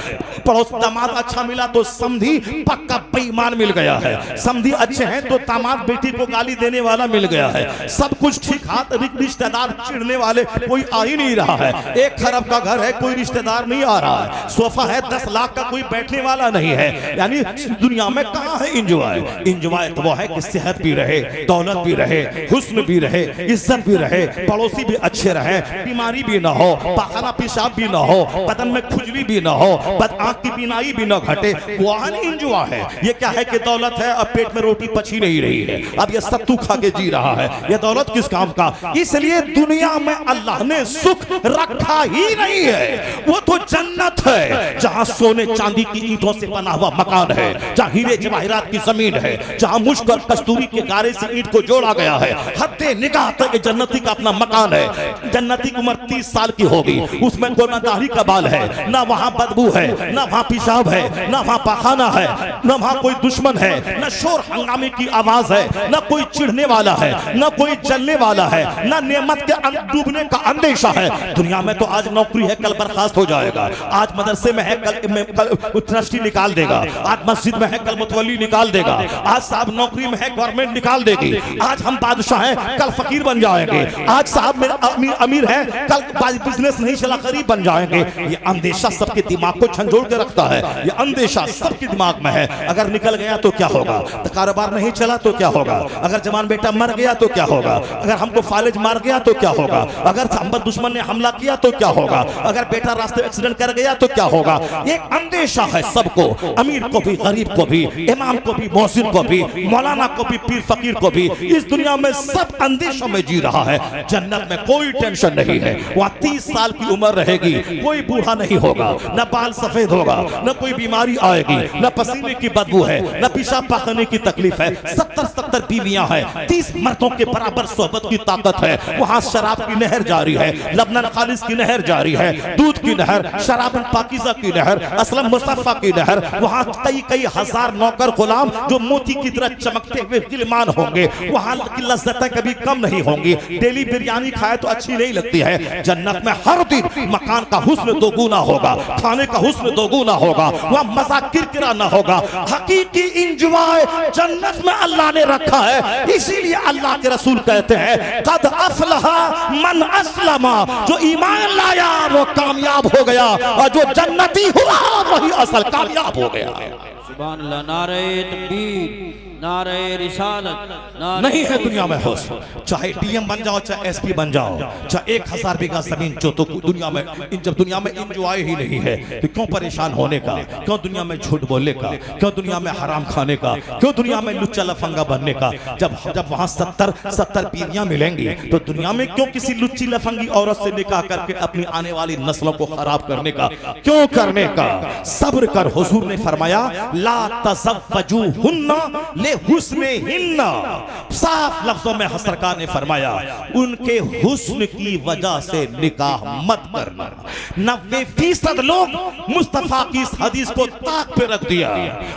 पड़ोस दामाद अच्छा मिला तो समधी पक्का बेईमान मिल गया है, समधी अच्छे हैं तो दामाद बेटी को गाली देने वाला मिल गया है। सब कुछ ठीक हाथ, रिश्तेदार चिढ़ने वाले कोई आ ही नहीं रहा है। 1 खरब का घर है, कोई रिश्तेदार नहीं आ रहा है, सोफा है 10 लाख का, कोई बैठने वाला नहीं है। यानी दुनिया में कहां है इंजॉय? इंजॉय तो वो है कि सेहत भी रहे, दौलत भी रहे, हुस्न भी रहे, इज्जत भी रहे, पड़ोसी भी अच्छे रहे, बीमारी भी ना हो, पाखना पेशाब भी ना हो, बदन में खुजली भी ना हो, आंख की बीनाई भी ना घटे, वहां नहीं इंजॉय है। ये क्या है कि दौलत है और पेट में रोटी पची नहीं रही है, अब ये सत्तू खा के जी रहा है, ये दौलत किस काम का? इसलिए दुनिया में अल्लाह ने सुख रखा ही नहीं है। वो तो जन्नत है जहां सोने चांदी की ईंटों से बना हुआ मकान है, जहां हीरे जवाहिरात की जमीन है, जहां मुश्क और कस्तूरी के गारे से ईंट को जोड़ा गया है। हद्दे निगाह तक जन्नती का अपना मकान है। जन्नती की उम्र 30 साल की होगी, उसमें कोई ना दाढ़ी का बाल है, ना वहां बदबू है, ना वहां पेशाब है, ना वहां पाखाना है, ना वहां कोई दुश्मन है, ना शोर हंगामे की आवाज है, ना कोई चिढ़ने वाला है, ना कोई जलने वाला है, ना नेमत के डूबने का अंदेशा है। दुनिया में तो आज नौकरी है, कल बर्खास्त हो जाएगा, आज मदरसे में है, कल ट्रस्टी निकाल देगा, आज मस्जिद में है, कल मुतवल्ली निकाल देगा, आज साहब नौकरी में है, गवर्नमेंट निकाल देगी, आज हम बादशाह हैं, कल फकीर बन जाएंगे, आज साहब मेरा अमीर है, कल बिजनेस नहीं चला गरीब बन जाएंगे। ये अंदेशा सबके दिमाग को झंझोड़ के रखता है, ये अंदेशा सबके दिमाग में है। अगर निकल गया तो क्या होगा, तो कारोबार नहीं चला तो क्या होगा, अगर जवान बेटा मर गया तो क्या होगा, अगर हमको फालिज मार गया तो क्या होगा, अगर हम पर दुश्मन ने हमला किया तो क्या होगा, अगर बेटा रास्ते एक्सीडेंट कर गया तो क्या होगा। एक अंदेशा है सबको, अमीर को भी, गरीब को भी, इमाम को भी, मौसिन को भी, मौलाना को भी, पीर फकीर को भी। इस दुनिया में सब अंदेशों में जी रहा है। जन्नत में कोई टेंशन नहीं है, वहां 30 साल की उम्र रहेगी, कोई बूढ़ा नहीं होगा, न बाल सफेद होगा, न कोई बीमारी आएगी, न पसीने की बदबू है, न पेशाब पाखने की तकलीफ है। 70 बीवियां हैं, 30 मर्दों के बराबर सोहबत की ताकत है। वहां शराब की नहर जारी है, लबनन खालिस की नहर जारी है, दूध की नहर, शराबन पाकीज़ा की नहर, असलम मुस्तफा की नहर। वहां कई 1000 नौकर गुलाम जो मोती की तरह चमकते हुए गिलमान होंगे। वहां की लज्जतें कभी कम नहीं होंगी। डेली बिरयानी खाए तो अच्छी नहीं लगती है। जन्नत में हर दिन मकान का हुस्न दोगुना होगा, खाने का हुस्न दोगुना होगा, वहां मजा किरकिरा ना होगा। हकीकी इंजॉय जन्नत में अल्लाह ने रखा है। इसीलिए अल्लाह के रसूल कहते हैं कद अफलहा मन अस्लमा, जो ईमान लाया वो कामयाब हो गया, और जो जन्नती हुआ वही असल कामयाब हो गया। सुभान अल्लाह। नारे तकबीर, नारे रिसालत, नहीं है दुनिया में होश। चाहे डीएम बन जाओ, चाहे एसपी बन जाओ, चाहे 1000 बीघा जमीन जो तो दुनिया में, जब दुनिया में इंजॉय ही नहीं है तो क्यों परेशान होने का, क्यों दुनिया में झूठ बोलने का, क्यों दुनिया में हराम खाने का, क्यों दुनिया में लुच्चा लफंगा बनने का। जब वहां 70 बीवियां मिलेंगी तो दुनिया में क्यों किसी लुच्ची लफंगी औरत से निकाह करके अपनी आने वाली नस्लों को खराब करने का, क्यों करने का। सब्र कर। हुजूर ने फरमाया ला तज़व्वजुहुन्ना ले हुस्ने हिन्ना। साफ लफ्जों में सरकार ने फरमाया उनके हुस्न की वजह से निकाह मत करना। 90% लोग मुस्तफा की इस हदीस को ताक पे रख दिया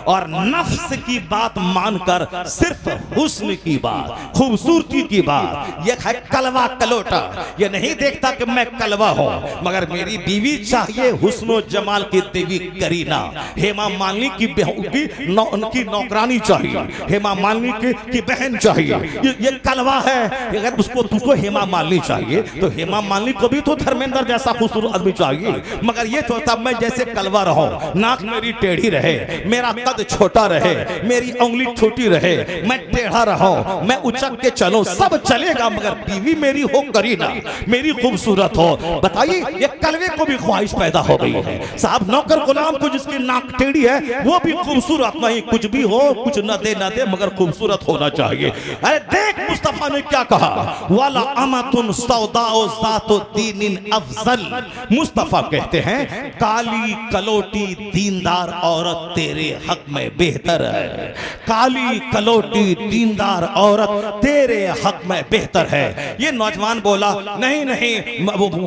और नफ्स की बात मानकर सिर्फ हुस्न की बात, खूबसूरती की बात, यह है कलवा कलोटा। यह नहीं देखता कि मैं कलवा हूं, मगर मेरी बीवी चाहिए हुस्न जमाल की देवी करीना। हेमा मालिनी उनकी नौकरानी चाहिए, हेमा मालिनी की बहन चाहिए। ये कलवा है। अगर उसको तुझको हेमा मालिनी चाहिए तो हेमा मालिनी को भी तो धर्मेंद्र जैसा खूबसूरत आदमी चाहिए। मगर ये सोचता मैं जैसे कलवा रहूं, नाक मेरी टेढ़ी रहे, मेरा कद छोटा रहे, मेरी उंगली छोटी रहे, मैं टेढ़ा रहूं, मैं उचक के चलूं, सब चलेगा, मगर बीवी मेरी हो करीना, मेरी खूबसूरत हो। बताइए ये कलवे को भी ख्वाहिश पैदा हो गई है। साहब नौकर गुलाम को जिसकी नाक टेढ़ी है वो भी खूबसूरत नहीं, कुछ भी हो, कुछ न दे मगर खूबसूरत होना चाहिए। अरे देख मुस्तफा ने क्या कहा, वाला अमतुन सौदाओ ज़ातो दीनिन अफजल। मुस्तफा कहते हैं काली कलोटी दीनदार औरत तेरे हक में बेहतर है। काली कलोटी दीनदार औरत तेरे हक में बेहतर है। ये नौजवान बोला नहीं नहीं,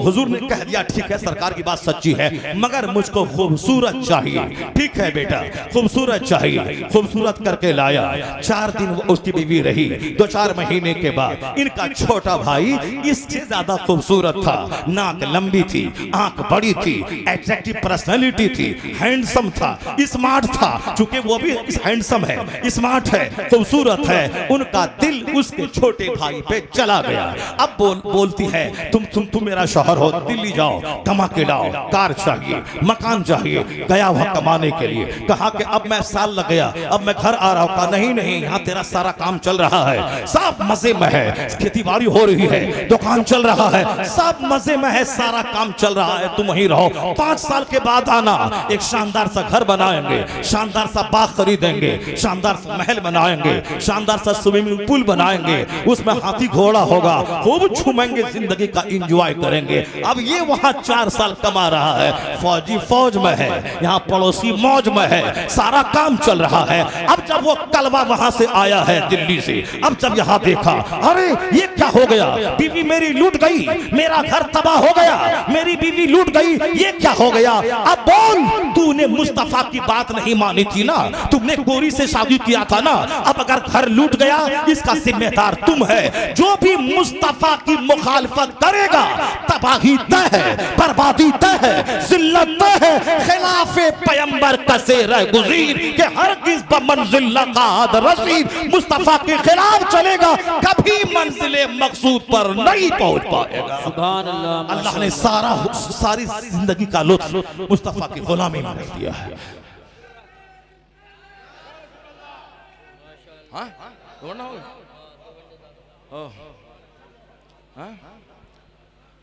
हुजूर ने कह दिया ठीक है, सरकार की बात सच्ची है, मगर मुझको खूबसूरत चाहिए। ठीक है बेटा, खूबसूरत चाहिए, खूबसूरत करके लाया। 4 दिन उसकी बीवी रही। 2-4 महीने के बाद इनका छोटा भाई इससे ज्यादा खूबसूरत था। नाक लंबी थी, आंख बड़ी थी, एट्रैक्टिव पर्सनालिटी थी, हैंडसम था, स्मार्ट था। चूंकि वो भी हैंडसम है, स्मार्ट है, खूबसूरत है, उनका दिल उसके छोटे भाई पे चला गया। अब बोलती है तुम मेरा शौहर हो, दिल्ली जाओ, कमा के लाओ, कार चाहिए, मकान चाहिए। गया वहां कमाने के लिए, कहा कि अब मैं साल लग गया, अब मैं घर आ रहा हूं। कहा नहीं, यहाँ तेरा सारा काम चल रहा है, सब मजे में है, खेती बाड़ी हो रही है, दुकान चल रहा है, सब मजे में है, सारा काम चल रहा है, तुम वहीं रहो। 5 साल के बाद आना, एक शानदार सा घर बनाएंगे, शानदार सा बाग खरीदेंगे, शानदार सा महल बनाएंगे, शानदार सा स्विमिंग पूल बनाएंगे, उसमें हाथी घोड़ा होगा, खूब झूमेंगे, जिंदगी का एंजॉय करेंगे। अब ये वहां 4 साल कमा रहा है, फौजी फौज में है, यहाँ पड़ोसी मौज में है, सारा काम चल रहा है। अब जब वो कलवा वहां से आया है दिल्ली से, अब जब यहाँ देखा, अरे ये क्या हो गया, बीवी मेरी लूट गई, मेरा घर तबाह हो गया, मेरी बीवी लूट गई, ये क्या हो गया। अब बोल, तूने मुस्तफा की बात नहीं मानी थी ना, तुमने गोरी से शादी किया था ना, अब अगर घर लूट गया इसका जिम्मेदार तुम है। जो भी मुस्तफा की मुखालफत करेगा तबाही तय है, बर्बादी तय है, जिल्लत तय है। खिलाफे पैगंबर कसे रह गुज़ीर के हर किस मंजिल लकाद रसीद। मुस्तफा के खिलाफ चलेगा कभी मंजिले मकसूद पर नहीं पहुंच पाएगा। सुभान अल्लाह। अल्लाह ने सारी जिंदगी का लुत्फ मुस्तफा की गुलामी में रख दिया है।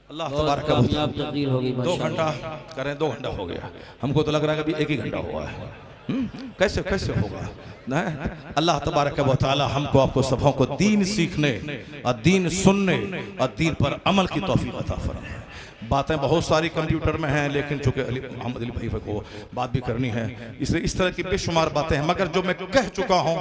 अल्लाह तबारक व तआला 2 घंटा करें, 2 घंटा हो गया, हमको तो लग रहा है कि 1 ही घंटा हुआ है। कैसे होगा ना। अल्लाह तबारक व तआला हमको आपको सबों को दीन सीखने और दीन सुनने और दीन पर अमल की तौफीक अता फरमाए। बातें बहुत सारी कंप्यूटर में हैं, लेकिन चूंकि मोहम्मद अली भाई को बात भी करनी है, इसलिए इस तरह की बेशुमार बातें हैं, मगर जो मैं कह चुका हूं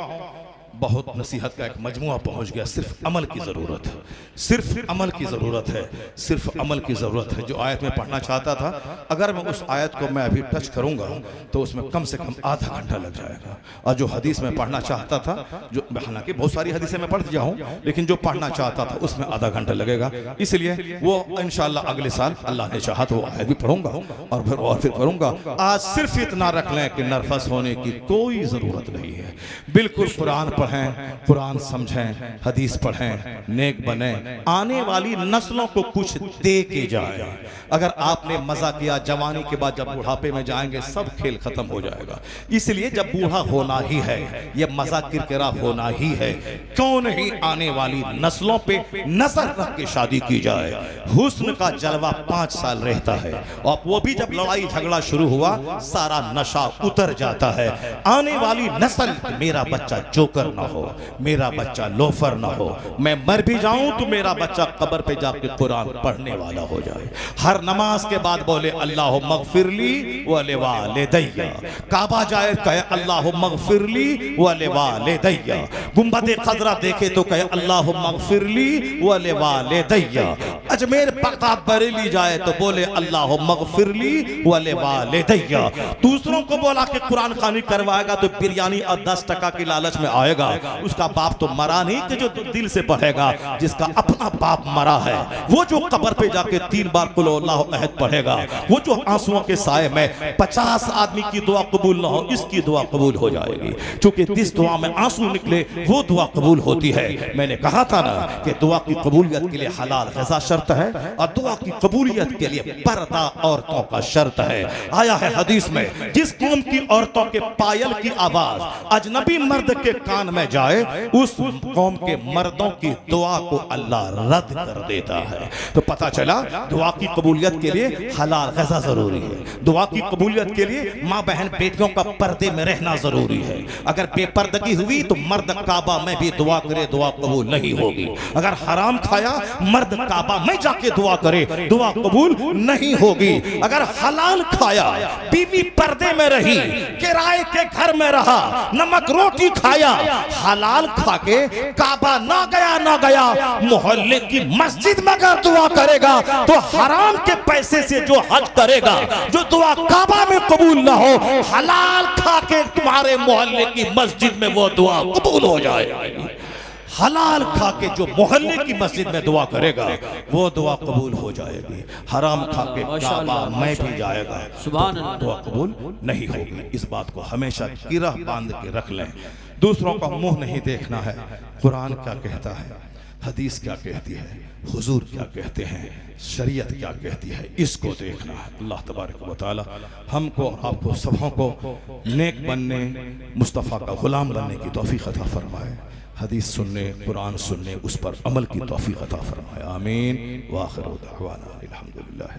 बहुत नसीहत का एक मजमुआ पहुंच गया। सिर्फ अमल की ज़रूरत है, सिर्फ अमल की ज़रूरत है, सिर्फ अमल की ज़रूरत है। जो आयत में पढ़ना चाहता था, अगर मैं उस आयत को मैं अभी टच करूंगा तो उसमें कम से कम आधा घंटा लग जाएगा। और जो हदीस में पढ़ना चाहता था, जो हालांकि बहुत सारी हदीसें मैं पढ़ जाऊँ, लेकिन जो पढ़ना चाहता था उसमें आधा घंटा लगेगा। इसलिए वो इंशाअल्लाह अगले साल अल्लाह ने चाहा तो वो आयत भी पढ़ूंगा और फिर पढ़ूंगा। आज सिर्फ इतना रख लें कि नर्वस होने की कोई ज़रूरत नहीं है। बिल्कुल कुरान पढ़ें, कुरान समझें, हदीस पढ़ें, नेक बने, आने वाली नस्लों को कुछ दे के जाए। अगर आपने मजा किया, जवानी के बाद जब बुढ़ापे में जाएंगे सब खेल खत्म हो जाएगा। इसलिए जब बूढ़ा होना ही है, ये मजा किरकिरा होना ही है, क्यों नहीं आने वाली नस्लों पे नजर रख के शादी की जाए। हुस्न का जलवा 5 साल रहता है, और वो भी जब लड़ाई झगड़ा शुरू हुआ सारा नशा उतर जाता है। आने वाली नस्ल, मेरा बच्चा जोकर ना हो, मेरा बच्चा लोफर ना हो, मैं मर भी जाऊं तो मेरा बच्चा कब्र पे जाके कुरान पढ़ने वाला हो जाए। हर नमाज के बाद बोले अल्लाह मगफिरली व लिवालिदैया। काबा जाए कहे अल्लाह मगफिरली व लिवालिदैया। गुंबद खजरा देखे तो कहे अल्लाह मगफिरली व लिवालिदैया। अजमेर बगदाद बरेली जाए तो बोले अल्लाह मगफिरली व लिवालिदैया। दूसरों को बोला कि कुरान खानी करवाएगा तो बिरयानी और 10 टका की लालच में आएगा। उसका बाप तो मरा नहीं कि जो दिल से पढ़ेगा। जिसका अपना बाप मरा है, वो जो कब्र पे जाके 3 बार कुल अल्लाहु अहद पढ़ेगा, वो जो आंसुओं के साए में 50 आदमी की दुआ कबूल ना हो, इसकी दुआ कबूल हो जाएगी। क्योंकि जिस दुआ में आंसू निकले वो दुआ कबूल होती है। मैंने कहा था ना कि दुआ की कबूलियत के लिए हलाल ग़िज़ा शर्त है, और दुआ की कबूलियत के लिए पर्दा औरतों का शर्त है। आया है हदीस में, जिस कौम की औरतों के पायल की आवाज अजनबी मर्द के कान में जाए, उस कौम के मर्दों की दुआ को अल्लाह रद्द कर देता है। तो पता चला दुआ की कबूलियत के लिए हलाल ग़िज़ा जरूरी है। दुआ की कबूलियत के लिए माँ बहन बेटियों का पर्दे में रहना जरूरी है। अगर बेपर्दगी हुई तो मर्द काबा में भी दुआ करे, दुआ कबूल नहीं होगी। अगर हराम खाया, मर्द काबा में जाके दुआ करे, दुआ कबूल नहीं होगी। अगर हलाल खाया, बीवी पर्दे में रही, किराए के घर में रहा, नमक रोटी खाया, हलाल खा के काबा ना गया, मोहल्ले की मस्जिद में अगर दुआ करेगा तो हराम के पैसे से जो हज करेगा, जो दुआ काबा में कबूल ना हो, हलाल खा के तुम्हारे मोहल्ले की मस्जिद में वो दुआ कबूल हो जाएगी। हलाल खा के जो मोहल्ले की मस्जिद में दुआ करेगा वो दुआ कबूल हो जाएगी। हराम खा के काबा में भी जाएगा तो दुआ कबूल नहीं होगी। इस बात को हमेशा गिरह बांध के रख लें। दूसरों का मुंह नहीं देखना है। कुरान क्या कहता है, हदीस क्या कहती है, हुजूर क्या कहते हैं, शरीयत क्या कहती है, इसको देखना है। अल्लाह तबारक व तआला हमको और आपको सबों को नेक बनने, मुस्तफ़ा का गुलाम बनने की तौफीक अता फरमाए। हदीस सुनने, कुरान सुनने, उस पर अमल की तौफीक अता फरमाए। आमीन। व आखिर दाअवाना अल्हम्दुलिल्लाह।